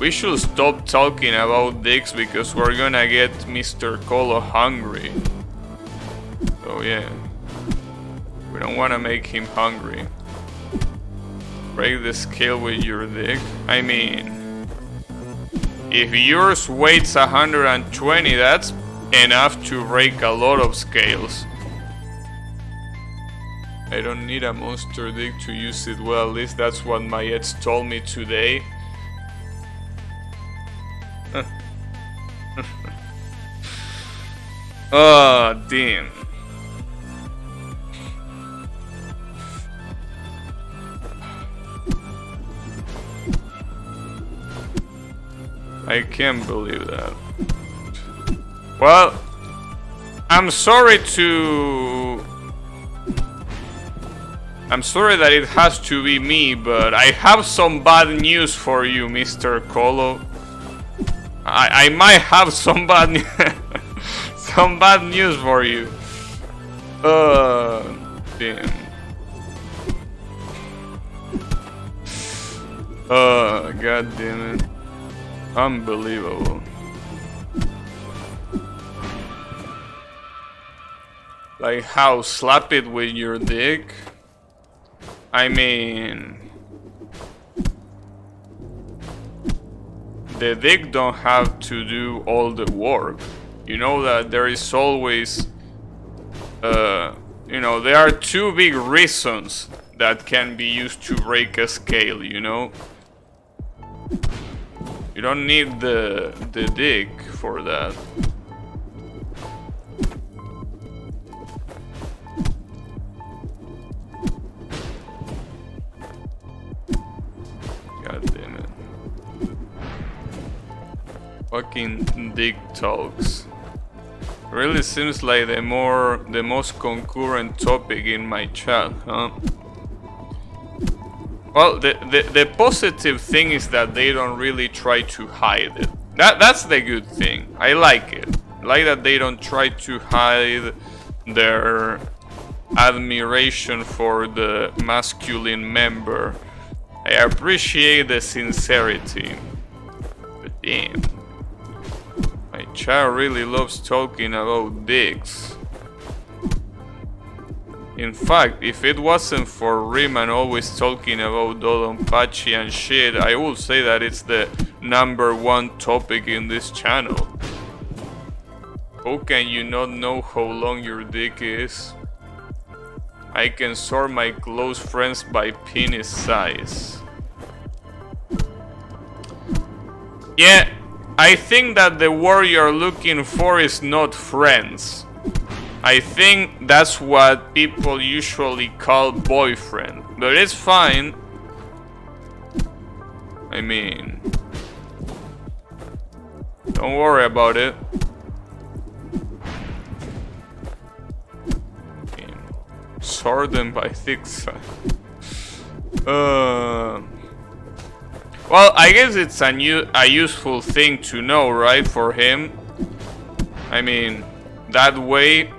We should stop talking about dicks because we're gonna get Mr. Colo hungry. So yeah. We don't wanna make him hungry. Break the scale with your dick? I mean, if yours weighs 120, that's enough to break a lot of scales. I don't need a monster dick to use it well, at least that's what my ex told me today. Oh, damn. I can't believe that. Well, I'm sorry that it has to be me, but I have some bad news for you, Mr. Colo. I might have some bad some bad news for you. Damn. God damn it. Unbelievable. Like how? Slap it with your dick? I mean, the dick don't have to do all the work. You know that there is always, you know, there are two big reasons that can be used to break a scale, you know? You don't need the dick for that. God damn it. Fucking dick talks. Really seems like the most concurrent topic in my chat, huh? Well, the positive thing is that they don't really try to hide it. That's the good thing. I like it. I like that they don't try to hide their admiration for the masculine member. I appreciate the sincerity. But damn. My child really loves talking about dicks. In fact, if it wasn't for Riemann always talking about Dodonpachi and shit, I would say that it's the #1 topic in this channel. How can you not know how long your dick is? I can sort my close friends by penis size. Yeah, I think that the word you're looking for is not friends. I think that's what people usually call boyfriend, but it's fine. I mean, don't worry about it. Sort them by thick size. Well, I guess it's a useful thing to know, right, for him. I mean, that way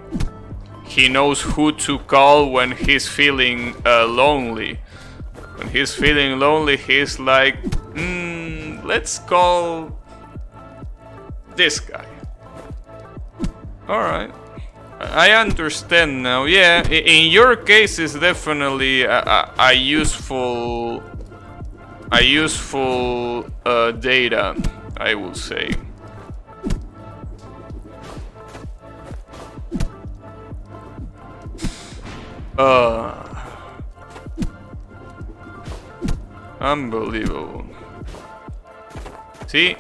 he knows who to call when he's feeling lonely. When he's feeling lonely, he's like, let's call this guy. Alright. I understand now. Yeah, in your case, it's definitely a useful data, I would say. Unbelievable. See?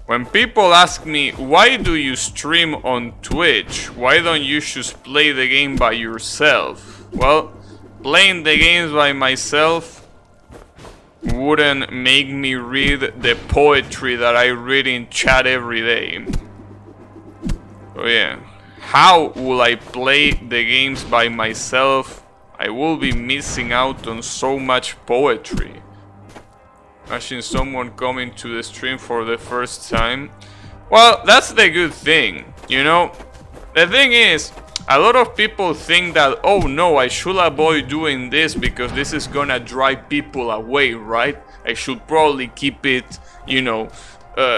When people ask me, why do you stream on Twitch? Why don't you just play the game by yourself? Well, playing the games by myself wouldn't make me read the poetry that I read in chat every day. So yeah, how will I play the games by myself? I will be missing out on so much poetry. Imagine someone coming to the stream for the first time. Well, that's the good thing, you know? The thing is, a lot of people think that, oh no, I should avoid doing this because this is gonna drive people away, right? I should probably keep it, you know,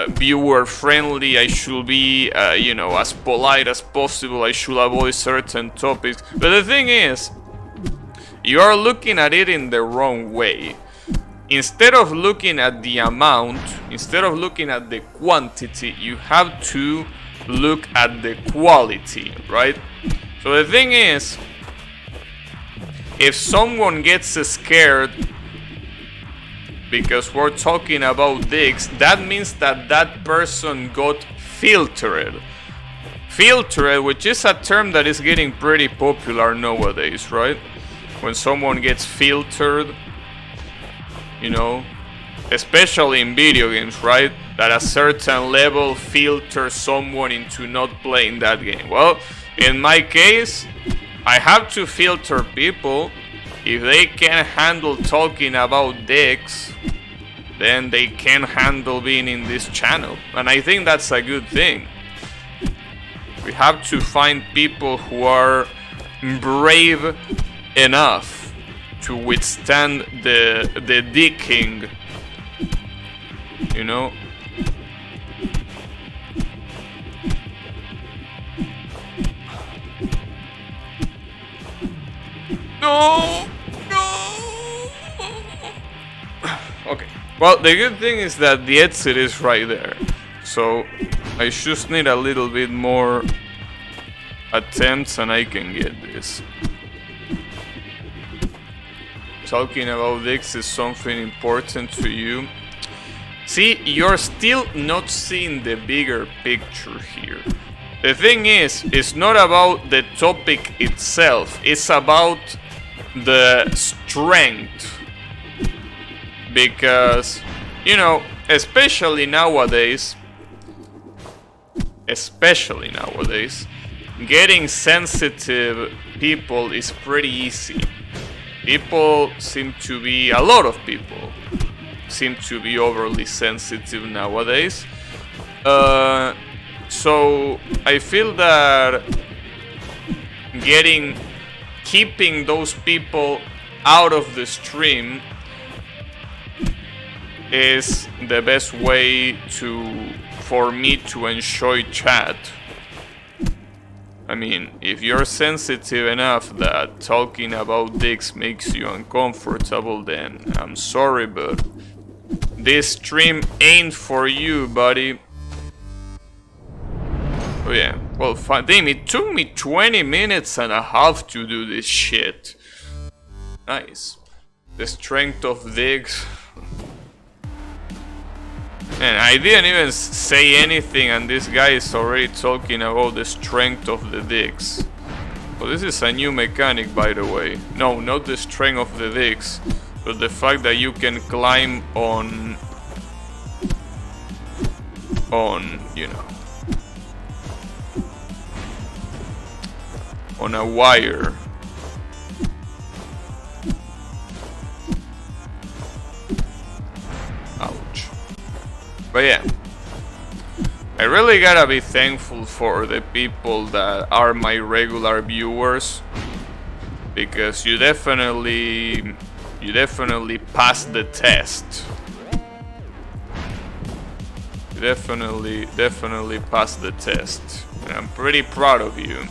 viewer friendly. I should be, you know, as polite as possible. I should avoid certain topics. But the thing is, you are looking at it in the wrong way. Instead of looking at the amount, instead of looking at the quantity, you have to look at the quality, right? So the thing is, if someone gets scared because we're talking about dicks, that means that that person got filtered. Filtered, which is a term that is getting pretty popular nowadays, right? When someone gets filtered, you know, especially in video games, right? That a certain level filters someone into not playing that game. Well, in my case, I have to filter people. If they can't handle talking about dicks, then they can't handle being in this channel. And I think that's a good thing. We have to find people who are brave enough to withstand the dicking, you know. No, no. Okay. Well, the good thing is that the exit is right there, so I just need a little bit more attempts and I can get this. Talking about dicks is something important to you. See, you're still not seeing the bigger picture here. The thing is, it's not about the topic itself, it's about the strength. Because, you know, especially nowadays, getting sensitive people is pretty easy. People seem to be, a lot of people seem to be overly sensitive nowadays. So I feel that keeping those people out of the stream is the best way for me to enjoy chat. I mean, if you're sensitive enough that talking about dicks makes you uncomfortable, then I'm sorry, but this stream ain't for you, buddy. Oh yeah, well, damn, it took me 20 minutes and a half to do this shit. Nice. The strength of dicks. And I didn't even say anything and this guy is already talking about the strength of the dicks. Well, this is a new mechanic, by the way. No, not the strength of the dicks, but the fact that you can climb on, you know, on a wire. Ouch. But yeah, I really gotta be thankful for the people that are my regular viewers, because you definitely passed the test. You definitely passed the test, and I'm pretty proud of you.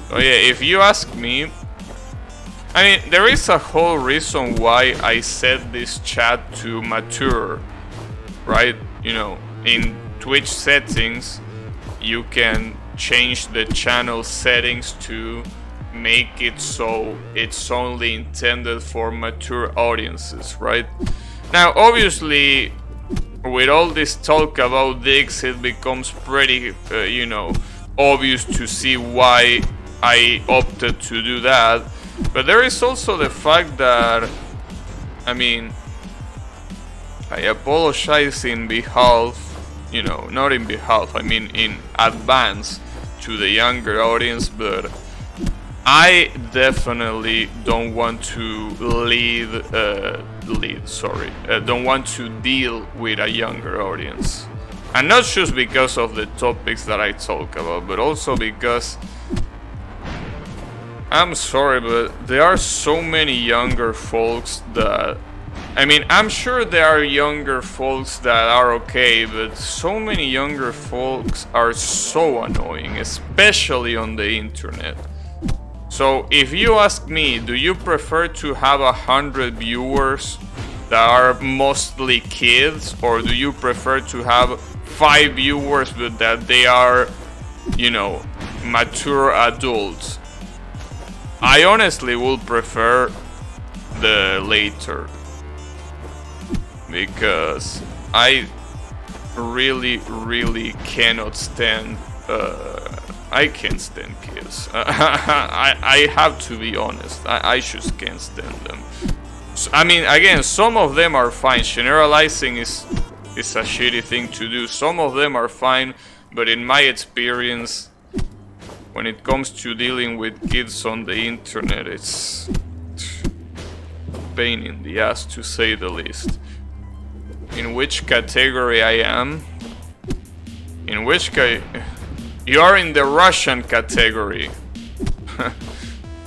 Oh yeah, if you ask me, I mean, there is a whole reason why I set this chat to mature, right? You know, in Twitch settings, you can change the channel settings to make it so it's only intended for mature audiences, right? Now, obviously, with all this talk about dicks, it becomes pretty, you know, obvious to see why I opted to do that. But there is also the fact that, I mean, I apologize in behalf, you know, not in behalf, I mean in advance to the younger audience, but I definitely don't want to don't want to deal with a younger audience. And not just because of the topics that I talk about, but also because, I'm sorry, but there are so many younger folks that, I mean, I'm sure there are younger folks that are okay, but so many younger folks are so annoying, especially on the internet. So if you ask me, do you prefer to have 100 viewers that are mostly kids, or do you prefer to have 5 viewers but that they are, you know, mature adults? I honestly would prefer the later, because I really cannot stand I can't stand kids. I have to be honest. I just can't stand them. So, I mean, again, some of them are fine. Generalizing is a shitty thing to do. Some of them are fine, but in my experience, when it comes to dealing with kids on the internet, it's a pain in the ass, to say the least. In which category I am? In which You are in the Russian category.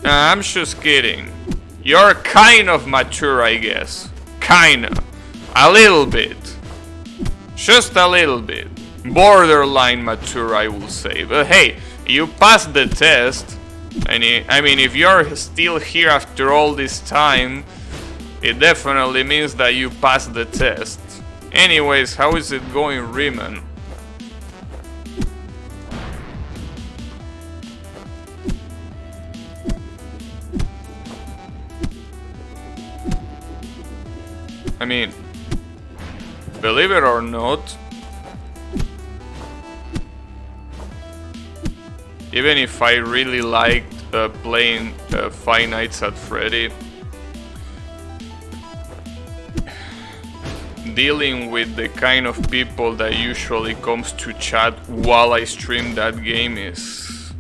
Nah, I'm just kidding. You're kind of mature, I guess. Kinda. A little bit. Just a little bit. Borderline mature, I will say. But hey, you passed the test. I mean, if you're still here after all this time, it definitely means that you passed the test. Anyways, how is it going, Riemann? I mean, believe it or not, even if I really liked playing Five Nights at Freddy, dealing with the kind of people that usually comes to chat while I stream that game is...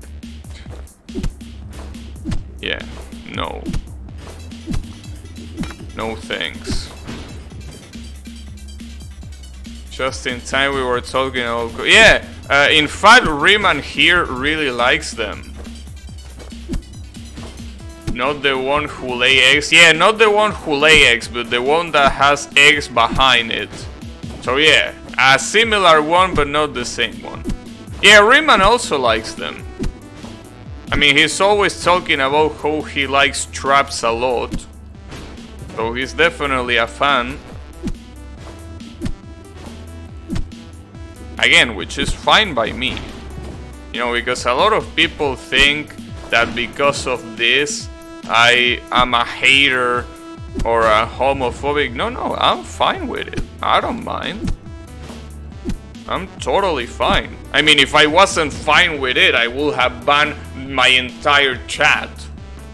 yeah, no. No thanks. Just in time we were talking about... yeah, in fact, Riemann here really likes them. Not the one who lay eggs. Yeah, not the one who lay eggs, but the one that has eggs behind it. So yeah, a similar one, but not the same one. Yeah, Riemann also likes them. I mean, he's always talking about how he likes traps a lot. So he's definitely a fan. Again, which is fine by me. You know, because a lot of people think that because of this, I am a hater or a homophobic. No, I'm fine with it. I don't mind. I'm totally fine. I mean, if I wasn't fine with it, I would have banned my entire chat.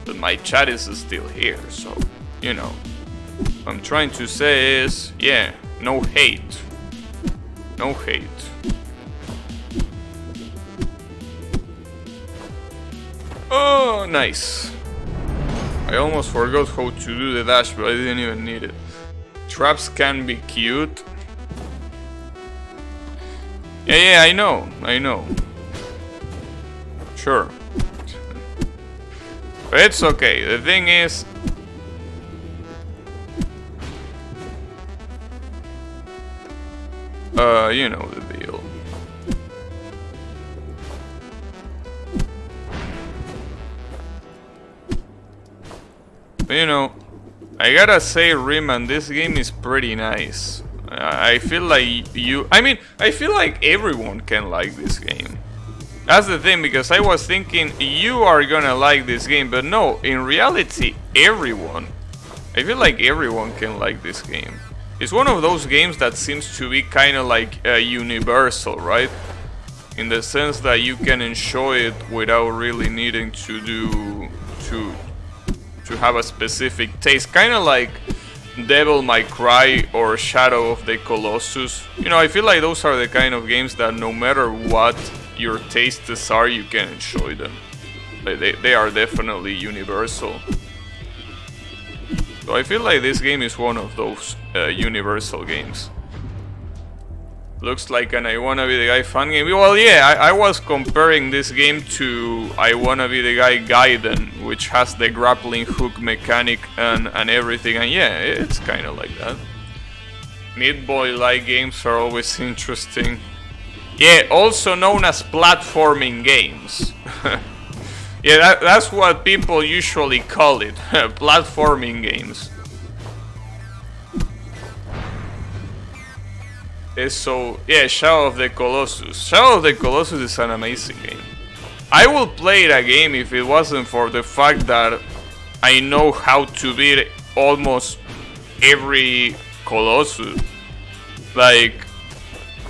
But my chat is still here, so, you know. What I'm trying to say is, yeah, no hate. No hate. Oh, nice. I almost forgot how to do the dash, but I didn't even need it. Traps can be cute. Yeah, I know. Sure. But it's okay. The thing is... you know the deal. But, you know, I gotta say, Riemann, this game is pretty nice. I feel like I feel like everyone can like this game. That's the thing, because I was thinking you are gonna like this game, but no, in reality, everyone. I feel like everyone can like this game. It's one of those games that seems to be kind of like universal, right? In the sense that you can enjoy it without really needing to have a specific taste, kind of like Devil May Cry or Shadow of the Colossus. You know, I feel like those are the kind of games that no matter what your tastes are, you can enjoy them. They are definitely universal. So I feel like this game is one of those universal games. Looks like an I Wanna Be the Guy fan game. Well, yeah, I was comparing this game to I Wanna Be the Guy Gaiden, which has the grappling hook mechanic and everything, and yeah, it's kind of like that. Meat Boy-like games are always interesting. Yeah, also known as platforming games. Yeah, that's what people usually call it, platforming games. So, yeah, Shadow of the Colossus. Shadow of the Colossus is an amazing game. I will play it again if it wasn't for the fact that I know how to beat almost every Colossus. Like,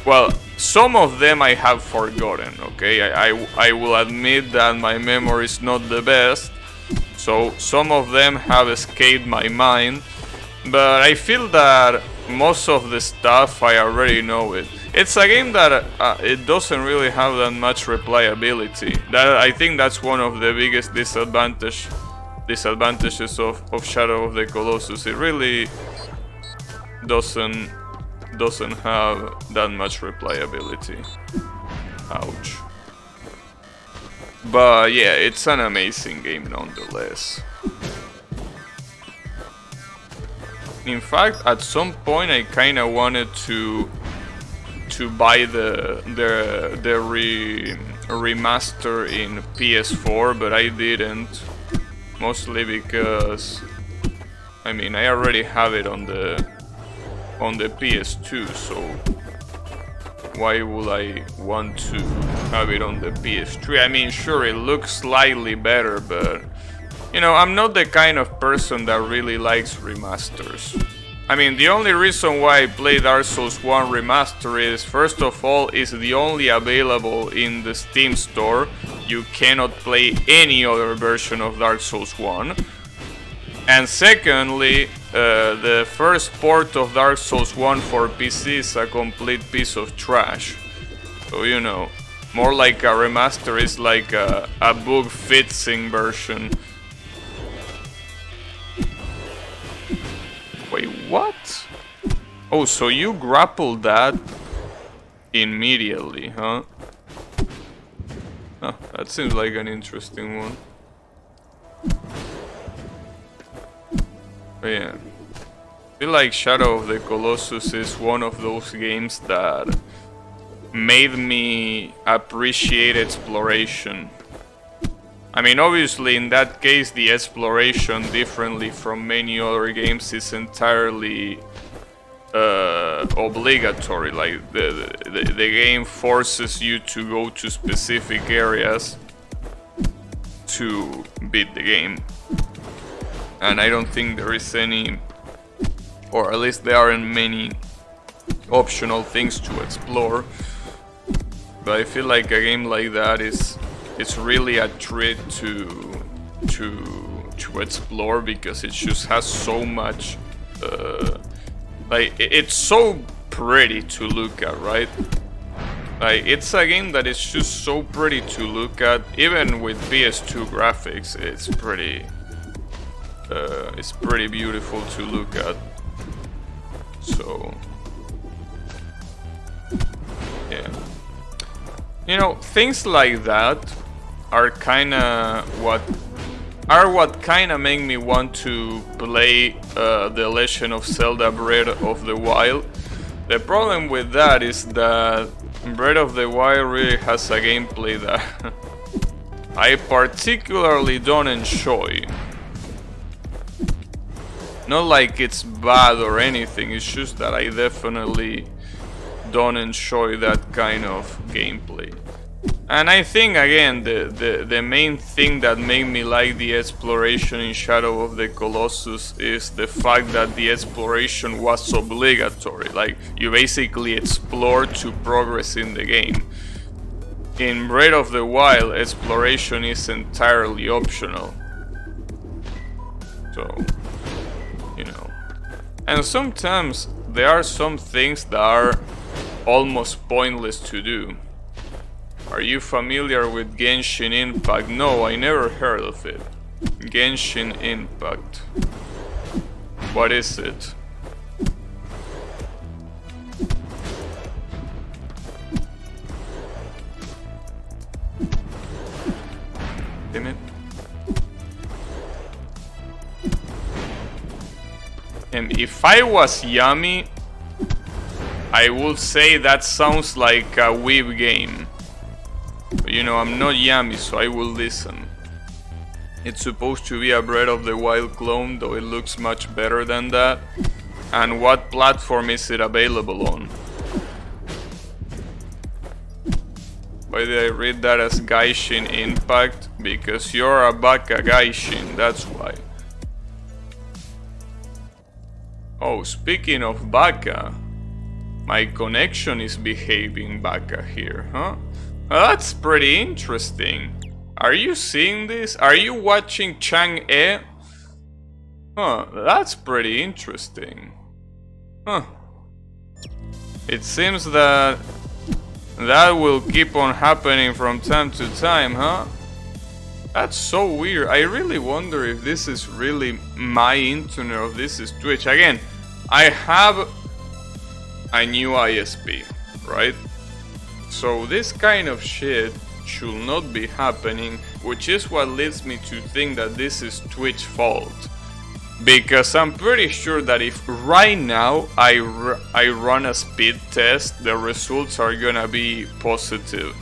well, some of them I have forgotten, okay? I will admit that my memory is not the best, so some of them have escaped my mind, but I feel that most of the stuff I already know it. It's a game that it doesn't really have that much replayability. I think that's one of the biggest disadvantages of Shadow of the Colossus. It really doesn't have that much replayability. Ouch. But yeah, it's an amazing game nonetheless. In fact, at some point I kinda wanted to buy the remaster in PS4, but I didn't. Mostly because, I mean, I already have it on the PS2, so why would I want to have it on the PS3? I mean, sure, it looks slightly better, but you know, I'm not the kind of person that really likes remasters. I mean, the only reason why I play Dark Souls 1 Remaster is, first of all, it's the only available in the Steam store. You cannot play any other version of Dark Souls 1. And secondly, the first port of Dark Souls 1 for PC is a complete piece of trash. So, you know, more like a remaster is like a bug-fixing version. Wait, what? Oh, so you grappled that immediately, huh? Oh, that seems like an interesting one. But yeah, I feel like Shadow of the Colossus is one of those games that made me appreciate exploration. I mean, obviously in that case the exploration, differently from many other games, is entirely obligatory. Like the game forces you to go to specific areas to beat the game. And I don't think there is any, or at least there aren't many optional things to explore. But I feel like a game like that it's really a treat to explore, because it just has so much like it's so pretty to look at, right? Like, it's a game that is just so pretty to look at. Even with PS2 graphics, it's pretty beautiful to look at. So yeah, you know, things like that are what kinda make me want to play The Legend of Zelda Breath of the Wild. The problem with that is that Breath of the Wild really has a gameplay that I particularly don't enjoy. Not like it's bad or anything, it's just that I definitely don't enjoy that kind of gameplay. And I think, again, the main thing that made me like the exploration in Shadow of the Colossus is the fact that the exploration was obligatory. Like, you basically explore to progress in the game. In Breath of the Wild, exploration is entirely optional. So, you know. And sometimes there are some things that are almost pointless to do. Are you familiar with Genshin Impact? No, I never heard of it. Genshin Impact. What is it? Damn it. And if I was Yami, I would say that sounds like a Weeb game. But you know, I'm not Yami, so I will listen. It's supposed to be a Breath of the Wild clone, though it looks much better than that. And what platform is it available on? Why did I read that as Gaishin Impact? Because you're a Baka Gaishin, that's why. Oh, speaking of Baka, my connection is behaving Baka here, huh? Well, that's pretty interesting. Are you seeing this? Are you watching Chang'e? Huh, that's pretty interesting. Huh. It seems that will keep on happening from time to time, huh? That's so weird. I really wonder if this is really my internet or this is Twitch. Again, I have a new ISP, right? So this kind of shit should not be happening, which is what leads me to think that this is Twitch fault. Because I'm pretty sure that if right now I run a speed test, the results are gonna be positive.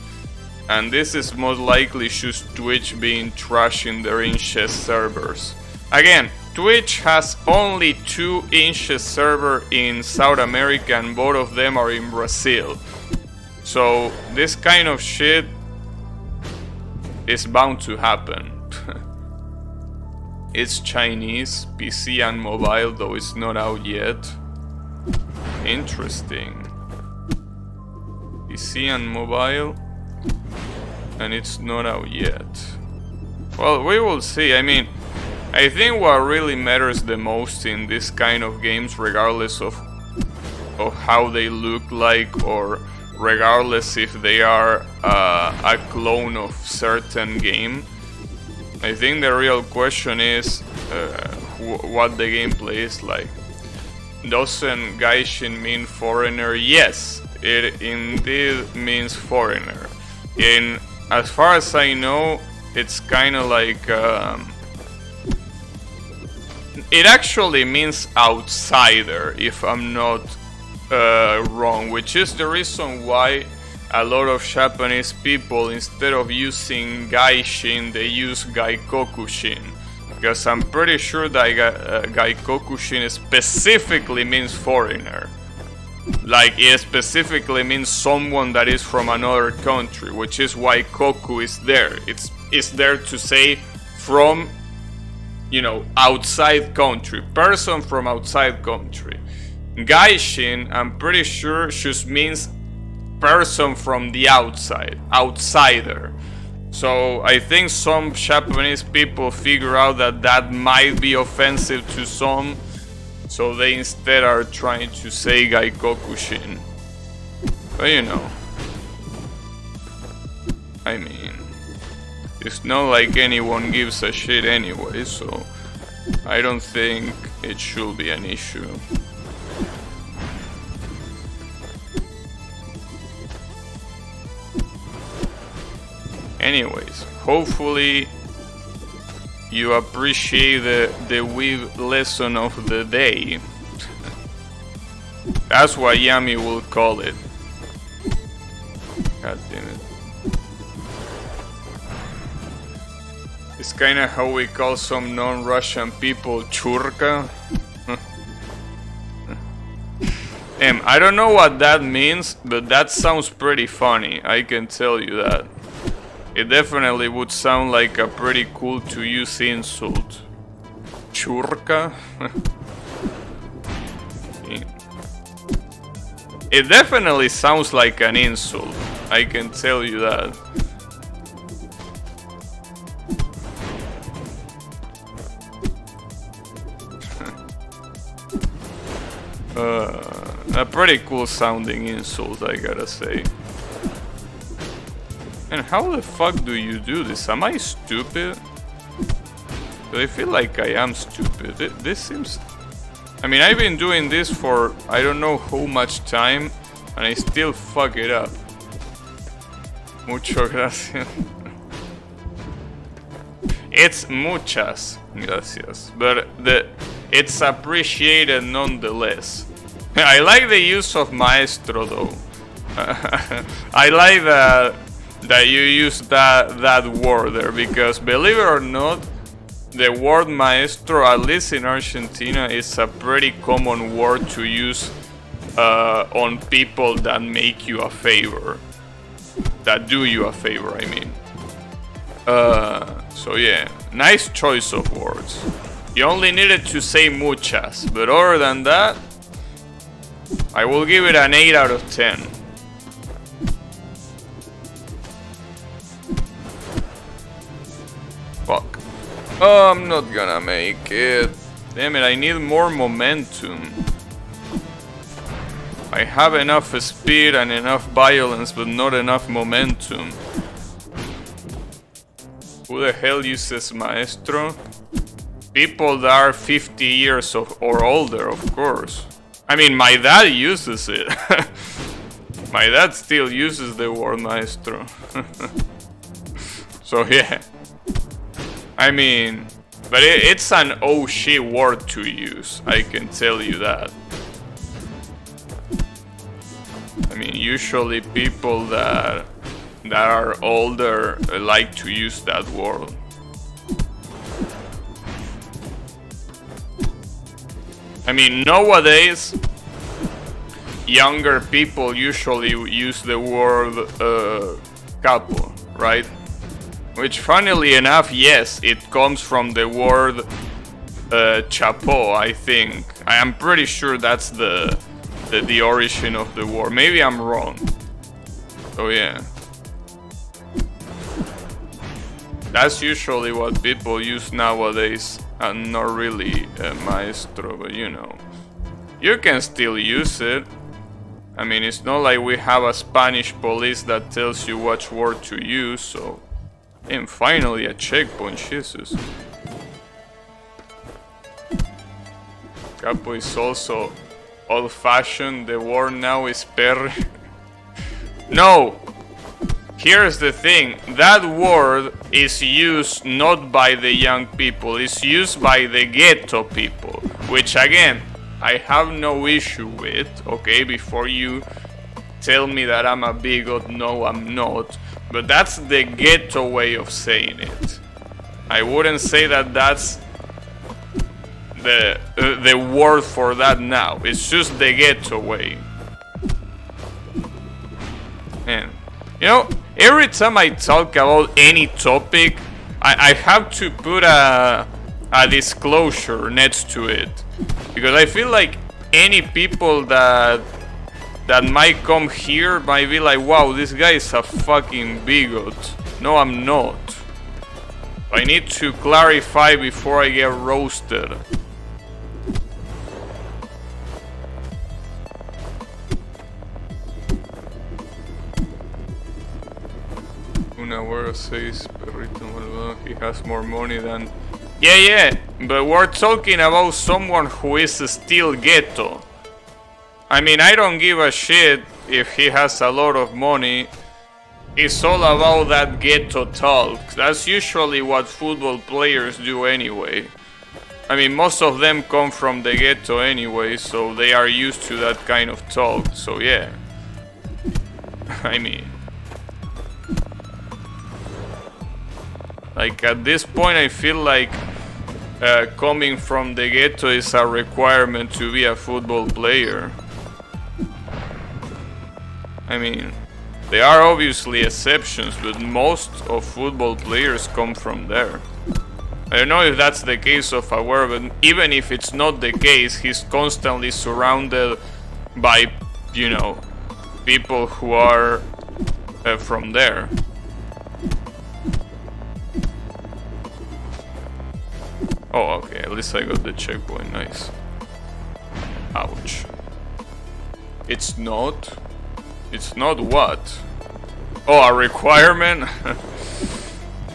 And this is most likely just Twitch being trashing their Inches servers. Again, Twitch has only 2 Inches servers in South America and both of them are in Brazil. So this kind of shit is bound to happen. It's Chinese, PC and mobile, though it's not out yet. Interesting. PC and mobile, and it's not out yet. Well, we will see. I mean, I think what really matters the most in this kind of games, regardless of how they look like or regardless if they are a clone of certain game, I think the real question is what the gameplay is like. Doesn't Gaishin mean foreigner? Yes, it indeed means foreigner. As far as I know, it's kind of like it actually means outsider, if I'm not wrong, which is the reason why a lot of Japanese people, instead of using Gaishin, they use Gaikokushin. Because I'm pretty sure that Gaikokushin specifically means foreigner. Like, it specifically means someone that is from another country, which is why Koku is there. It's there to say from, you know, outside country, person from outside country. Gaishin, I'm pretty sure, just means person from the outside, outsider. So I think some Japanese people figure out that that might be offensive to some, so they instead are trying to say Gaikokushin. But you know, I mean, it's not like anyone gives a shit anyway, so I don't think it should be an issue. Anyways, hopefully you appreciate the Weeb lesson of the day. That's what Yami will call it. God damn it. It's kinda how we call some non-Russian people churka. I don't know what that means, but that sounds pretty funny, I can tell you that. It definitely would sound like a pretty cool to use insult. Churka? It definitely sounds like an insult, I can tell you that. A pretty cool sounding insult, I gotta say. And how the fuck do you do this? Am I stupid? But I feel like I am stupid. This seems... I mean, I've been doing this for I don't know how much time, and I still fuck it up. Mucho gracias. It's muchas gracias, but it's appreciated nonetheless. I like the use of maestro though. I like that you use that word there, because believe it or not, the word maestro, at least in Argentina, is a pretty common word to use on people that make you a favor. That do you a favor, I mean. So yeah, nice choice of words. You only needed to say muchas, but other than that, I will give it an 8 out of 10. Fuck. Oh, I'm not gonna make it. Damn it, I need more momentum. I have enough speed and enough violence, but not enough momentum. Who the hell uses maestro? People that are 50 years or older, of course. I mean, my dad uses it. My dad still uses the word maestro. So yeah. I mean, but it's an oh shit word to use, I can tell you that. I mean, usually people that are older like to use that word. I mean, nowadays, younger people usually use the word capo, right? Which, funnily enough, yes, it comes from the word chapeau, I think. I am pretty sure that's the origin of the word. Maybe I'm wrong. So yeah. That's usually what people use nowadays, and not really maestro, but you know. You can still use it. I mean, it's not like we have a Spanish police that tells you which word to use, so... And finally a checkpoint, Jesus. Capo is also old-fashioned, the word now is perre. No! Here's the thing, that word is used not by the young people, it's used by the ghetto people. Which again, I have no issue with, okay, before you tell me that I'm a bigot, no I'm not. But that's the ghetto way of saying it. I wouldn't say that that's the word for that now. It's just the ghetto way. And you know, every time I talk about any topic, I have to put a disclosure next to it, because I feel like any people that might come here might be like, wow, this guy is a fucking bigot. No, I'm not. I need to clarify before I get roasted. Una word says Perrito Malvado, he has more money than... Yeah, but we're talking about someone who is still ghetto. I mean, I don't give a shit if he has a lot of money. It's all about that ghetto talk. That's usually what football players do anyway. I mean, most of them come from the ghetto anyway, so they are used to that kind of talk, so yeah. I mean... Like, at this point I feel like coming from the ghetto is a requirement to be a football player. I mean, there are obviously exceptions, but most of football players come from there. I don't know if that's the case of Agüero, but even if it's not the case, he's constantly surrounded by, you know, people who are from there. Oh, okay, at least I got the checkpoint, nice. Ouch. It's not what? Oh, a requirement?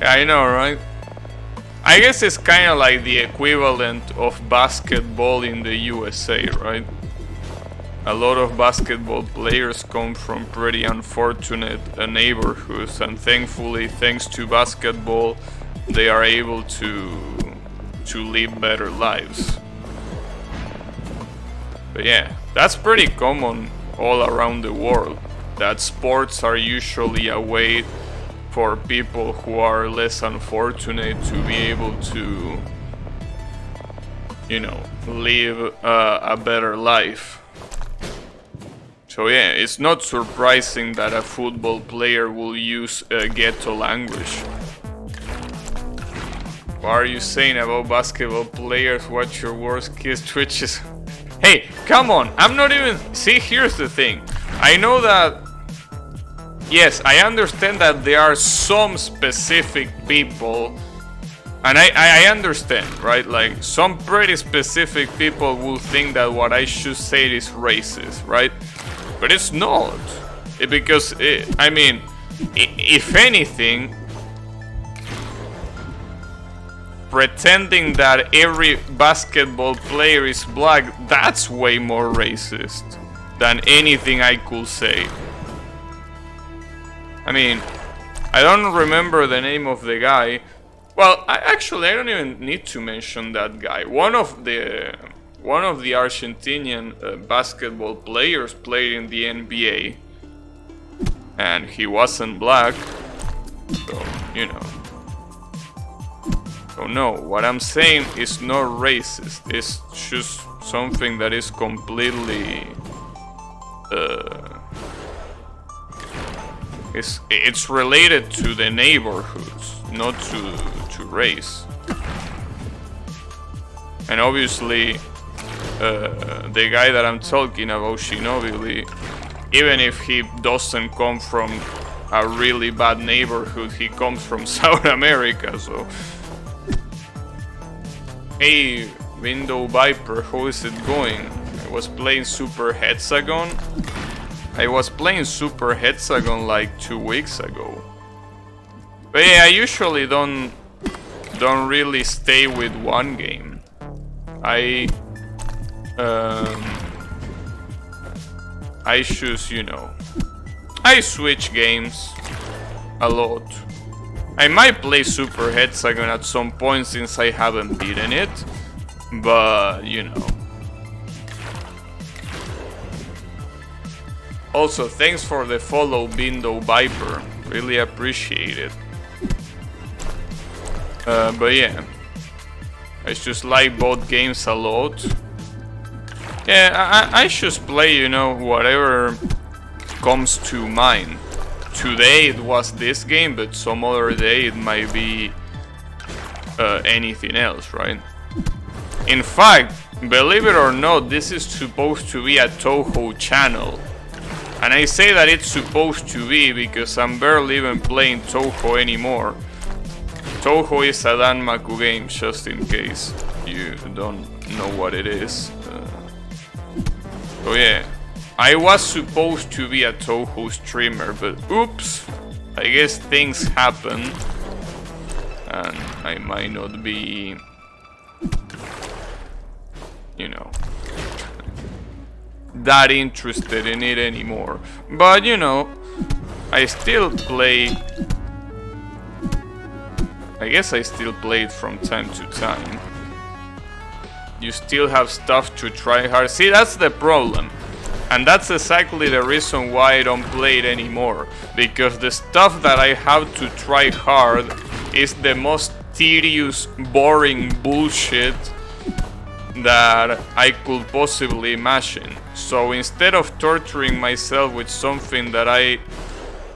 Yeah, I know, right? I guess it's kind of like the equivalent of basketball in the USA, right? A lot of basketball players come from pretty unfortunate neighborhoods, and thankfully, thanks to basketball, they are able to live better lives. But yeah, that's pretty common all around the world, that sports are usually a way for people who are less unfortunate to be able to, you know, live a better life. So yeah, it's not surprising that a football player will use ghetto language. What are you saying about basketball players? What's your worst kiss twitches? Hey, come on, I'm not even... See, here's the thing. I know that... Yes, I understand that there are some specific people, and I understand, right? Like, some pretty specific people will think that what I should say is racist, right? But it's not. Because, I mean, if anything, pretending that every basketball player is black, that's way more racist than anything I could say. I mean, I don't remember the name of the guy. Well, I don't even need to mention that guy. One of the Argentinian basketball players played in the NBA, and he wasn't black, so you know. So no, what I'm saying is not racist. It's just something that is completely. It's related to the neighborhoods, not to race. And obviously, the guy that I'm talking about, Shinobi, even if he doesn't come from a really bad neighborhood, he comes from South America, so... Hey, Window Viper, how is it going? I was playing Super Hexagon. I was playing Super Hexagon like 2 weeks ago. But yeah, I usually don't really stay with one game. I choose, you know, I switch games a lot. I might play Super Hexagon at some point since I haven't beaten it, but you know. Also, thanks for the follow, Window Viper. Really appreciate it. But yeah, I just like both games a lot. Yeah, I just play, you know, whatever comes to mind. Today it was this game, but some other day it might be anything else, right? In fact, believe it or not, this is supposed to be a Toho channel. And I say that it's supposed to be because I'm barely even playing Toho anymore. Toho is a Danmaku game, just in case you don't know what it is. So yeah, I was supposed to be a Toho streamer, but oops, I guess things happen, and I might not be, you know, that interested in it anymore. But you know, I still play. I guess I still play it from time to time. You still have stuff to try hard. See, that's the problem. And that's exactly the reason why I don't play it anymore. Because the stuff that I have to try hard is the most tedious, boring bullshit that I could possibly imagine. So instead of torturing myself with something that I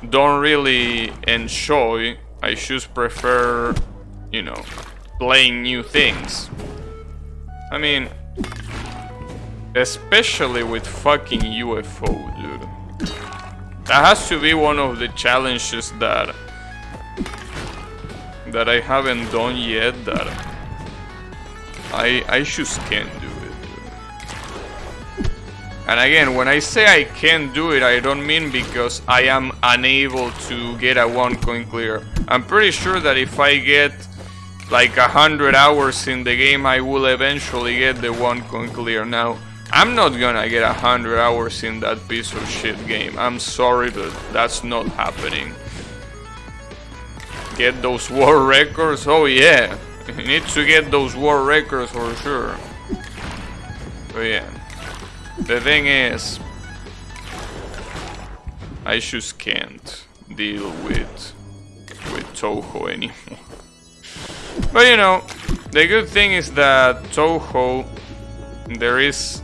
don't really enjoy, I just prefer, you know, playing new things. I mean, especially with fucking UFO, dude. That has to be one of the challenges that I haven't done yet, that I just can't do it, dude. And again, when I say I can't do it, I don't mean because I am unable to get a 1 coin clear. I'm pretty sure that if I get like 100 hours in the game, I will eventually get the 1 coin clear. Now, I'm not gonna get 100 hours in that piece of shit game. I'm sorry, but that's not happening. Get those world records? Oh yeah, you need to get those world records for sure. But yeah. The thing is, I just can't deal with Touhou anymore. But you know, the good thing is that Touhou, there is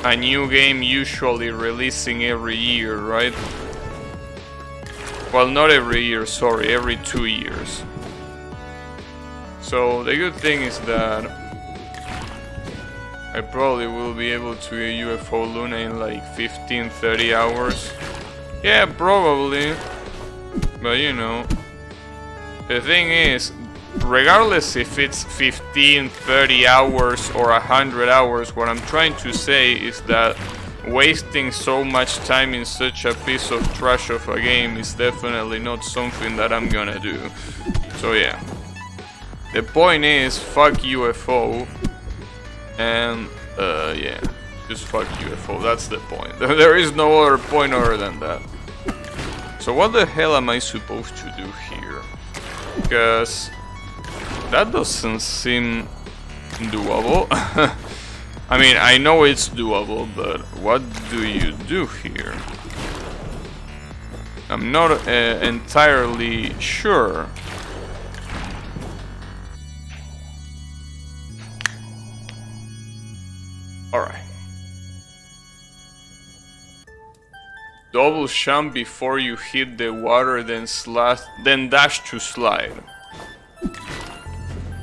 a new game usually releasing every year, right? Well, not every year, sorry, every 2 years. So the good thing is that I probably will be able to get UFO Luna in like 15-30 hours. Yeah, probably. But you know, the thing is, regardless if it's 15-30 hours or 100 hours, what I'm trying to say is that wasting so much time in such a piece of trash of a game is definitely not something that I'm gonna do. So yeah. The point is, fuck UFO. And, yeah, just fuck UFO, that's the point. There is no other point other than that. So what the hell am I supposed to do here? Because that doesn't seem doable. I mean, I know it's doable, but what do you do here? I'm not entirely sure. Alright. Double jump before you hit the water, then dash to slide.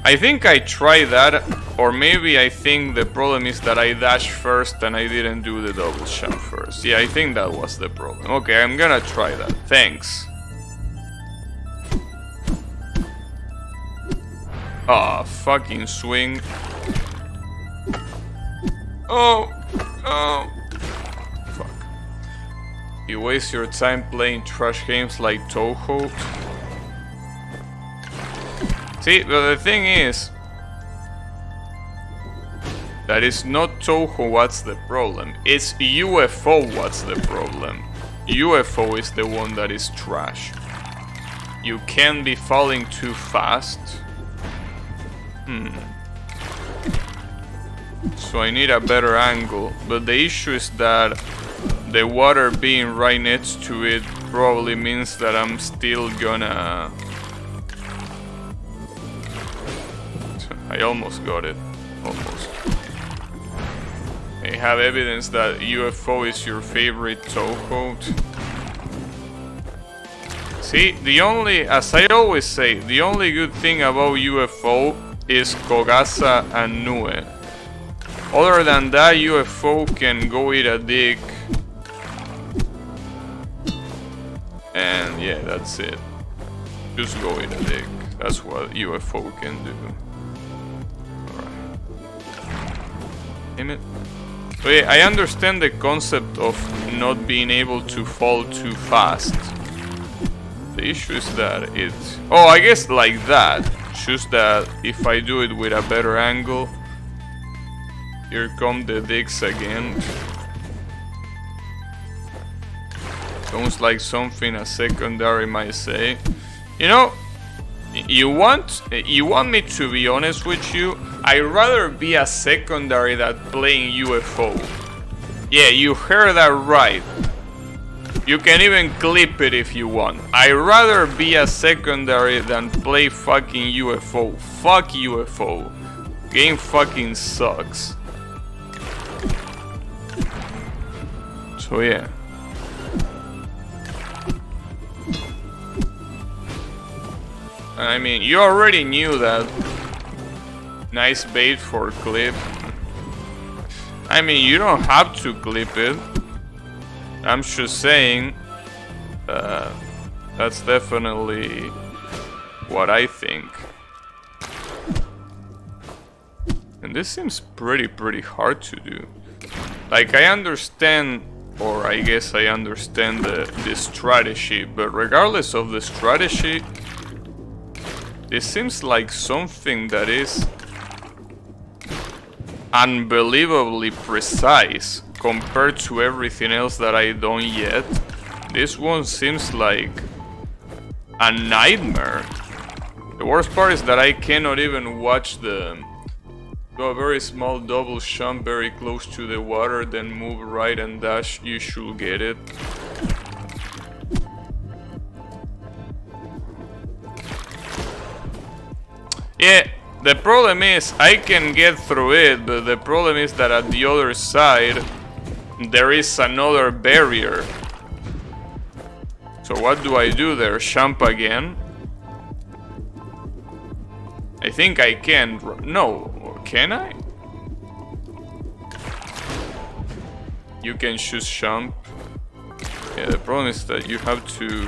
I think I tried that, or maybe I think the problem is that I dashed first and I didn't do the double jump first. Yeah, I think that was the problem. Okay, I'm gonna try that. Thanks. Ah, fucking swing. Oh, oh, fuck. You waste your time playing trash games like Touhou. See, but the thing is, that is not Touhou what's the problem. It's UFO what's the problem. UFO is the one that is trash. You can't be falling too fast. So I need a better angle, but the issue is that the water being right next to it probably means that I'm still gonna... I almost got it, almost. I have evidence that UFO is your favorite Touhou. See, the only, as I always say, the only good thing about UFO is Kogasa and Nue. Other than that, UFO can go eat a dick. And yeah, that's it. Just go eat a dick. That's what UFO can do. Alright. Damn it. So yeah, I understand the concept of not being able to fall too fast. The issue is that it... Oh, I guess like that. Just that if I do it with a better angle... Here come the dicks again. Sounds like something a secondary might say. You know, you want me to be honest with you? I'd rather be a secondary than playing UFO. Yeah, you heard that right. You can even clip it if you want. I'd rather be a secondary than play fucking UFO. Fuck UFO. Game fucking sucks. So yeah. I mean, you already knew that. Nice bait for clip. I mean, you don't have to clip it. I'm just saying, that's definitely what I think. And this seems pretty hard to do. Like, I understand, or I guess I understand the strategy, but regardless of the strategy, this seems like something that is unbelievably precise compared to everything else that I've done yet. This one seems like a nightmare. The worst part is that I cannot even watch do a very small double jump very close to the water, then move right and dash. You should get it. Yeah, the problem is I can get through it, but the problem is that at the other side there is another barrier. So what do I do there? Jump again? I think I can. No, can I? You can choose jump. Yeah, the problem is that you have to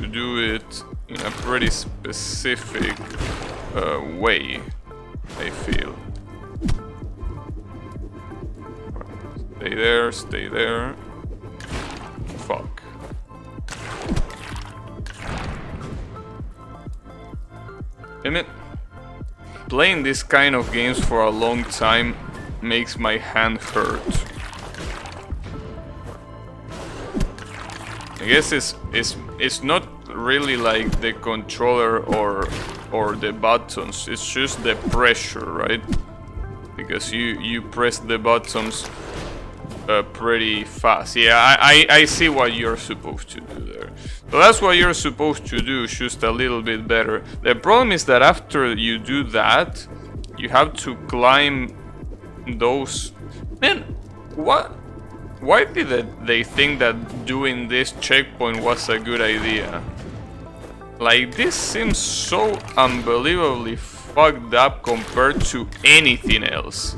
do it in a pretty specific way, I feel. Stay there, stay there. Fuck. Damn it. Playing this kind of games for a long time makes my hand hurt. I guess it's not really like the controller or the buttons, it's just the pressure, right? Because you press the buttons pretty fast. Yeah, I see what you're supposed to do there. So that's what you're supposed to do, just a little bit better. The problem is that after you do that, you have to climb those... Man, what? Why did they think that doing this checkpoint was a good idea? Like, this seems so unbelievably fucked up compared to anything else.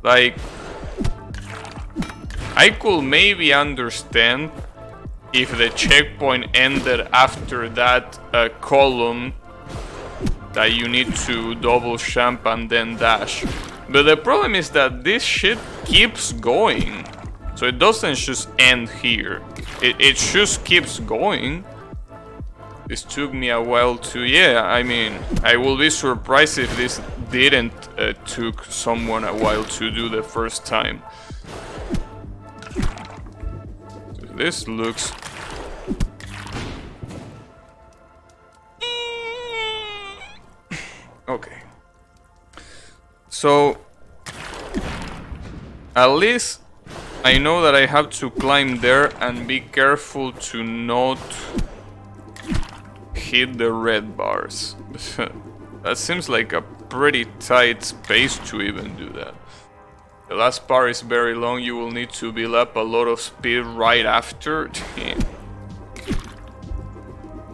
Like, I could maybe understand if the checkpoint ended after that column that you need to double jump and then dash. But the problem is that this shit keeps going. So it doesn't just end here. It just keeps going. This took me a while to... Yeah, I mean, I will be surprised if this didn't took someone a while to do the first time. This looks... Okay. So, at least I know that I have to climb there and be careful to not hit the red bars. That seems like a pretty tight space to even do that. The last part is very long, you will need to build up a lot of speed right after.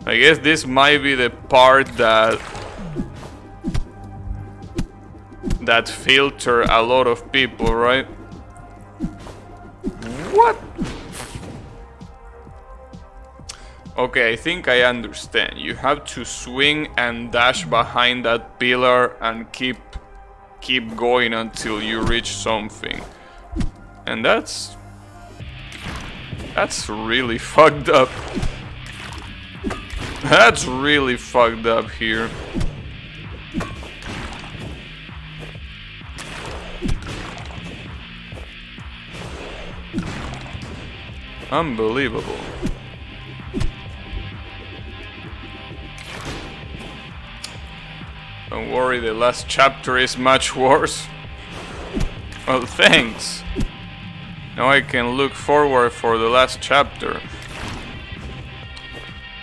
I guess this might be the part that filter a lot of people, right? What? Okay, I think I understand. You have to swing and dash behind that pillar and keep going until you reach something. And that's really fucked up. That's really fucked up here. Unbelievable. Don't worry, the last chapter is much worse. Well, thanks. Now I can look forward for the last chapter.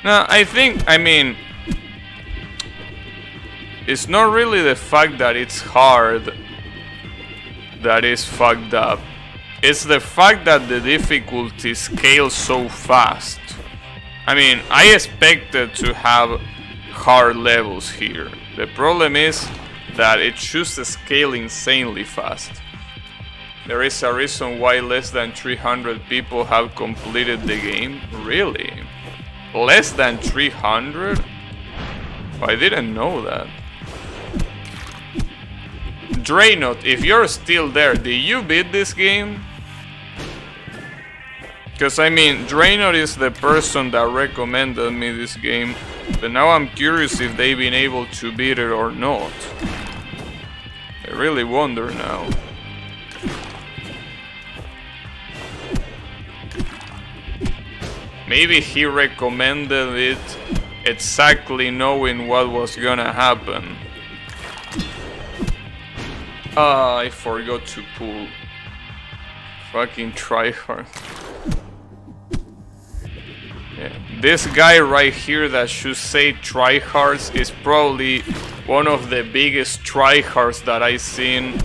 Now, I mean, it's not really the fact that it's hard that is fucked up. It's the fact that the difficulty scales so fast. I mean, I expected to have hard levels here. The problem is that it just scales insanely fast. There is a reason why less than 300 people have completed the game. Really? Less than 300? I didn't know that. Draynot, if you're still there, did you beat this game? Because I mean, Draynot is the person that recommended me this game, but now I'm curious if they've been able to beat it or not. I really wonder now. Maybe he recommended it exactly knowing what was gonna happen. Ah, I forgot to pull. Fucking tryhard. Yeah. This guy right here that should say tryhards is probably one of the biggest tryhards that I've seen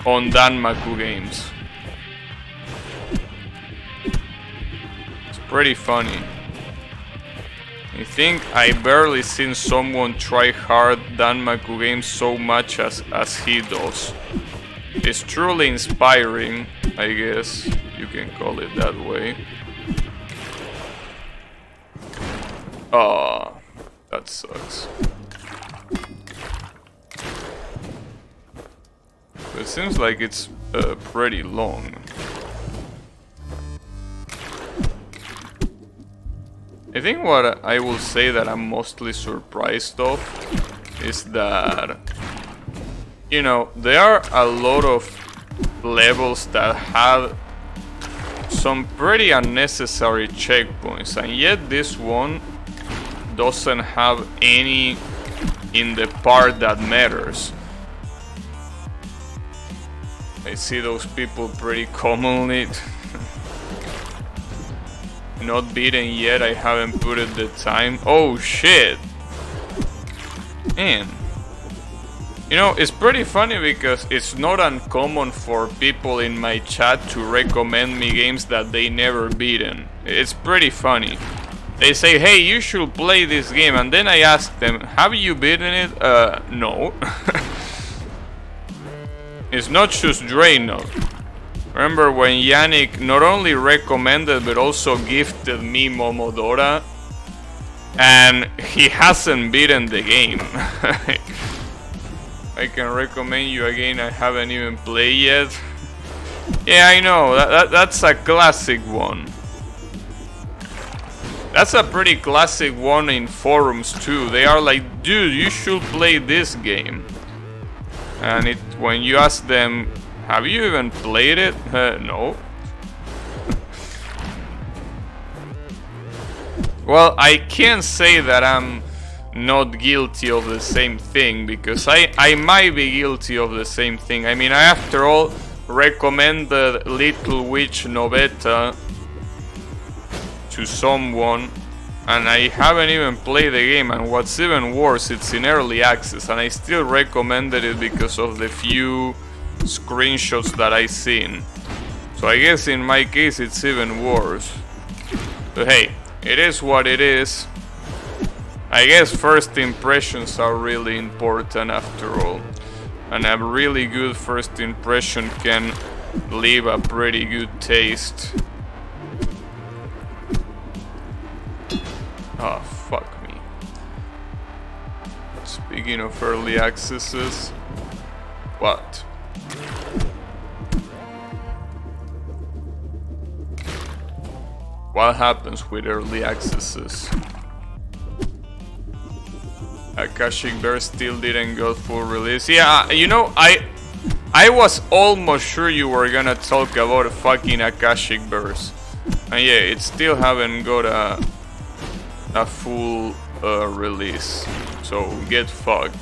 on Danmaku games. It's pretty funny. I think I barely seen someone try hard Danmaku games so much as he does. It's truly inspiring, I guess you can call it that way. Ah, that sucks. But it seems like it's pretty long. I think what I will say that I'm mostly surprised of is that, you know, there are a lot of levels that have some pretty unnecessary checkpoints, and yet this one doesn't have any in the part that matters. I see those people pretty commonly. Not beaten yet, I haven't put it the time. Oh shit! Man. You know, it's pretty funny because it's not uncommon for people in my chat to recommend me games that they never beaten. It's pretty funny. They say, hey, you should play this game, and then I ask them, have you beaten it? No. It's not just Draynot. Remember when Yannick not only recommended but also gifted me Momodora, and he hasn't beaten the game. I can recommend you a game I haven't even played yet. Yeah, I know, that's a classic one. That's a pretty classic one in forums too. They are like, dude, you should play this game. And when you ask them, have you even played it? No. Well, I can't say that I'm not guilty of the same thing, because I might be guilty of the same thing. I mean, I after all recommended Little Witch Novetta to someone, and I haven't even played the game, and what's even worse, it's in early access, and I still recommended it because of the few screenshots that I seen. So I guess in my case it's even worse. But hey, it is what it is. I guess first impressions are really important after all. And a really good first impression can leave a pretty good taste. Oh, fuck me. Speaking of early accesses, what? What happens with early accesses? Akashic Bear still didn't go full release. Yeah, you know, I was almost sure you were gonna talk about fucking Akashic Bears. And yeah, it still haven't got a full release. So get fucked.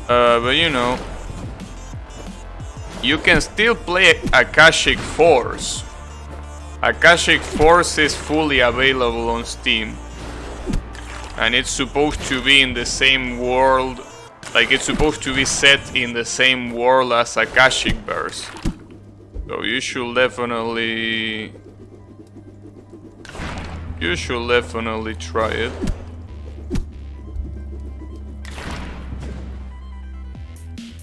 But you know, you can still play Akashic Force. Akashic Force is fully available on Steam. And it's supposed to be in the same world, like it's supposed to be set in the same world as Akashic Bears. So you should definitely try it.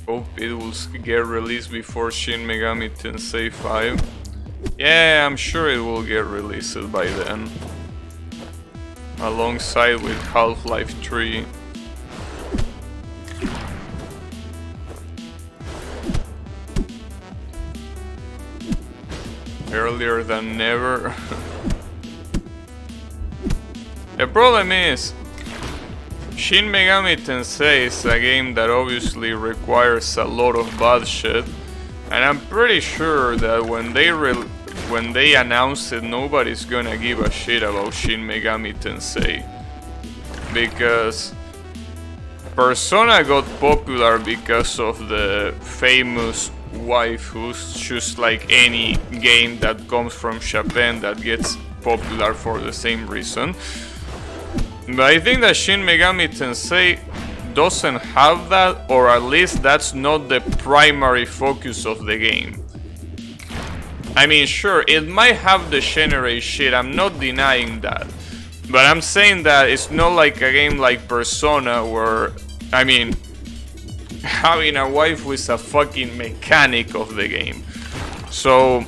Hope it will get released before Shin Megami Tensei 5. Yeah, I'm sure it will get released by then. Alongside with Half-Life 3. earlier than never. The problem is, Shin Megami Tensei is a game that obviously requires a lot of bad shit, and I'm pretty sure that when they announce it, nobody's gonna give a shit about Shin Megami Tensei, because Persona got popular because of the famous waifus, just like any game that comes from Japan that gets popular for the same reason. But I think that Shin Megami Tensei doesn't have that, or at least that's not the primary focus of the game. I mean, sure, it might have the genre shit, I'm not denying that. But I'm saying that it's not like a game like Persona where, I mean, having a waifu is a fucking mechanic of the game. So,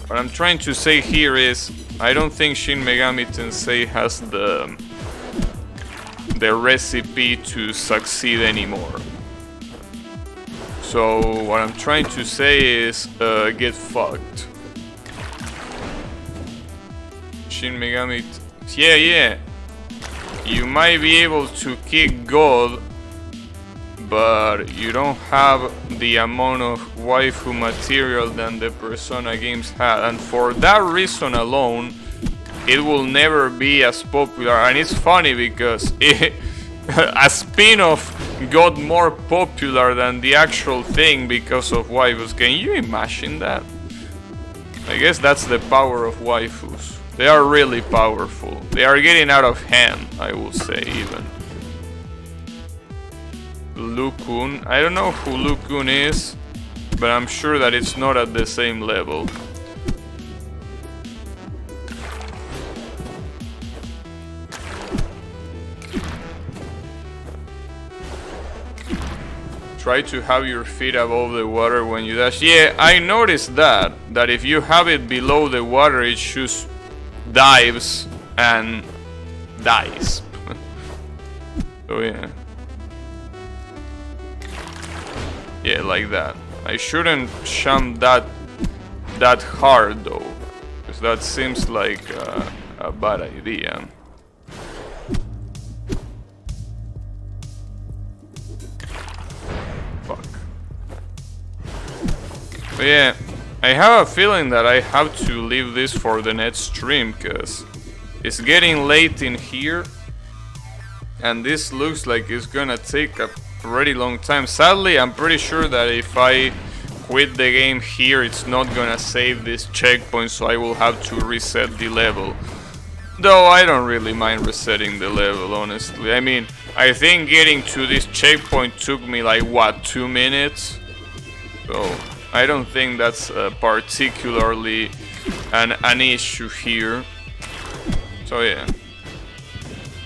what I'm trying to say here is, I don't think Shin Megami Tensei has the recipe to succeed anymore. So, what I'm trying to say is, get fucked. Shin Megami... Yeah. You might be able to kick God, but you don't have the amount of waifu material that the Persona games had. And for that reason alone, it will never be as popular. And it's funny because a spin-off got more popular than the actual thing because of waifus. Can you imagine that? I guess that's the power of waifus. They are really powerful. They are getting out of hand, I will say, even. Lu-kun. I don't know who Lu-kun is, but I'm sure that it's not at the same level. Try to have your feet above the water when you dash. Yeah, I noticed that if you have it below the water, it just dives and dies. So yeah. Yeah, like that. I shouldn't jump that hard though, because that seems like a bad idea. Fuck. But yeah, I have a feeling that I have to leave this for the next stream, because it's getting late in here and this looks like it's gonna take a pretty long time. Sadly, I'm pretty sure that if I quit the game here, it's not gonna save this checkpoint, so I will have to reset the level. Though I don't really mind resetting the level, honestly. I mean, I think getting to this checkpoint took me like, what, 2 minutes? So I don't think that's particularly an issue here. So yeah.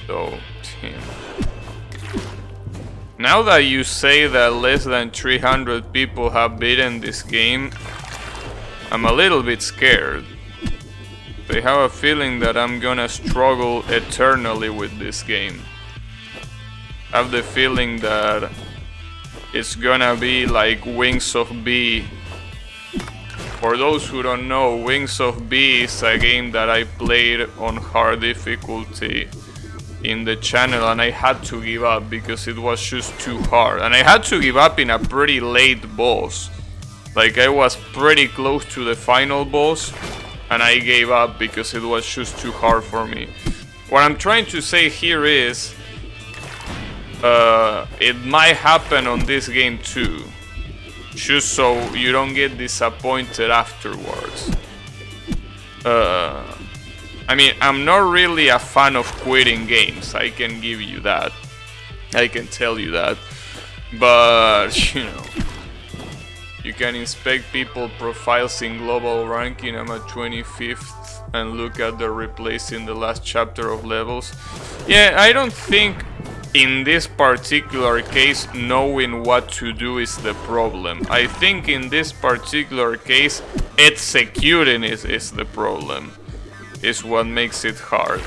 So, damn. Now that you say that less than 300 people have beaten this game, I'm a little bit scared. I have a feeling that I'm gonna struggle eternally with this game. I have the feeling that it's gonna be like Wings of B. For those who don't know, Wings of B is a game that I played on hard difficulty in the channel, and I had to give up because it was just too hard. And I had to give up in a pretty late boss. Like, I was pretty close to the final boss, and I gave up because it was just too hard for me. What I'm trying to say here is, it might happen on this game too, just so you don't get disappointed afterwards. I mean, I'm not really a fan of quitting games, I can give you that. I can tell you that. But, you know, you can inspect people profiles in global ranking. I'm at 25th, and look at the replace in the last chapter of levels. Yeah, I don't think in this particular case knowing what to do is the problem. I think in this particular case executing is the problem. Is what makes it hard.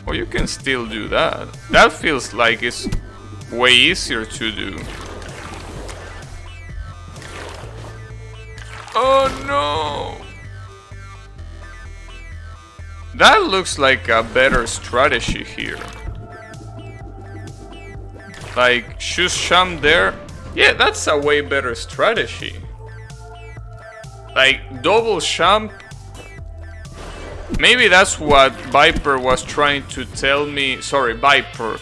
Oh, you can still do that. That feels like it's way easier to do. Oh no! That looks like a better strategy here. Like, choose Sham there. Yeah, that's a way better strategy. Like, double Sham. Maybe that's what Viper was trying to tell me. Sorry, Viper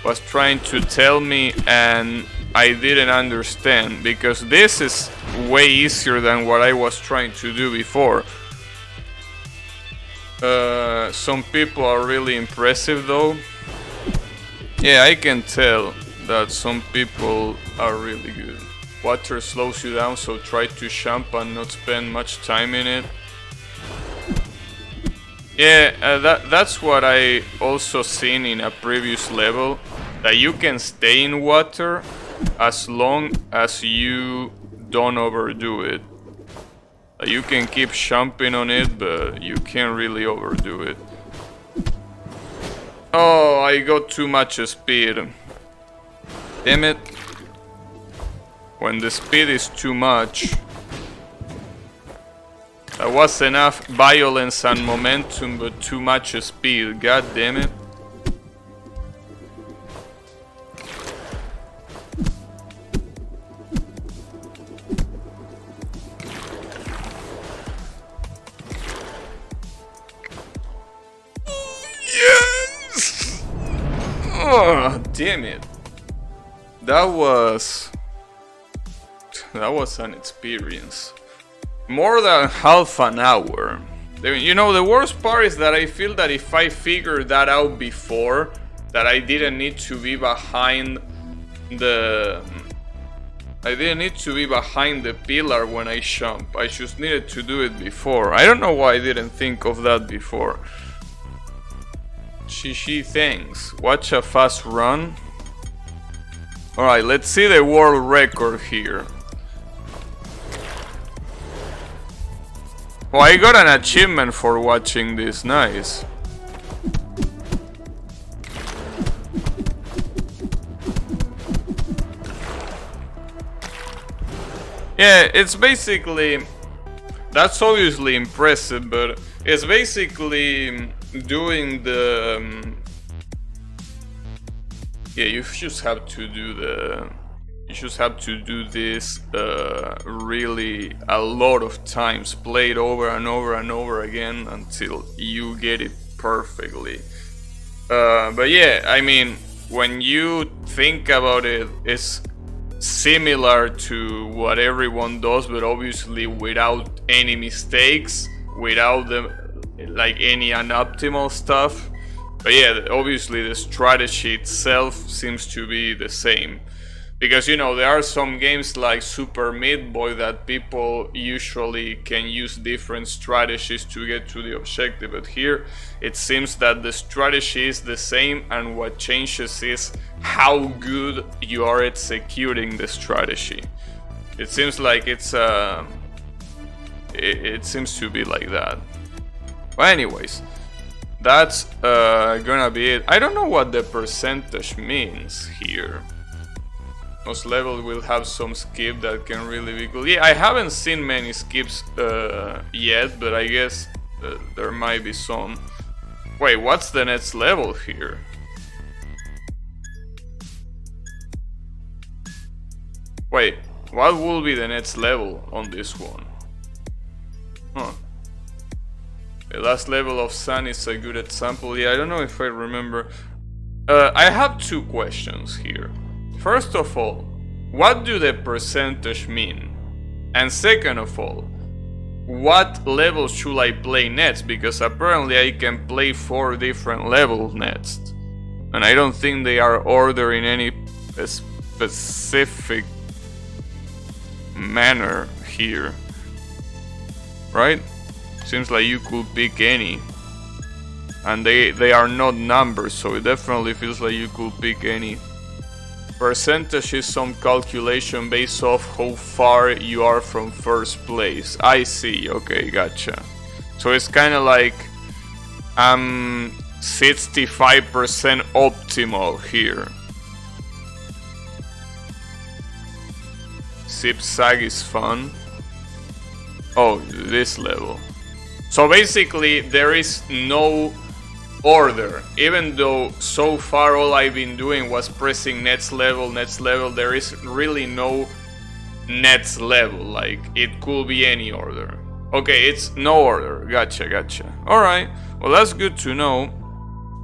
was trying to tell me and I didn't understand. Because this is way easier than what I was trying to do before. Some people are really impressive though. Yeah, I can tell that some people are really good. Water slows you down, so try to jump and not spend much time in it. Yeah, that's what I also seen in a previous level. That you can stay in water as long as you don't overdo it. You can keep jumping on it, but you can't really overdo it. Oh, I got too much speed. Damn it. When the speed is too much. That was enough violence and momentum, but too much speed. God damn it. Yes! Oh, damn it. That was an experience. More than half an hour. You know, the worst part is that I feel that if I figured that out before, that I didn't need to be behind the pillar when I jump. I just needed to do it before. I don't know why I didn't think of that before. GG, thanks. Watch a fast run. Alright, let's see the world record here. Oh, I got an achievement for watching this, nice. Yeah, it's basically... That's obviously impressive, but it's basically doing the... yeah, you just have to do the... You just have to do this really a lot of times, play it over and over and over again until you get it perfectly. But yeah, I mean, when you think about it, it's similar to what everyone does, but obviously without any mistakes, without like any unoptimal stuff. But yeah, obviously the strategy itself seems to be the same. Because, you know, there are some games like Super Meat Boy that people usually can use different strategies to get to the objective. But here, it seems that the strategy is the same, and what changes is how good you are executing the strategy. It seems like it seems to be like that. But anyways, that's gonna be it. I don't know what the percentage means here. Most levels will have some skip that can really be cool. Yeah, I haven't seen many skips yet, but I guess there might be some. Wait, what's the next level here? Wait, what will be the next level on this one? Huh. The last level of Sun is a good example. Yeah, I don't know if I remember. I have two questions here. First of all, what do the percentage mean? And second of all, what level should I play next? Because apparently I can play 4 different levels next. And I don't think they are ordered in any specific manner here. Right? Seems like you could pick any. And they are not numbers, so it definitely feels like you could pick any. Percentage is some calculation based off how far you are from first place. I see, okay, gotcha. So it's kind of like I'm 65% optimal here. Zip Zag is fun. Oh, this level. So basically, there is no order. Even though so far all I've been doing was pressing next level, there is really no next level. Like, it could be any order. Okay, it's no order. Gotcha. Alright, well, that's good to know.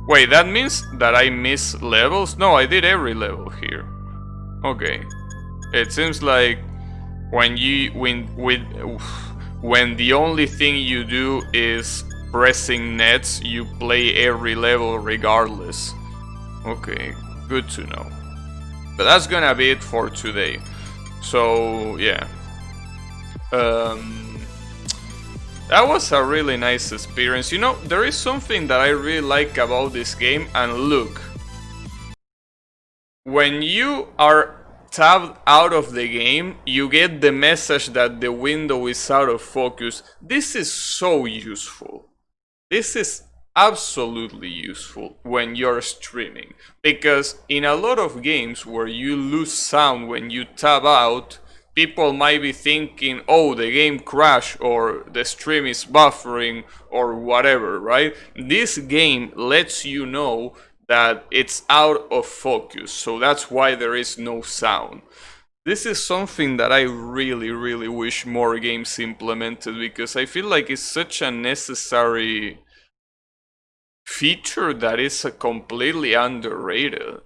Wait, that means that I miss levels? No, I did every level here. Okay. It seems like when the only thing you do is pressing nets, you play every level regardless. Okay, good to know. But that's gonna be it for today. So yeah. That was a really nice experience. You know, there is something that I really like about this game, and look. When you are tabbed out of the game, you get the message that the window is out of focus. This is so useful. This is absolutely useful when you're streaming, because in a lot of games where you lose sound when you tab out, people might be thinking, oh, the game crashed, or the stream is buffering, or whatever, right? This game lets you know that it's out of focus, so that's why there is no sound. This is something that I really wish more games implemented, because I feel like it's such a necessary feature that is completely underrated.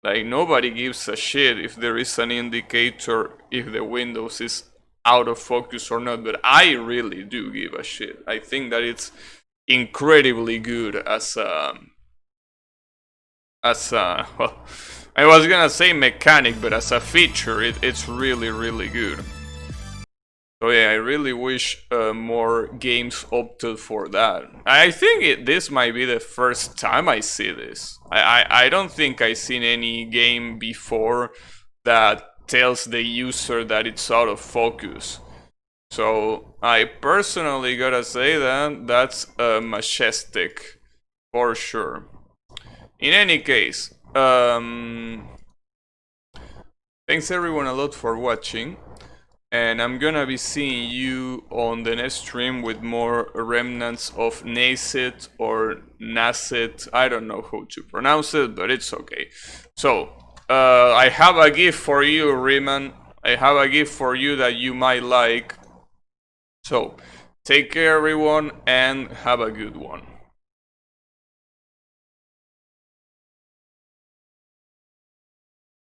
Like, nobody gives a shit if there is an indicator if the Windows is out of focus or not, but I really do give a shit. I think that it's incredibly good as a well, I was gonna say mechanic, but as a feature, it's really good. So yeah, I really wish more games opted for that. I think this might be the first time I see this. I don't think I've seen any game before that tells the user that it's out of focus. So I personally gotta say that that's majestic, for sure. In any case, thanks everyone a lot for watching. And I'm gonna be seeing you on the next stream with more Remnants of Naezith or Naezith. I don't know how to pronounce it, but it's okay. So, I have a gift for you, Riemann. I have a gift for you that you might like. So, take care everyone and have a good one.